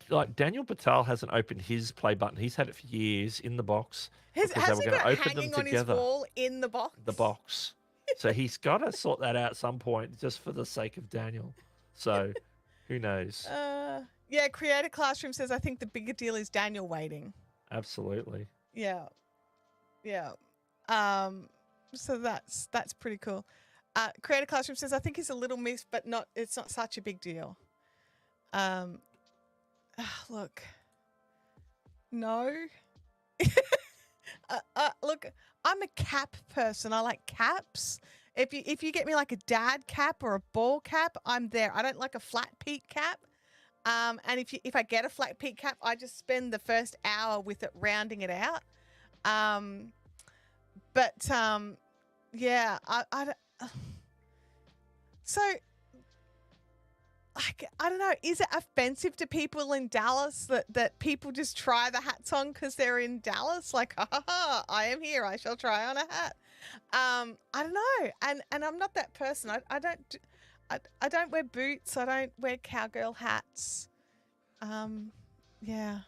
A: like Daniel Patel hasn't opened his play button. He's had it for years in the box.
B: Has he got it hanging on his wall in the box?
A: The box. So he's got to sort that out at some point, just for the sake of Daniel. So, who knows?
B: Yeah, Creator Classroom says, I think the bigger deal is Daniel waiting.
A: Absolutely.
B: Yeah. So that's pretty cool. Creator Classroom says, I think he's a little missed, but it's not such a big deal. Look. No. Look, I'm a cap person. I like caps. If you get me like a dad cap or a ball cap, I'm there. I don't like a flat peak cap. And if I get a flat peak cap, I just spend the first hour with it rounding it out. Yeah, I don't. So, like, I don't know. Is it offensive to people in Dallas that people just try the hats on because they're in Dallas? Like, ha ha ha! I am here. I shall try on a hat. I don't know. And I'm not that person. I don't wear boots. I don't wear cowgirl hats. Yeah.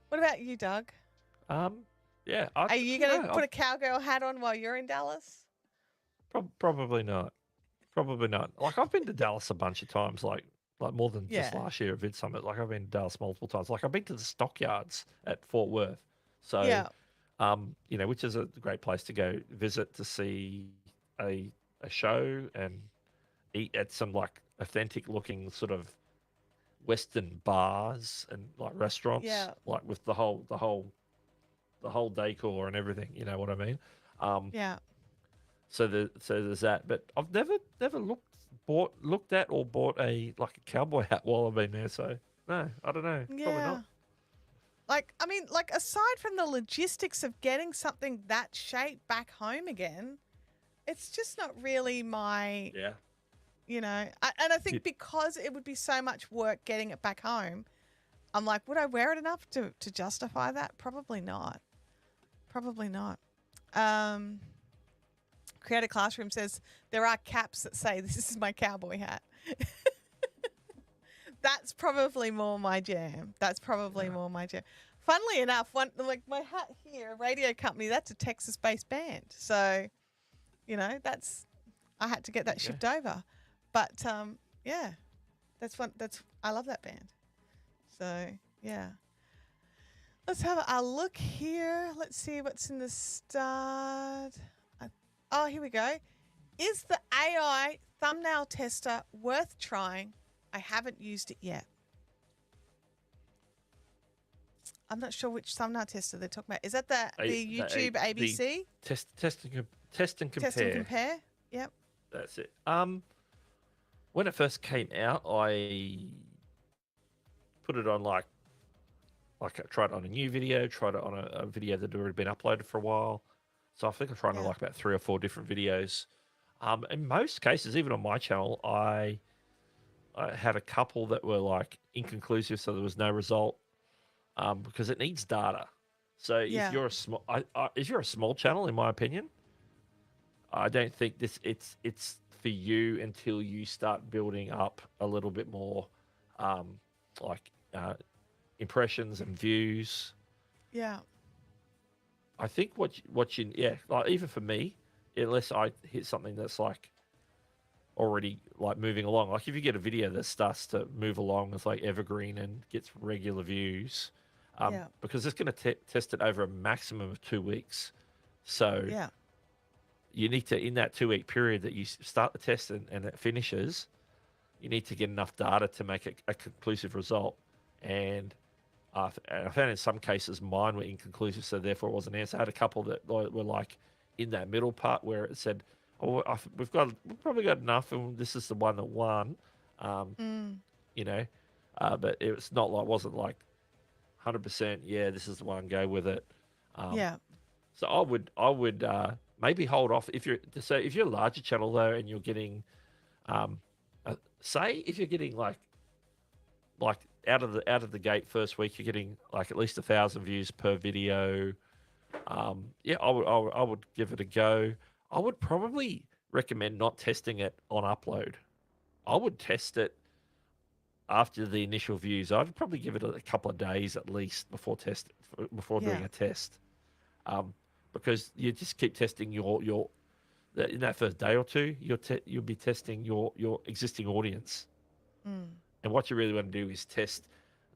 B: What about you, Doug?
A: Yeah.
B: Are you going to put a cowgirl hat on while you're in Dallas?
A: Probably not. Probably not. Like I've been to Dallas a bunch of times, like more than just
B: Yeah.
A: last year at VidSummit. Like I've been to Dallas multiple times. Like I've been to the stockyards at Fort Worth. So,
B: Yeah.
A: which is a great place to go visit to see a show and eat at some like authentic looking sort of Western bars and like restaurants,
B: Yeah.
A: like with the whole decor and everything. You know what I mean?
B: Yeah.
A: So there's that. But I've never looked at or bought a like a cowboy hat while I've been there. So no, I don't know. Probably
B: Yeah.
A: not.
B: Like, I mean, like aside from the logistics of getting something that shape back home again, it's just not really my,
A: Yeah.
B: and I think because it would be so much work getting it back home, I'm like, would I wear it enough to justify that? Probably not. Probably not. Creative Classroom says there are caps that say this is my cowboy hat. That's probably more my jam. Funnily enough, like my hat here, radio company, that's a Texas-based band. So, I had to get that shipped over. But yeah, I love that band. So yeah. Let's have a look here. Let's see what's in the start. Oh, here we go. Is the AI thumbnail tester worth trying? I haven't used it yet. I'm not sure which thumbnail tester they're talking about. Is that the YouTube ABC?
A: Test and compare.
B: Test and compare. Yep.
A: That's it. When it first came out, I put it on like I tried it on a new video, tried it on a video that had already been uploaded for a while. So I think I tried it on like about 3 or 4 different videos. In most cases, even on my channel, I had a couple that were like inconclusive, so there was no result because it needs data. So if you're a small channel, in my opinion, I don't think it's for you until you start building up a little bit more impressions and views.
B: Yeah.
A: I think what you like even for me, unless I hit something that's like already like moving along, like if you get a video that starts to move along, it's like evergreen and gets regular views, because it's going to test it over a maximum of 2 weeks. So you need to, in that 2 week period that you start the test and it finishes, you need to get enough data to make it a conclusive result. And I found in some cases mine were inconclusive, so therefore it wasn't an answer. I had a couple that were like in that middle part where it said, "Oh, we've probably got enough, and this is the one that won." But it's not like wasn't like 100%. Yeah, this is the one. Go with it. So I would maybe hold off if you're a larger channel though, and you're getting, say if you're getting like out of the gate first week, you're getting like at least 1,000 views per video. I would give it a go. I would probably recommend not testing it on upload. I would test it after the initial views. I'd probably give it a couple of days at least before doing a test, because you just keep testing in that first day or two. You'll be testing your existing audience. And what you really want to do is test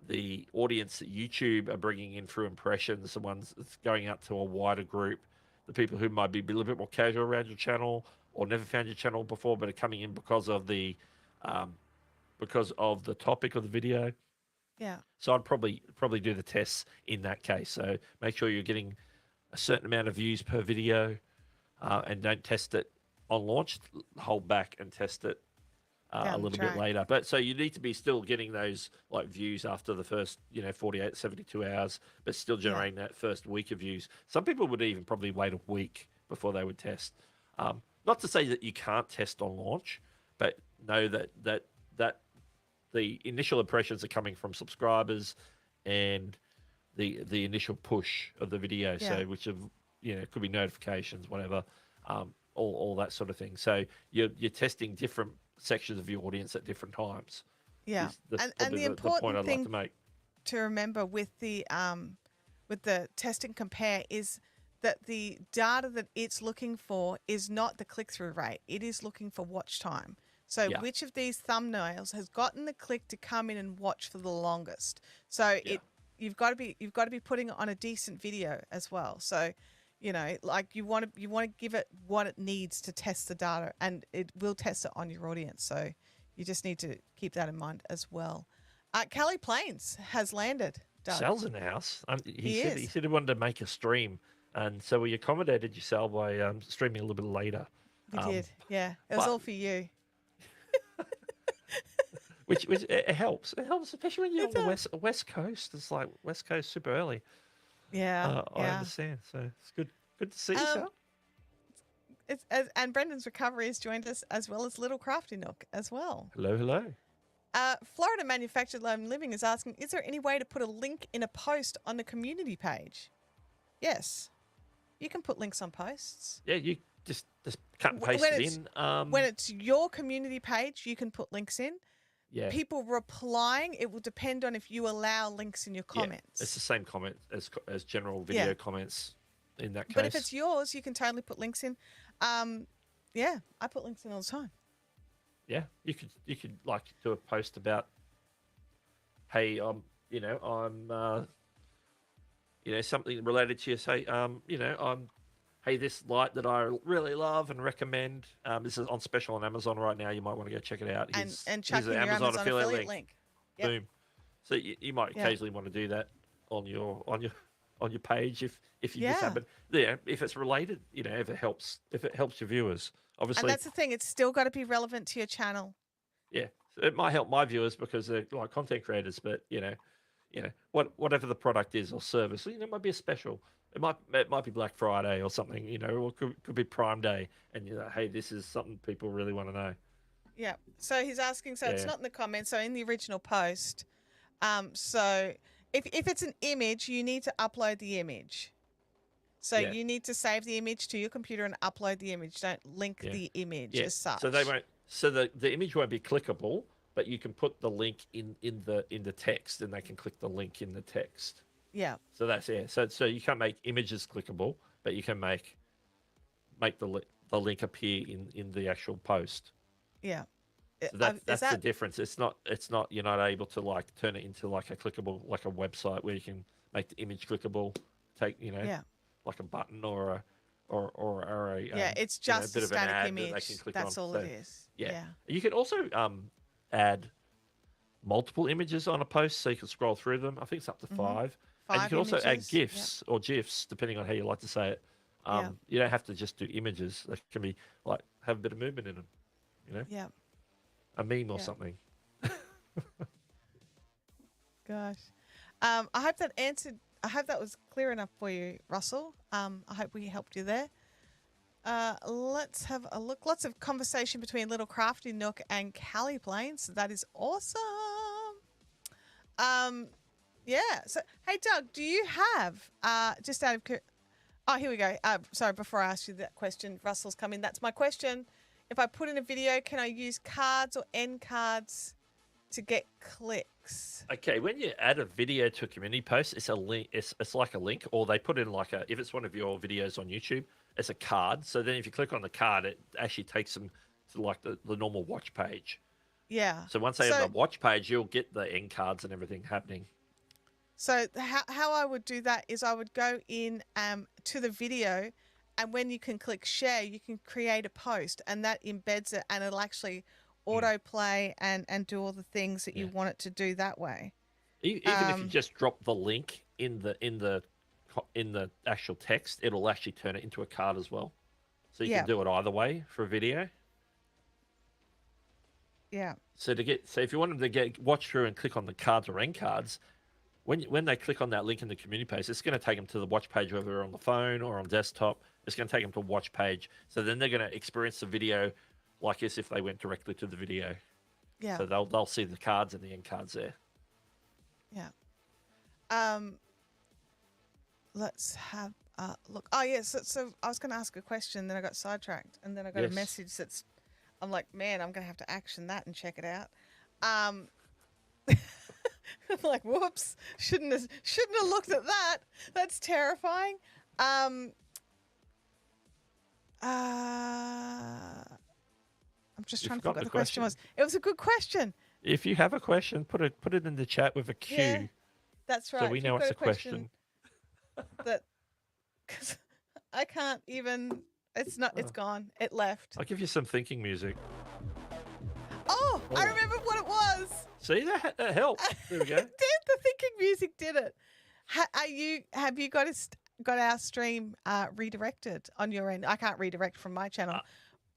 A: the audience that YouTube are bringing in through impressions, the ones that's going out to a wider group, the people who might be a little bit more casual around your channel or never found your channel before but are coming in because of the topic of the video.
B: Yeah.
A: So I'd probably do the tests in that case. So make sure you're getting a certain amount of views per video, and don't test it on launch. Hold back and test it a little bit later. But so you need to be still getting those like views after the first 48 72 hours, but still generating that first week of views. Some people would even probably wait a week before they would test. Not to say that you can't test on launch, but know that the initial impressions are coming from subscribers, and the initial push of the video.
B: Yeah.
A: So which of it could be notifications, whatever, all that sort of thing. So you're testing different sections of your audience at different times.
B: Yeah. And the
A: the
B: important
A: point I'd
B: thing
A: like to make.
B: to remember with the test and compare is that the data that it's looking for is not the click-through rate. It is looking for watch time. So
A: Yeah.
B: which of these thumbnails has gotten the click to come in and watch for the longest? So you've got to be putting it on a decent video as well. So, like you want to give it what it needs to test the data, and it will test it on your audience. So you just need to keep that in mind as well. Callie Plains has landed. Doug.
A: Sal's in the house. He
B: is.
A: said he wanted to make a stream, and so we accommodated you, Sal, by streaming a little bit later.
B: We did, yeah. It was all for you.
A: which it helps. It helps, especially when you're on the west coast. It's like West Coast super early.
B: Yeah,
A: I understand. So it's good to see you, Sal.
B: And Brendan's Recovery has joined us, as well as Little Crafty Nook as well.
A: Hello.
B: Florida Manufactured Lone Living is asking, is there any way to put a link in a post on the community page? Yes. You can put links on posts.
A: Yeah, you just cut and paste it in.
B: When it's your community page, you can put links in.
A: Yeah.
B: People replying, it will depend on if you allow links in your comments.
A: It's the same comment as general video comments in that case.
B: But if it's yours, you can totally put links in. I put links in all the time.
A: Yeah, you could like do a post about, hey, I'm something related to you. Say, hey, this light that I really love and recommend. This is on special on Amazon right now. You might want to go check it out.
B: And chuck in your Amazon affiliate link. Yep.
A: Boom. So you might occasionally want to do that on your page if you just happen. Yeah, if it's related, if it helps your viewers. Obviously,
B: and that's the thing. It's still got to be relevant to your channel.
A: Yeah, so it might help my viewers because they're like content creators. But whatever the product is or service, it might be a special. It might be Black Friday or something. Or could be Prime Day, and hey, this is something people really want to know.
B: Yeah. So he's asking. So it's not in the comments. So in the original post. So if it's an image, you need to upload the image. So you need to save the image to your computer and upload the image. Don't link the image as such.
A: So they won't. So the image won't be clickable, but you can put the link in the text, and they can click the link in the text.
B: Yeah.
A: So that's So you can't make images clickable, but you can make the link appear in the actual post.
B: Yeah.
A: So that's the difference. It's not you're not able to like turn it into like a clickable, like a website where you can make the image clickable, take like a button or a
B: it's just
A: a bit
B: a
A: of an
B: static
A: ad
B: image.
A: that they can click
B: That's
A: on.
B: all it is. Yeah.
A: You can also add multiple images on a post, so you can scroll through them. I think it's up to 5. And you can also add GIFs or GIFs, depending on how you like to say it. You don't have to just do images. They can be like have a bit of movement in them.
B: Yeah.
A: A meme or something.
B: Gosh. I hope that answered. I hope that was clear enough for you, Russell. I hope we helped you there. Let's have a look. Lots of conversation between Little Crafty Nook and Callie Plains. That is awesome. So, hey, Doug, do you have, just out of... Oh, here we go. Sorry, before I ask you that question, Russell's come in. That's my question. If I put in a video, can I use cards or end cards to get clicks?
A: Okay, when you add a video to a community post, it's a link. It's like a link, or they put in like if it's one of your videos on YouTube, it's a card. So then if you click on the card, it actually takes them to like the normal watch page.
B: Yeah.
A: So once they have the watch page, you'll get the end cards and everything happening.
B: So how I would do that is I would go in to the video, and when you can click share, you can create a post, and that embeds it, and it'll actually autoplay and do all the things that you want it to do that way.
A: Even if you just drop the link in the actual text, it'll actually turn it into a card as well. So you can do it either way for a video.
B: Yeah.
A: So if you want them to watch through and click on the cards or end cards, when they click on that link in the community post, it's going to take them to the watch page, whether they're on the phone or on desktop. It's going to take them to watch page. So then they're going to experience the video like as if they went directly to the video.
B: Yeah.
A: So they'll see the cards and the end cards there.
B: Yeah. Let's have a look. Oh, yeah. So I was going to ask a question, then I got sidetracked, and then I got a
A: Yes.
B: message that's. I'm like, man, I'm going to have to action that and check it out. I'm like, whoops! Shouldn't have looked at that. That's terrifying. I'm just
A: You
B: trying to think
A: forgot
B: what
A: the
B: the question
A: question.
B: was. It was a good question.
A: If you have a question, put it in the chat with a Q,
B: Yeah, that's right.
A: so we
B: If
A: know
B: you've
A: it's
B: got
A: a question.
B: that, because I can't even. It's not. It's
A: Oh.
B: gone. It left.
A: I'll give you some thinking music.
B: Oh, I
A: Oh.
B: remember what it was.
A: See, that helped. There we go.
B: It did. The thinking music did it. Have you got got our stream redirected on your end? I can't redirect from my channel,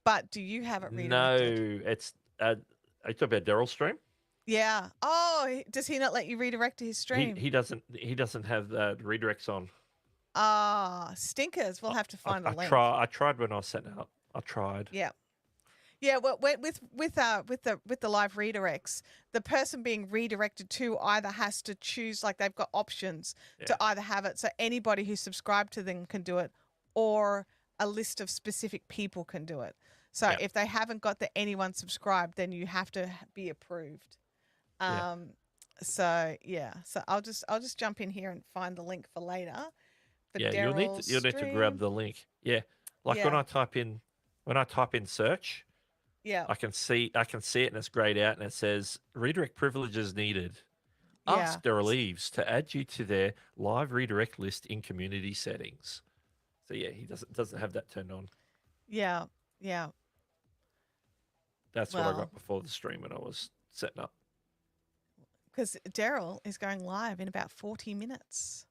B: but do you have it redirected?
A: No, it's. Are you talking about Daryl's stream?
B: Yeah. Oh, does he not let you redirect to his stream?
A: He doesn't have the redirects on.
B: Ah, stinkers. We'll have to find a link.
A: I tried when I was setting up. I tried.
B: Yeah. Yeah, well, with the live redirects, the person being redirected to either has to choose, like they've got options to either have it, so anybody who's subscribed to them can do it, or a list of specific people can do it. So if they haven't got the anyone subscribed, then you have to be approved. So I'll just jump in here and find the link for later. For
A: you'll need to grab the link. Yeah, like when I type in search.
B: Yeah.
A: I can see it and it's grayed out and it says redirect privileges needed. Ask Daryl to add you to their live redirect list in community settings. So yeah, he doesn't have that turned on.
B: Yeah. Yeah.
A: That's what I got before the stream when I was setting up.
B: Because Daryl is going live in about 40 minutes.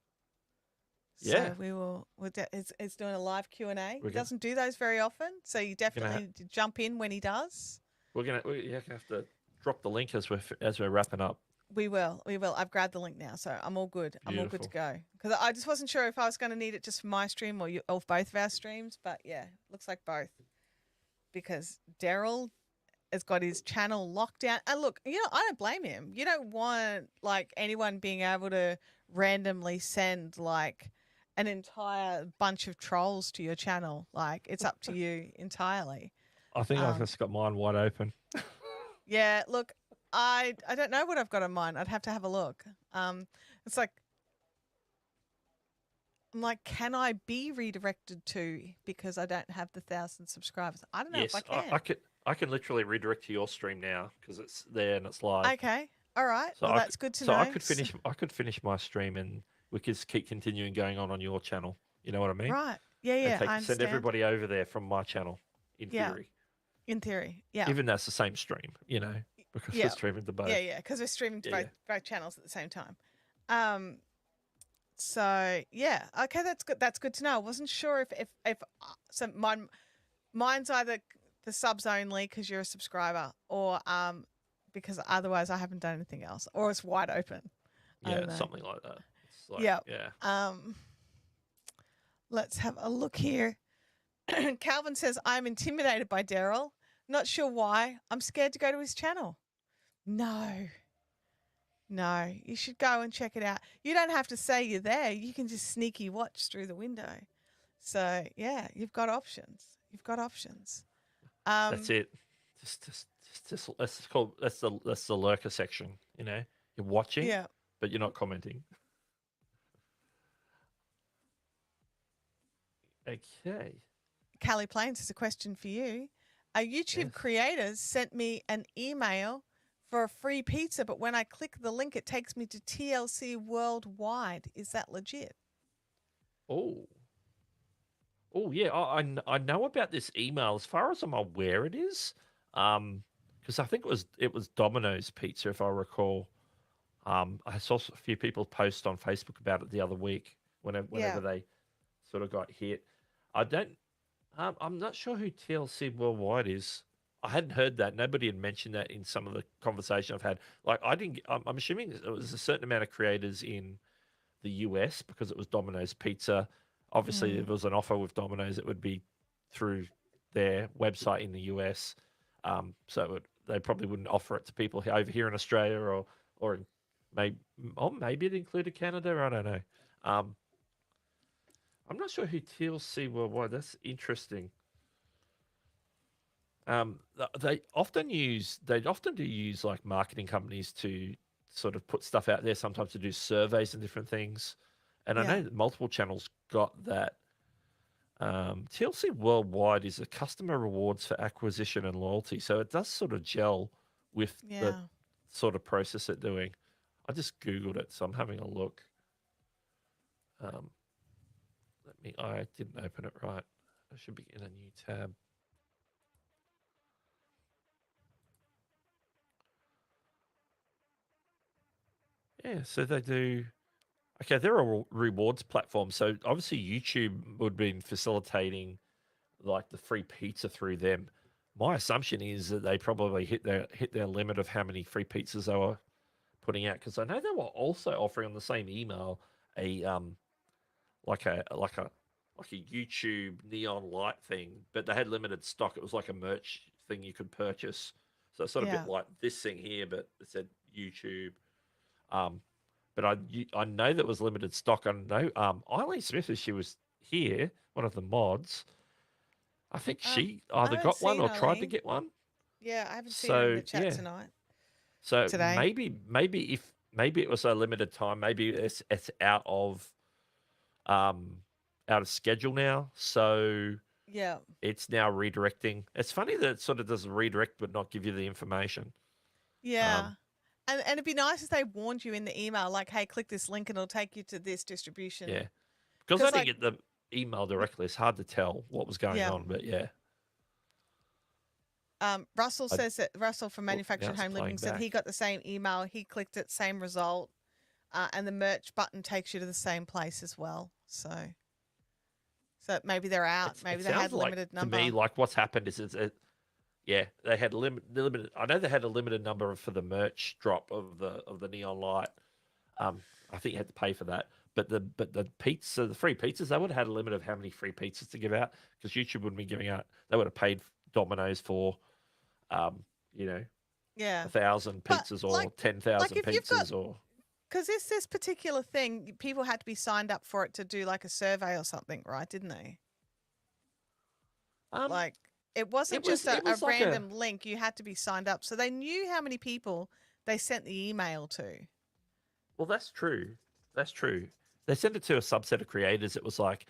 A: Yeah.
B: So it's doing a live Q&A. He doesn't do those very often, so you definitely need to jump in when he does.
A: We're gonna have to drop the link as we're wrapping up.
B: We will. I've grabbed the link now, so I'm all good.
A: Beautiful.
B: I'm all good to go. Because I just wasn't sure if I was going to need it just for my stream or both of our streams, but yeah, looks like both. Because Daryl has got his channel locked down. And look, I don't blame him. You don't want like anyone being able to randomly send like an entire bunch of trolls to your channel. Like, it's up to you entirely.
A: I think I've just got mine wide open.
B: Yeah, look, I don't know what I've got on mine. I'd have to have a look. It's like, I'm like, can I be redirected to because I don't have the 1,000 subscribers? I don't know if I can.
A: I can literally redirect to your stream now because it's there and it's live.
B: Okay, all right.
A: So
B: well, that's good to know.
A: I could finish my stream and we could just keep continuing going on your channel. You know what I mean?
B: Right. Yeah. I
A: send everybody over there from my channel. In theory.
B: In theory, yeah.
A: Even that's the same stream, because we're streaming to both.
B: Yeah, because we're streaming to both channels at the same time. So yeah, okay, that's good. That's good to know. I wasn't sure if so mine's either the subs only because you're a subscriber, or because otherwise I haven't done anything else, or it's wide open.
A: Yeah, something like that. It's like,
B: yeah. Let's have a look here. Calvin says, I'm intimidated by Daryl. Not sure why. I'm scared to go to his channel. No, you should go and check it out. You don't have to say you're there. You can just sneaky watch through the window. So, yeah, you've got options.
A: That's it. Just that's the lurker section, You're watching, but you're not commenting. Okay.
B: Callie Plains has a question for you. A YouTube creators sent me an email for a free pizza, but when I click the link, it takes me to TLC Worldwide. Is that legit?
A: Oh, yeah. I know about this email. As far as I'm aware, it is. Because I think it was Domino's Pizza, if I recall. I saw a few people post on Facebook about it the other week. Whenever they sort of got hit. I'm not sure who TLC Worldwide is. I hadn't heard that. Nobody had mentioned that in some of the conversation I've had. Like, I'm assuming it was a certain amount of creators in the US because it was Domino's Pizza. Obviously, if it was an offer with Domino's, it would be through their website in the US. So they probably wouldn't offer it to people over here in Australia or maybe maybe it included Canada. I don't know. I'm not sure who TLC Worldwide. That's interesting. They often do use like marketing companies to sort of put stuff out there. Sometimes to do surveys and different things. And I
B: Yeah.
A: know that multiple channels got that. TLC Worldwide is a customer rewards for acquisition and loyalty, so it does sort of gel with the
B: Yeah.
A: sort of process it's doing. I just googled it, so I'm having a look. I didn't open it right. I should be in a new tab. Yeah, so they do. Okay, they're a rewards platform. So obviously YouTube would be facilitating like the free pizza through them. My assumption is that they probably hit their limit of how many free pizzas they were putting out, because I know they were also offering on the same email a like a like a like a YouTube neon light thing, but they had limited stock. It was like a merch thing you could purchase. So it's sort of a
B: Yeah.
A: bit like this thing here, but it said YouTube. Um, but I know that was limited stock. I know Eileen Smith, as she was here, one of the mods, I think she
B: I
A: either
B: haven't
A: got one
B: seen
A: or tried to
B: Eileen.
A: get one.
B: Yeah, I haven't seen her in
A: So
B: the chat
A: yeah,
B: tonight.
A: so
B: Today.
A: maybe it was a limited time. Maybe it's um out of schedule now. So
B: Yeah.
A: it's now redirecting. It's funny that it sort of does redirect but not give you the information.
B: Yeah.
A: Um,
B: And it'd be nice if they warned you in the email, like, hey, click this link and it'll take you to this distribution.
A: yeah, because I
B: Because,
A: didn't
B: like,
A: get the email directly. It's hard to tell what was going
B: yeah.
A: on, but yeah.
B: Russell
A: I,
B: says that Russell from
A: oh, now
B: Manufactured
A: it's
B: Home Living
A: playing
B: said he
A: back.
B: got the same email. He clicked it, same result. And the merch button takes you to the same place as well. So maybe they're out.
A: It
B: Maybe they
A: sounds
B: had
A: like
B: limited
A: to me
B: number.
A: like what's happened is yeah, they had limited. I know they had a limited number for the merch drop of the neon light. I think you had to pay for that. But the pizza, the free pizzas, they would have had a limit of how many free pizzas to give out, because YouTube wouldn't be giving out. They would have paid Domino's for, you know,
B: Yeah.
A: 1,000
B: But
A: pizzas or
B: like
A: 10,000
B: if you've got,
A: pizzas or
B: because this particular thing, people had to be signed up for it to do like a survey or something, right? Didn't they?
A: um.
B: Like it wasn't just
A: It
B: a
A: was like a
B: random link. You had to be signed up. So they knew how many people they sent the email to.
A: well, that's true. That's true. They sent it to a subset of creators. It was like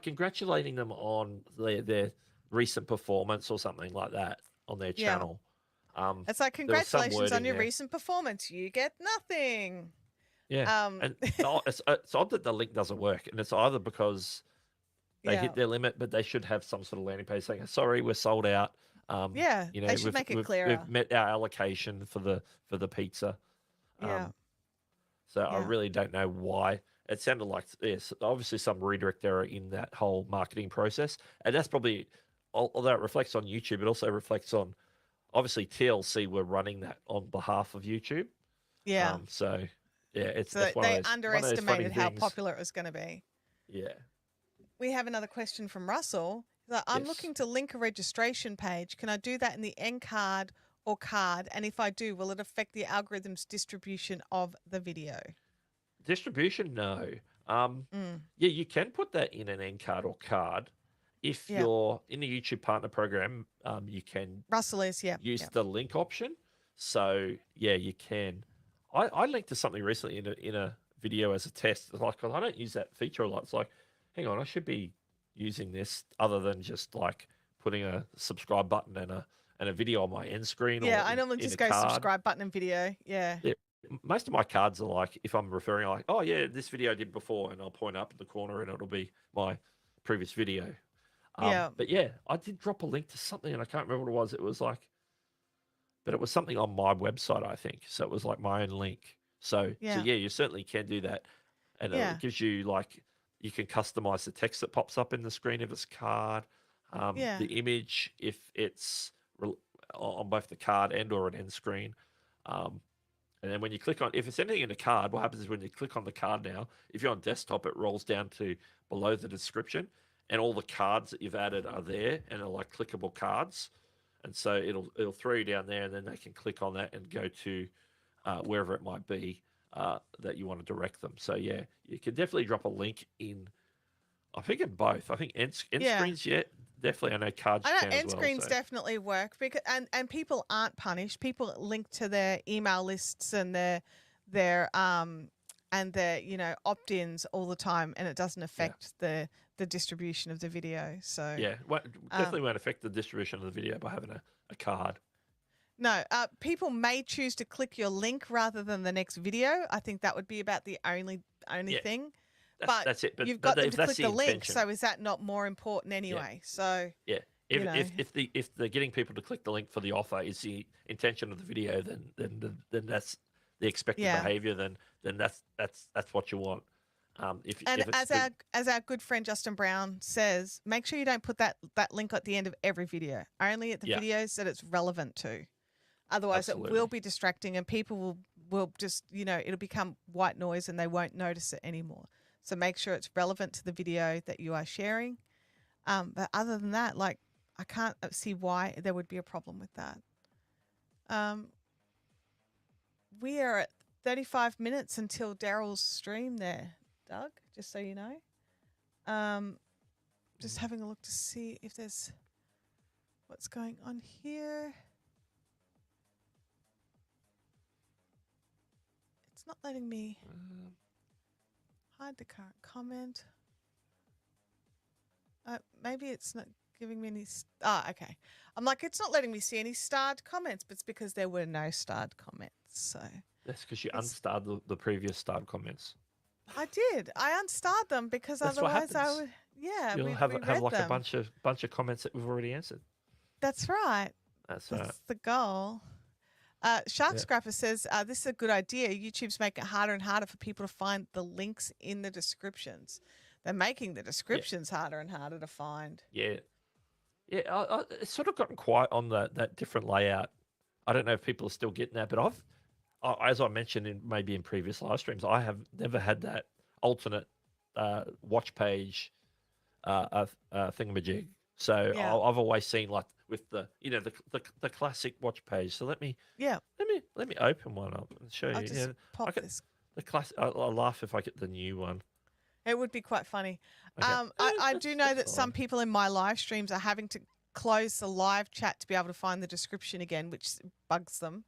A: congratulating them on their recent performance or something like that on their
B: Yeah.
A: channel. Um,
B: It's like,
A: there was some
B: congratulations on
A: wording
B: your
A: there.
B: recent performance. You get nothing.
A: Yeah,
B: Um,
A: and it's odd that the link doesn't work, and it's either because they
B: yeah.
A: hit their limit, but they should have some sort of landing page saying, "Sorry, we're sold out."
B: Yeah.
A: You know,
B: They should make it clearer.
A: we've met our allocation for the pizza.
B: Yeah.
A: So I
B: Yeah.
A: really don't know why. It sounded like, yes, obviously some redirect error in that whole marketing process, and that's probably, although it reflects on YouTube, it also reflects on, obviously TLC were running that on behalf of YouTube.
B: Yeah.
A: So yeah,
B: So
A: it's one of
B: they
A: those funny
B: underestimated how
A: things.
B: popular it was going to be.
A: Yeah.
B: We have another question from Russell. That I'm
A: Yes.
B: looking to link a registration page. Can I do that in the end card or card? And if I do, will it affect the algorithm's distribution of the video?
A: Distribution, no.
B: Mm,
A: Yeah, you can put that in an end card or card. If
B: yeah.
A: you're in the YouTube partner program, you can
B: Russell is, yeah.
A: use
B: Yeah.
A: the link option. So yeah, you can. I linked to something recently in a video as a test. Like I don't use that feature a lot. It's like, hang on, I should be using this other than just like putting a subscribe button and a video on my end screen
B: Yeah,
A: or
B: I normally
A: in a
B: just go
A: card.
B: subscribe button and video. Yeah.
A: Yeah, most of my cards are like, if I'm referring, like, oh yeah, this video I did before, and I'll point up in the corner and it'll be my previous video.
B: Yeah.
A: But yeah, I did drop a link to something and I can't remember what it was. It was like, but it was something on my website, I think. So it was like my own link. So
B: Yeah.
A: yeah, you certainly can do that, and
B: Yeah.
A: it gives you like, you can customize the text that pops up in the screen if it's card,
B: Yeah.
A: the image if it's on both the card and or an end screen. And then when you click on, if it's anything in the card, what happens is when you click on the card now, if you're on desktop, it rolls down to below the description, and all the cards that you've added are there and are like clickable cards. and so it'll throw you down there, and then they can click on that and go to wherever it might be that you want to direct them. So yeah, you can definitely drop a link in. I think in both. I think end screens, yeah, definitely. I know cards
B: I know
A: can as
B: end
A: well.
B: screens
A: So.
B: definitely work because and people aren't punished. People link to their email lists and their and their opt-ins all the time, and it doesn't affect the distribution of the video. So
A: Yeah, definitely won't affect the distribution of the video by having a card.
B: no, people may choose to click your link rather than the next video. I think that would be about the only thing.
A: That's it.
B: You've got them to click the link,
A: intention.
B: so is that not more important anyway? So
A: yeah, if they're getting people to click the link for the offer is the intention of the video, then that's the expected behavior. Then that's what you want.
B: As our good friend Justin Brown says, make sure you don't put that link at the end of every video. Only at the videos that it's relevant to. Otherwise, it will be distracting, and people will just it'll become white noise, and they won't notice it anymore. So make sure it's relevant to the video that you are sharing. But other than that, like, I can't see why there would be a problem with that. We are at 35 minutes until Daryl's stream there, Doug, just so you know. Just having a look to see if there's what's going on here. It's not letting me hide the current comment. Maybe it's not giving me any. Okay. I'm like, it's not letting me see any starred comments, but it's because there were no starred comments. So
A: that's because you unstarred the previous starred comments.
B: I did. I unstarred them because
A: that's
B: otherwise I would. Yeah,
A: you'll have like them. a bunch of comments that we've already answered.
B: That's right. That's the goal. Shark Scrapper says, this is a good idea. YouTube's making it harder and harder for people to find the links in the descriptions. They're making the descriptions harder and harder to find.
A: Yeah. Yeah, it's sort of gotten quiet on that different layout. I don't know if people are still getting that, but as I mentioned maybe in previous live streams, I have never had that alternate watch page thingamajig. So I've always seen like with the the classic watch page. So let me open one up and show
B: I'll
A: you.
B: just pop this.
A: The classic. I'll laugh if I get the new one.
B: It would be quite funny.
A: Okay.
B: I do know that some people in my live streams are having to close the live chat to be able to find the description again, which bugs them.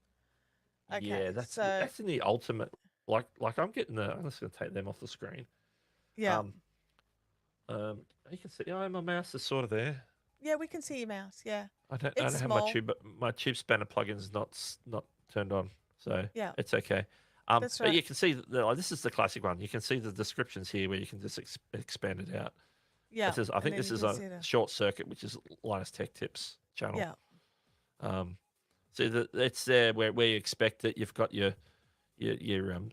B: Okay,
A: yeah, that's in the ultimate. Like I'm getting I'm just going to take them off the screen.
B: Yeah.
A: You can see. My mouse is sort of there.
B: Yeah, we can see your mouse. Yeah.
A: I don't have my tube spanner plugin's not turned on, so it's okay.
B: That's right.
A: But you can see this is the classic one. You can see the descriptions here where you can just expand it out.
B: Yeah.
A: I think this is a short circuit, which is Linus Tech Tips channel.
B: Yeah.
A: So it's there where you expect it. You've got your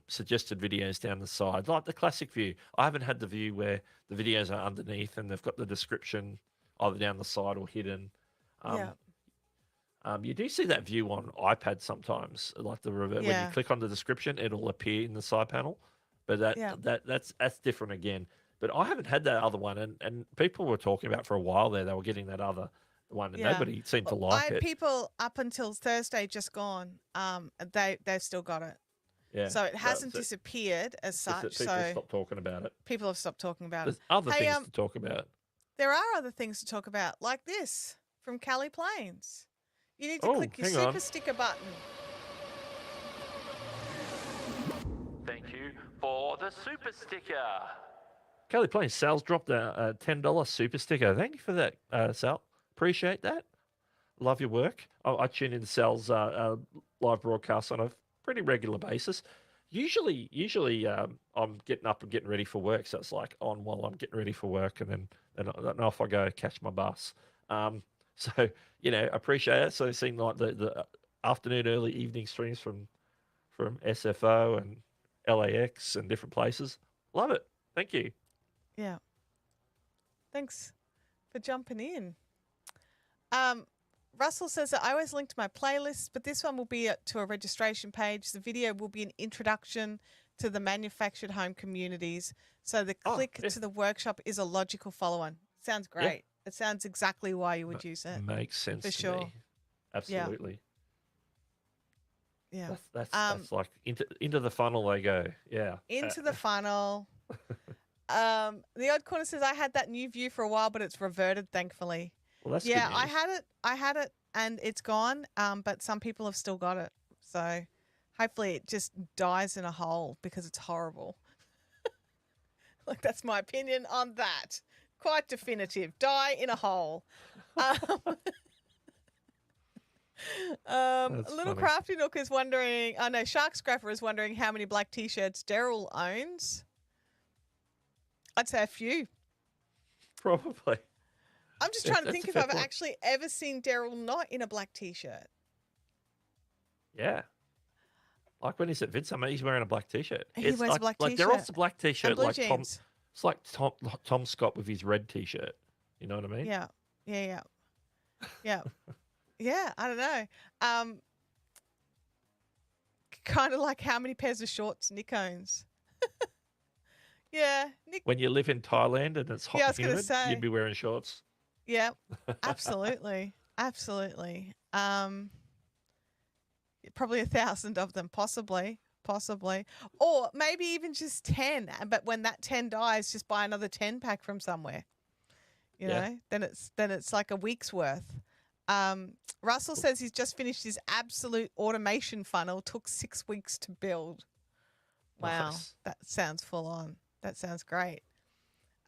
A: suggested videos down the side, like the classic view. I haven't had the view where the videos are underneath and they've got the description either down the side or hidden. You do see that view on iPad sometimes, like when you click on the description, it'll appear in the side panel. But that's different again. But I haven't had that other one, and people were talking about for a while there. They were getting that other one, and nobody seemed to like it.
B: I had people up until Thursday just gone. They've still got it.
A: Yeah.
B: So it hasn't disappeared as such.
A: People stopped talking about it.
B: People have stopped talking about
A: it. There's other things to talk about.
B: There are other things to talk about, like this from Callie Plains. You need to click your super sticker button.
A: Thank you for the super sticker. Kelly Plains, Sal's dropped a $10 super sticker. Thank you for that, Sal. Appreciate that. Love your work. I tune into Sal's live broadcasts on a pretty regular basis. Usually, I'm getting up and getting ready for work, so it's like on while I'm getting ready for work, and then off I go catch my bus. So appreciate it. So it seemed like the afternoon, early evening streams from SFO and LAX and different places. Love it. Thank you.
B: Yeah. Thanks for jumping in. Russell says that I always link to my playlists, but this one will be to a registration page. The video will be an introduction to the manufactured home communities. So the click to the workshop is a logical follow-on. Sounds great. It sounds exactly why you would use it.
A: Makes sense
B: for sure.
A: Me. absolutely.
B: Yeah.
A: That's like into the funnel they go. Yeah.
B: Into the funnel. The Odd Corner says I had that new view for a while, but it's reverted, thankfully.
A: Well, that's
B: Yeah,
A: good news.
B: I had it, and it's gone. But some people have still got it. So hopefully it just dies in a hole because it's horrible. Like that's my opinion on that. Quite definitive. Die in a hole.
A: That's
B: Little
A: funny.
B: Crafty Nook is wondering. Oh no, Shark Scrapper is wondering how many black t-shirts Daryl owns. I'd say a few.
A: Probably.
B: I'm just
A: Yeah,
B: trying to
A: that's
B: think
A: a
B: if
A: fair
B: I've
A: point.
B: actually ever seen Daryl not in a black t-shirt.
A: Yeah. Like when he's at VidSummit, he's wearing a black t-shirt.
B: He
A: It's
B: wears a black
A: like
B: t-shirt
A: Daryl's the black
B: and
A: t-shirt,
B: blue
A: like Tom.
B: jeans.
A: It's like Tom Scott with his red t-shirt. You know what I mean?
B: Yeah, yeah. Yeah, I don't know. Kind of like how many pairs of shorts Nick owns. Yeah, Nick.
A: When you live in Thailand and it's hot
B: Yeah, I
A: and
B: was going to
A: humid,
B: say.
A: you'd be wearing shorts.
B: Yeah, absolutely, absolutely. Probably 1,000 of them, possibly, or maybe even just 10. But when that 10 dies, just buy another 10 pack from somewhere. You know, then it's like a week's worth. Russell says he's just finished his absolute automation funnel. Took 6 weeks to build. Wow,
A: Nice.
B: that sounds full on. That sounds great.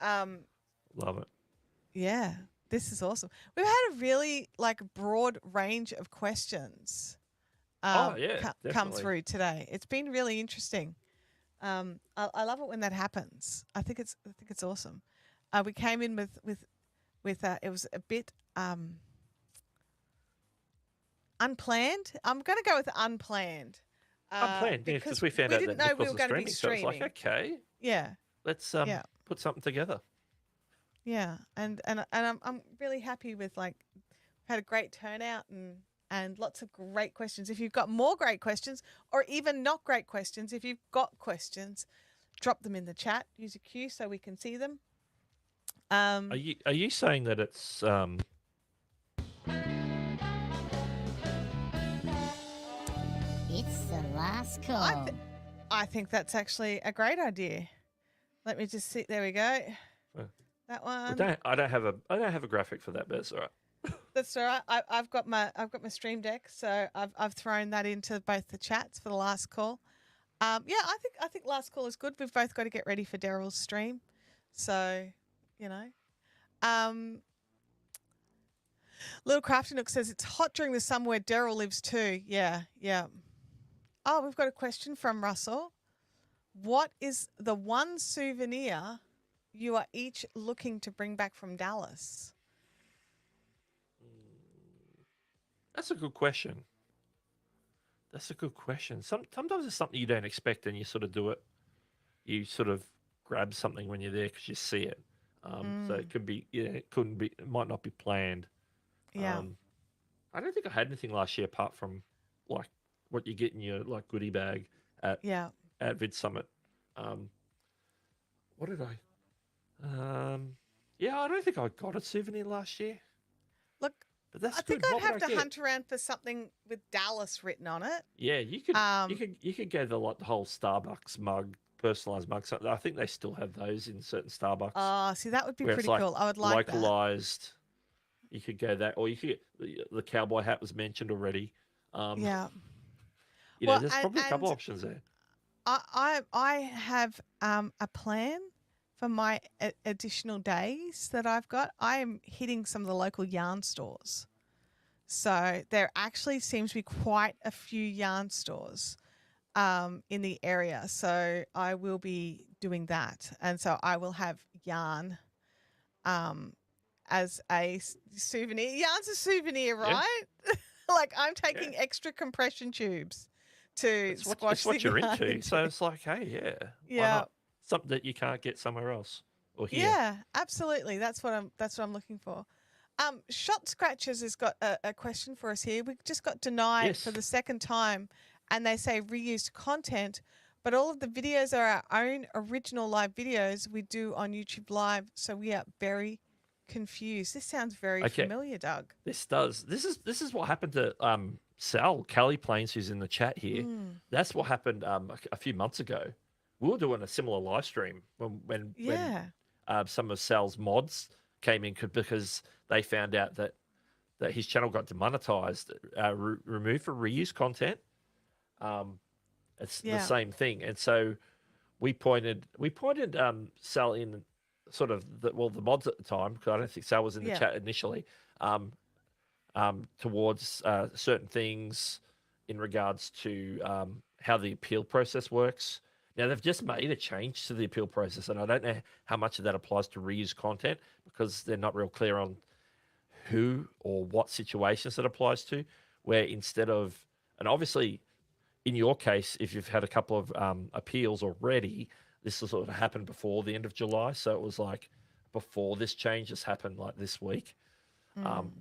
A: Love it.
B: Yeah, this is awesome. We've had a really broad range of questions
A: Oh yeah,
B: come
A: definitely.
B: through today. It's been really interesting. I love it when that happens. I think it's awesome. We came in with it was a bit unplanned. I'm going to go with unplanned.
A: Unplanned, yeah, because we found out
B: didn't
A: that
B: know
A: Nick
B: we were
A: wasn't
B: going to be
A: streaming, so
B: streaming.
A: it's like, okay,
B: Yeah,
A: let's
B: yeah.
A: put something together.
B: Yeah, and I'm really happy with had a great turnout and lots of great questions. If you've got more great questions or even not great questions, if you've got questions, drop them in the chat. Use a Q so we can see them.
A: Are you saying that it's
C: It's the last call.
B: I think that's actually a great idea. Let me just see. There we go. That one.
A: I don't have a graphic for that, but it's all right.
B: That's all right. I've got my stream deck, so I've thrown that into both the chats for the last call. Yeah, I think last call is good. We've both got to get ready for Daryl's stream, so you know. Little Crafty Nook says it's hot during the summer where Daryl lives too. Yeah, yeah. Oh, we've got a question from Russell. What is the one souvenir you are each looking to bring back from Dallas?
A: That's a good question. Sometimes it's something you don't expect, and you sort of do it. You sort of grab something when you're there because you see it. So it could be, it couldn't be, it might not be planned.
B: Yeah.
A: I don't think I had anything last year apart from like what you get in your goodie bag at VidSummit. What did I? Yeah, I don't think I got a souvenir last year.
B: Look,
A: but that's
B: I think
A: good.
B: I'd have to hunt around for something with Dallas written on it.
A: Yeah, you could get the whole Starbucks mug, personalized mug. I think they still have those in certain Starbucks.
B: Oh, see, that would be pretty cool. I would like that.
A: Localized. You could go that, or you could get the cowboy hat was mentioned already.
B: Yeah.
A: There's probably a couple options there.
B: I have a plan for my additional days that I've got. I am hitting some of the local yarn stores. So there actually seems to be quite a few yarn stores in the area. So I will be doing that. And so I will have yarn as a souvenir. Yarn's a souvenir, right? Yeah. Like I'm taking extra compression tubes to squash
A: it's what
B: the
A: you're
B: yarn
A: into. So it's like, hey,
B: yeah.
A: Why not? Something that you can't get somewhere else or here.
B: Yeah, absolutely. That's what I'm looking for. Shot Scratchers has got a question for us here. We just got denied for the second time, and they say reused content, but all of the videos are our own original live videos we do on YouTube Live, so we are very confused. This sounds very
A: Okay.
B: familiar, Doug.
A: This does. This is what happened to Sal Kelly Plains, who's in the chat here. That's what happened a few months ago. We were doing a similar live stream when
B: Yeah.
A: some of Sal's mods came in because they found out that his channel got demonetized, removed for reuse content. It's the same thing, and so we pointed Sal in sort of the mods at the time, because I don't think Sal was in the chat initially, towards certain things in regards to how the appeal process works. Now, they've just made a change to the appeal process, and I don't know how much of that applies to reuse content because they're not real clear on who or what situations it applies to, where instead of, and obviously in your case, if you've had a couple of appeals already, this has sort of happened before the end of July. So it was like before this change has happened, like this week,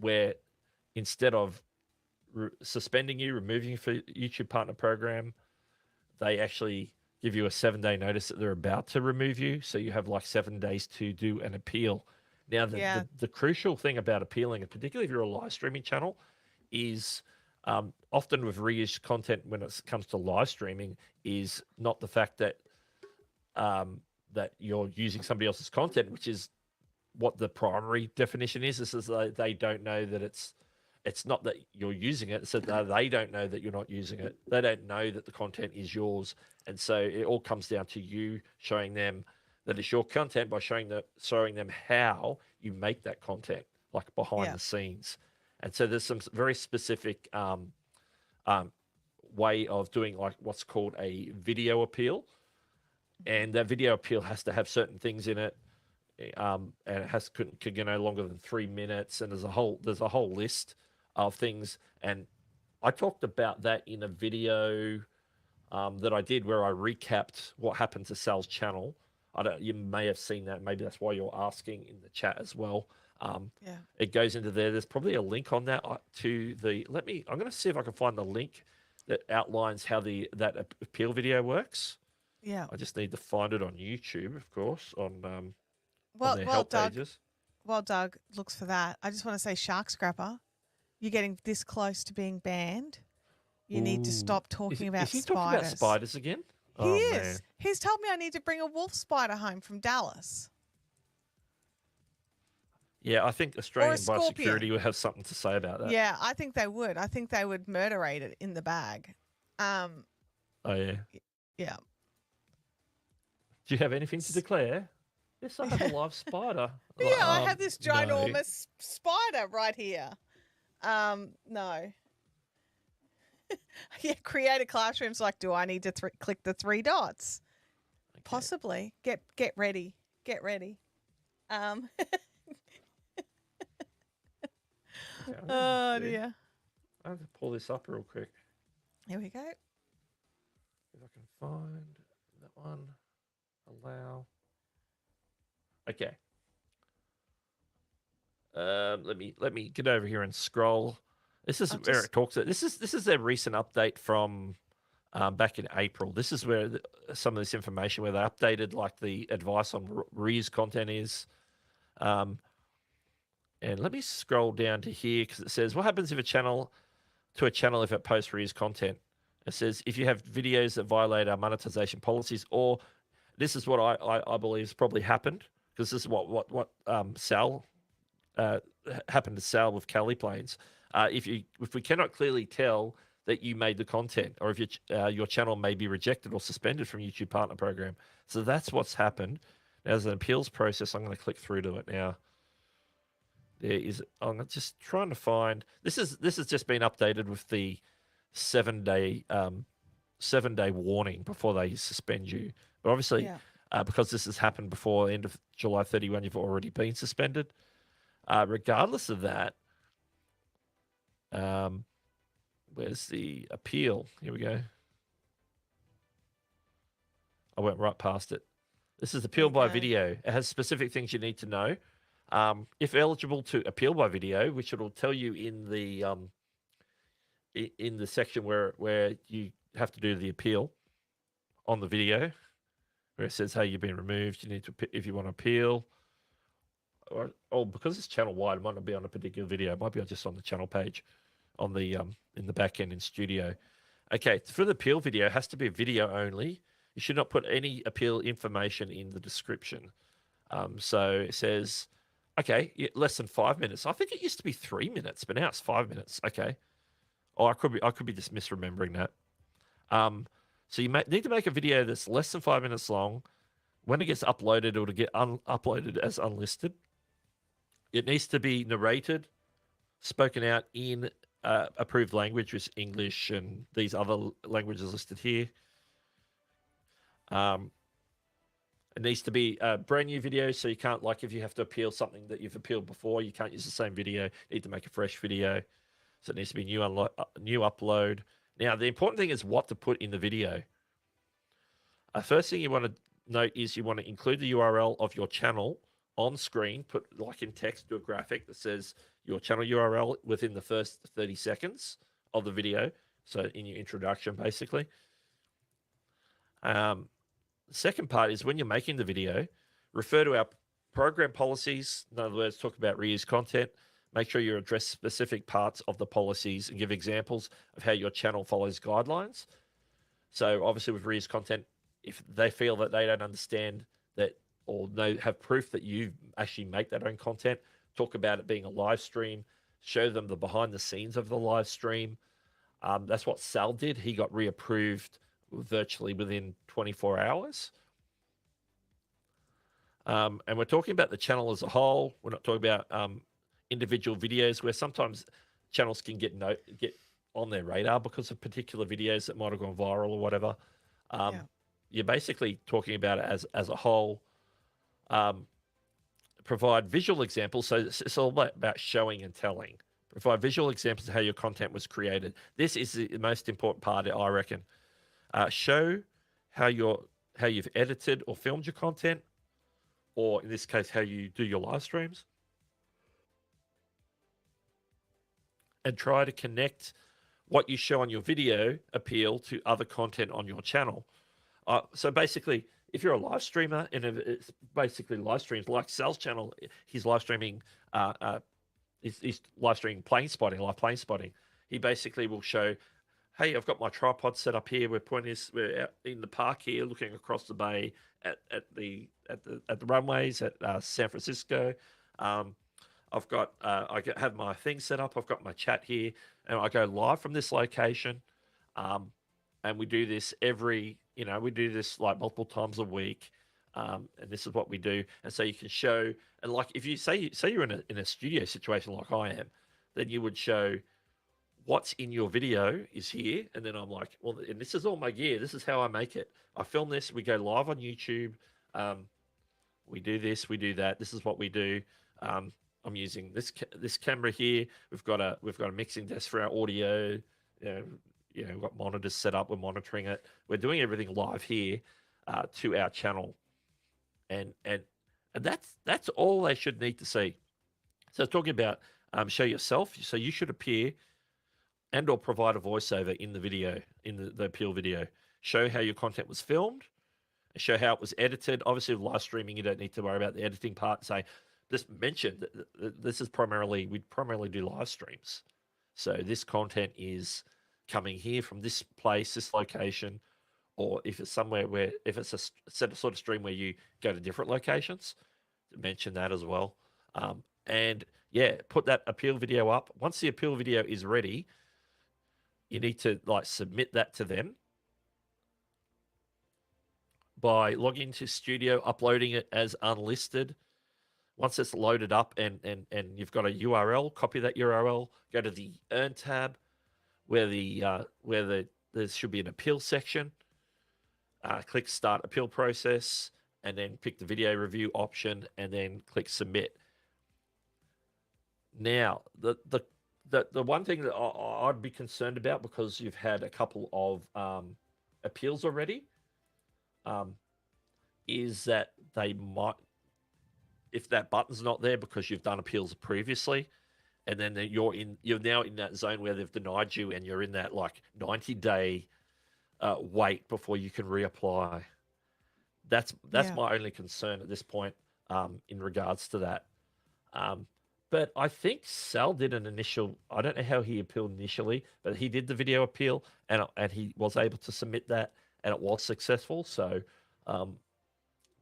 A: where instead of suspending you, removing you for YouTube Partner Program, they actually give you a 7-day notice that they're about to remove you. So you have like 7 days to do an appeal. Now, the crucial thing about appealing, and particularly if you're a live streaming channel, is often with reused content when it comes to live streaming, is not the fact that that you're using somebody else's content, which is what the primary definition is. This is they don't know that it's not that you're using it. So they don't know that you're not using it. They don't know that the content is yours. And so it all comes down to you showing them that it's your content by showing them how you make that content, like behind the scenes. And so there's some very specific way of doing like what's called a video appeal. And that video appeal has to have certain things in it. And it could go no longer than 3 minutes. And there's a whole list of things. And I talked about that in a video that I did where I recapped what happened to Sal's channel. You may have seen that. Maybe that's why you're asking in the chat as well. It goes into there. There's probably a link on that to the. I'm going to see if I can find the link that outlines how that appeal video works.
B: Yeah.
A: I just need to find it on YouTube, of course, on their
B: well,
A: help
B: Doug.
A: pages.
B: While Doug looks for that, I just want to say, Shark Scrapper, you're getting this close to being banned. You need to stop talking about
A: is he
B: spiders.
A: talking about spiders again?
B: He is. Man. He's told me I need to bring a wolf spider home from Dallas.
A: Yeah, I think Australian Biosecurity would have something to say about that.
B: Yeah, I think they would. I think they would murderate it in the bag.
A: Oh, yeah.
B: Yeah.
A: Do you have anything to declare? Yes, I have a live spider.
B: Yeah, I have this ginormous spider right here. No. Yeah, create a classroom's like, do I need to click the 3 dots? Okay. Possibly. Get ready. Get ready. Oh, dear.
A: I have to pull this up real quick.
B: Here we go.
A: If I can find that one. Allow. Okay. Let me get over here and scroll. This is where it talks. This is their recent update from back in April. This is where some of this information where they updated like the advice on reuse content is. And let me scroll down to here because it says what happens if a channel if it posts reuse content. It says if you have videos that violate our monetization policies, or this is what I believe has probably happened because this is what Sal happened to Sal with Kelly Plains. If we cannot clearly tell that you made the content, or if your channel may be rejected or suspended from YouTube Partner Program, so that's what's happened. Now, as an appeals process, I'm going to click through to it now. I'm just trying to find. This has just been updated with the 7-day warning before they suspend you. But obviously, because this has happened before the end of July 31, you've already been suspended. Regardless of that, where's the appeal? Here we go. I went right past it. This is appeal by video. It has specific things you need to know. If eligible to appeal by video, which it'll tell you in the section where you have to do the appeal on the video, where it says, hey, you've been removed. You need to, if you want to appeal, or because it's channel wide, it might not be on a particular video. It might be just on the channel page, on the in the back end in Studio. Okay, for the appeal video, it has to be video only. You should not put any appeal information in the description. So it says, okay, less than 5 minutes. I think it used to be 3 minutes, but now it's 5 minutes. Okay. Oh, I could be just misremembering that. So you need to make a video that's less than 5 minutes long. When it gets uploaded, it'll get uploaded as unlisted. It needs to be narrated, spoken out in approved language, which is English and these other languages listed here. It needs to be a brand new video, so you can't, like, if you have to appeal something that you've appealed before, you can't use the same video. You need to make a fresh video. So it needs to be new upload. Now, the important thing is what to put in the video. First thing you want to note is you want to include the URL of your channel on screen, put like in text, do a graphic that says your channel URL within the first 30 seconds of the video. So in your introduction, basically. The second part is when you're making the video, refer to our program policies. In other words, talk about reuse content. Make sure you address specific parts of the policies and give examples of how your channel follows guidelines. So obviously with reuse content, if they feel that they don't understand that or have proof that you actually make that own content, talk about it being a live stream, show them the behind the scenes of the live stream. That's what Sal did. He got reapproved virtually within 24 hours. And we're talking about the channel as a whole. We're not talking about individual videos where sometimes channels can get on their radar because of particular videos that might have gone viral or whatever. You're basically talking about it as a whole. Provide visual examples. So it's all about showing and telling. Provide visual examples of how your content was created. This is the most important part, I reckon. Show how you've edited or filmed your content, or in this case, how you do your live streams. And try to connect what you show on your video appeal to other content on your channel. So basically, if you're a live streamer, and it's basically live streams like Sal's channel, he's live streaming, he's live streaming plane spotting, live plane spotting. He basically will show, hey, I've got my tripod set up here. We're out in the park here, looking across the bay at the runways at San Francisco. I've got I have my thing set up. I've got my chat here, and I go live from this location. And we do this we do this like multiple times a week. And this is what we do. And so you can show, and like if you say you're in a studio situation like I am, then you would show what's in your video is here. And then I'm like, well, and this is all my gear. This is how I make it. I film this. We go live on YouTube. We do this. We do that. This is what we do. I'm using this camera here. We've got a mixing desk for our audio. We've got monitors set up. We're monitoring it. We're doing everything live here to our channel, and that's all they should need to see. So talking about show yourself. So you should appear and or provide a voiceover in the video, in the appeal video. Show how your content was filmed. Show how it was edited. Obviously, with live streaming, you don't need to worry about the editing part. Say, just mention that we primarily do live streams. So this content is coming here from this place, this location, or if it's if it's a sort of stream where you go to different locations, mention that as well. And yeah, put that appeal video up. Once the appeal video is ready, you need to submit that to them by logging into Studio, uploading it as unlisted. Once it's loaded up and you've got a URL, copy that URL, go to the Earn tab, where there should be an appeal section. Click Start Appeal Process, and then pick the video review option, and then click Submit. Now, the one thing that I'd be concerned about, because you've had a couple of appeals already, is that they might, if that button's not there because you've done appeals previously, and then you're now in that zone where they've denied you, and you're in that 90-day wait before you can reapply. That's my only concern at this point in regards to that. But I think Sal did an initial. I don't know how he appealed initially, but he did the video appeal, and he was able to submit that, and it was successful. So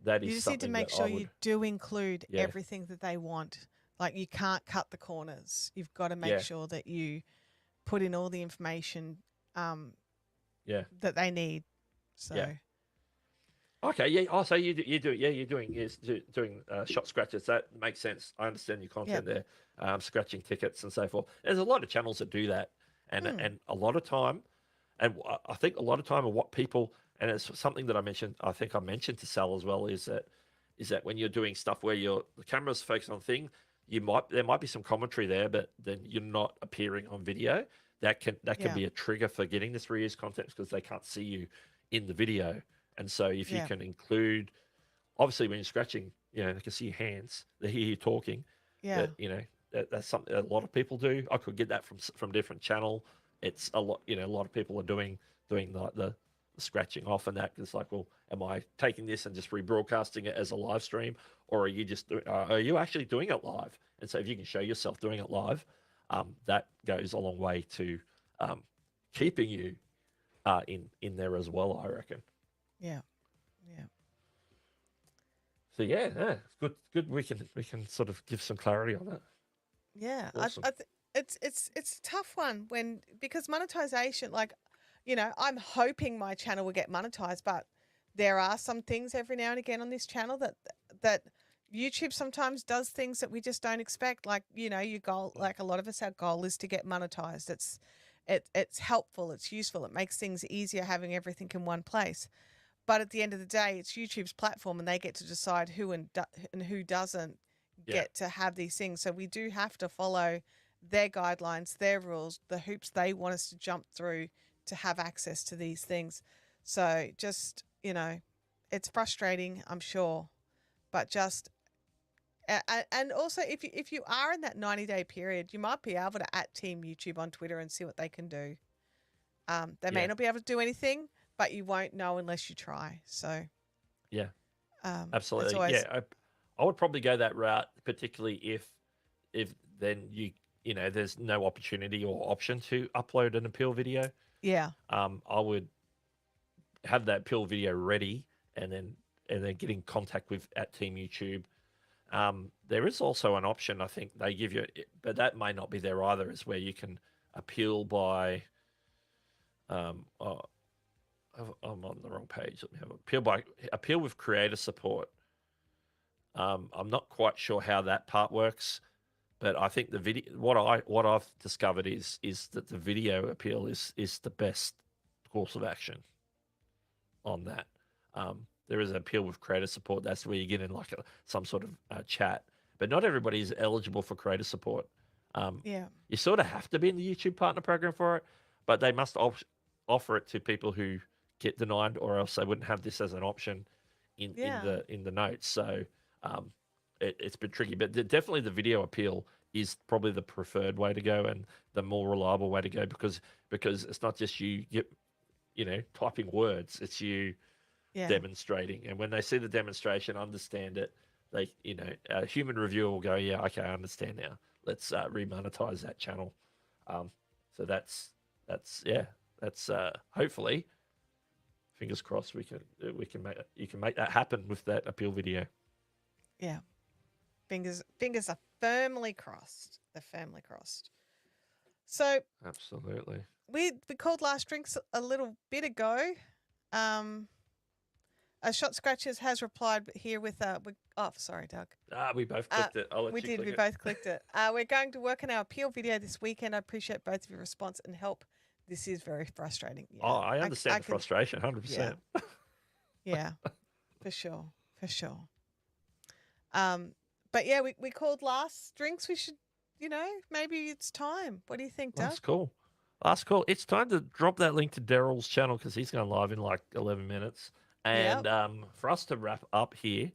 A: that
B: You
A: is
B: just need to
A: something
B: make
A: that I
B: sure you
A: would.
B: do include
A: Yeah,
B: everything that they want. Like you can't cut the corners. You've got to make
A: yeah,
B: sure that you put in all the information
A: yeah,
B: that they need. So
A: yeah. Okay, yeah. Oh, so you do yeah, you're doing doing shot scratches. That makes sense. I understand your
B: yeah.
A: content there, scratching tickets and so forth. There's a lot of channels that do that,
B: Mm.
A: and a lot of time, and I think a lot of time of what people, and it's something that I mentioned. I think I mentioned to Sal as well is that when you're doing stuff where the camera's focused on thing, there might be some commentary there, but then you're not appearing on video. That can
B: Yeah.
A: be a trigger for getting this reuse content because they can't see you in the video. And so if you
B: Yeah.
A: can include, obviously when you're scratching, they can see your hands, they hear you talking.
B: Yeah.
A: But that's something that a lot of people do. I could get that from different channel. It's a lot. A lot of people are doing the scratching off and that. It's like, well, am I taking this and just rebroadcasting it as a live stream, or are you actually doing it live? And so if you can show yourself doing it live, that goes a long way to keeping you in there as well, I reckon.
B: Yeah. Yeah.
A: So yeah, it's good. We can sort of give some clarity on that.
B: Yeah.
A: Awesome.
B: It's a tough one because monetization, like, I'm hoping my channel will get monetized, but there are some things every now and again on this channel that YouTube sometimes does things that we just don't expect. Like, your goal, like a lot of us, our goal is to get monetized. It's helpful, it's useful, it makes things easier having everything in one place. But at the end of the day, it's YouTube's platform, and they get to decide who and who doesn't
A: Yeah,
B: get to have these things. So we do have to follow their guidelines, their rules, the hoops they want us to jump through to have access to these things. So just, it's frustrating, I'm sure, but just and also if you are in that 90-day period, you might be able to at Team YouTube on Twitter and see what they can do. They may
A: yeah,
B: not be able to do anything, but you won't know unless you try. So
A: yeah.
B: it's
A: Absolutely.
B: always,
A: Yeah, I would probably go that route, particularly if then there's no opportunity or option to upload an appeal video.
B: yeah,
A: I would have that appeal video ready, and then get in contact with at Team YouTube. There is also an option I think they give you, but that may not be there either. Is where you can appeal by. Oh, I'm on the wrong page. Let me have appeal with creator support. I'm not quite sure how that part works, but I think the video. What I've discovered is that the video appeal is the best course of action on that. There is an appeal with creator support. That's where you get in like some sort of chat, but not everybody is eligible for creator support.
B: yeah,
A: You sort of have to be in the YouTube partner program for it, but they must offer it to people who get denied, or else they wouldn't have this as an option in
B: yeah,
A: the notes. So it's been tricky, but definitely the video appeal is probably the preferred way to go and the more reliable way to go because it's not just you typing words, it's you
B: yeah,
A: demonstrating, and when they see the demonstration, understand it, they a human reviewer will go, yeah, okay, I understand now. Let's remonetize that channel. So that's yeah, that's hopefully, fingers crossed, we can you can make that happen with that appeal video.
B: yeah. Fingers are firmly crossed. They're firmly crossed. So
A: Absolutely.
B: we called last drinks a little bit ago. Shot Scratches has replied here with oh, sorry, Doug.
A: We both clicked it. I'll let
B: We
A: you
B: did.
A: click
B: We
A: it.
B: both clicked it. We're going to work on our appeal video this weekend. I appreciate both of your response and help. This is very frustrating. Yeah,
A: Oh, I understand the
B: can,
A: frustration, 100%.
B: yeah, for sure, for sure. But yeah, we called last drinks. We should, maybe it's time. What do you think, Doug?
A: That's cool. That's cool. It's time to drop that link to Daryl's channel because he's going live in like 11 minutes. And for us to wrap up here,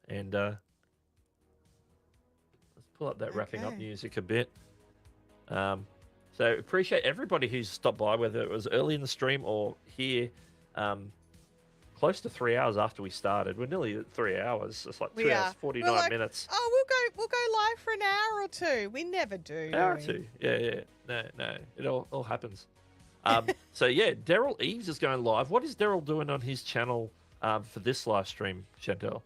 A: and let's pull up that wrapping up
B: Okay.
A: music a bit. So appreciate everybody who's stopped by, whether it was early in the stream or here close to 3 hours after we started. We're nearly at 3 hours. It's like
B: We
A: 3
B: are.
A: hours,
B: We're
A: 49
B: like,
A: minutes.
B: oh, we'll go live for an hour or two. We never do.
A: Hour or
B: we?
A: two. Yeah. No. It all happens. So yeah, Daryl Eves is going live. What is Daryl doing on his channel for this live stream, Chantelle?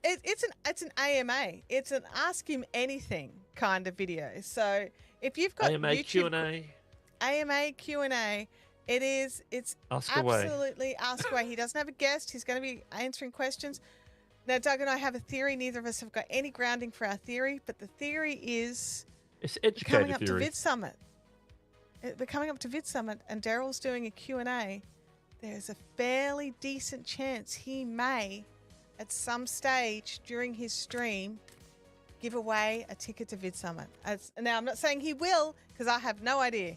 B: It's an AMA. It's an ask him anything kind of video. So if you've got
A: AMA
B: YouTube,
A: Q&A.
B: AMA Q&A, it's
A: Ask away.
B: absolutely ask away. He doesn't have a guest. He's going to be answering questions. Now, Doug and I have a theory. Neither of us have got any grounding for our theory, but the theory is
A: It's
B: coming
A: educated
B: up
A: theory.
B: to VidSummit. We're coming up to VidSummit, and Daryl's doing a Q&A. There's a fairly decent chance he may, at some stage during his stream, give away a ticket to VidSummit. Now, I'm not saying he will, because I have no idea.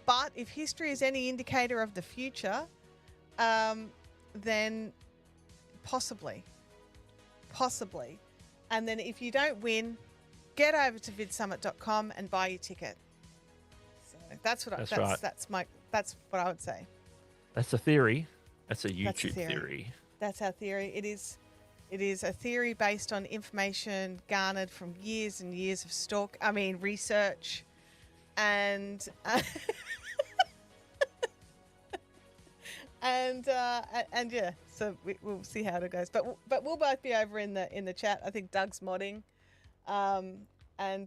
B: But if history is any indicator of the future, then possibly. And then if you don't win, get over to vidsummit.com and buy your ticket. So that's what that's what I would say.
A: That's a theory. That's a
B: That's a
A: YouTube theory.
B: That's our theory. It is a theory based on information garnered from years and years of research, and and yeah. So we'll see how it goes. But we'll both be over in the chat. I think Doug's modding, and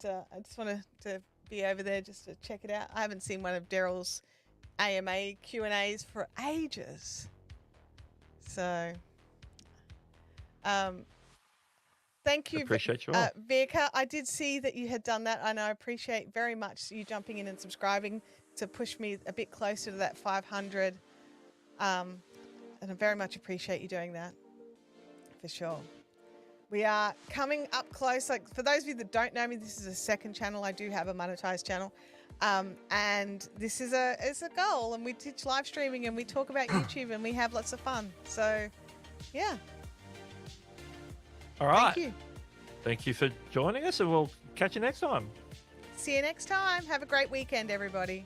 B: I just wanted to be over there just to check it out. I haven't seen one of Daryl's AMA Q&As for ages. So, thank you.
A: Appreciate you all.
B: Vika, I did see that you had done that, and I appreciate very much you jumping in and subscribing to push me a bit closer to that 500. And I very much appreciate you doing that, for sure. We are coming up close. Like, for those of you that don't know me, this is a second channel. I do have a monetized channel. And this is it's a goal, and we teach live streaming, and we talk about YouTube, and we have lots of fun. So, yeah.
A: All right.
B: Thank you.
A: Thank you for joining us, and we'll catch you next time.
B: See you next time. Have a great weekend, everybody.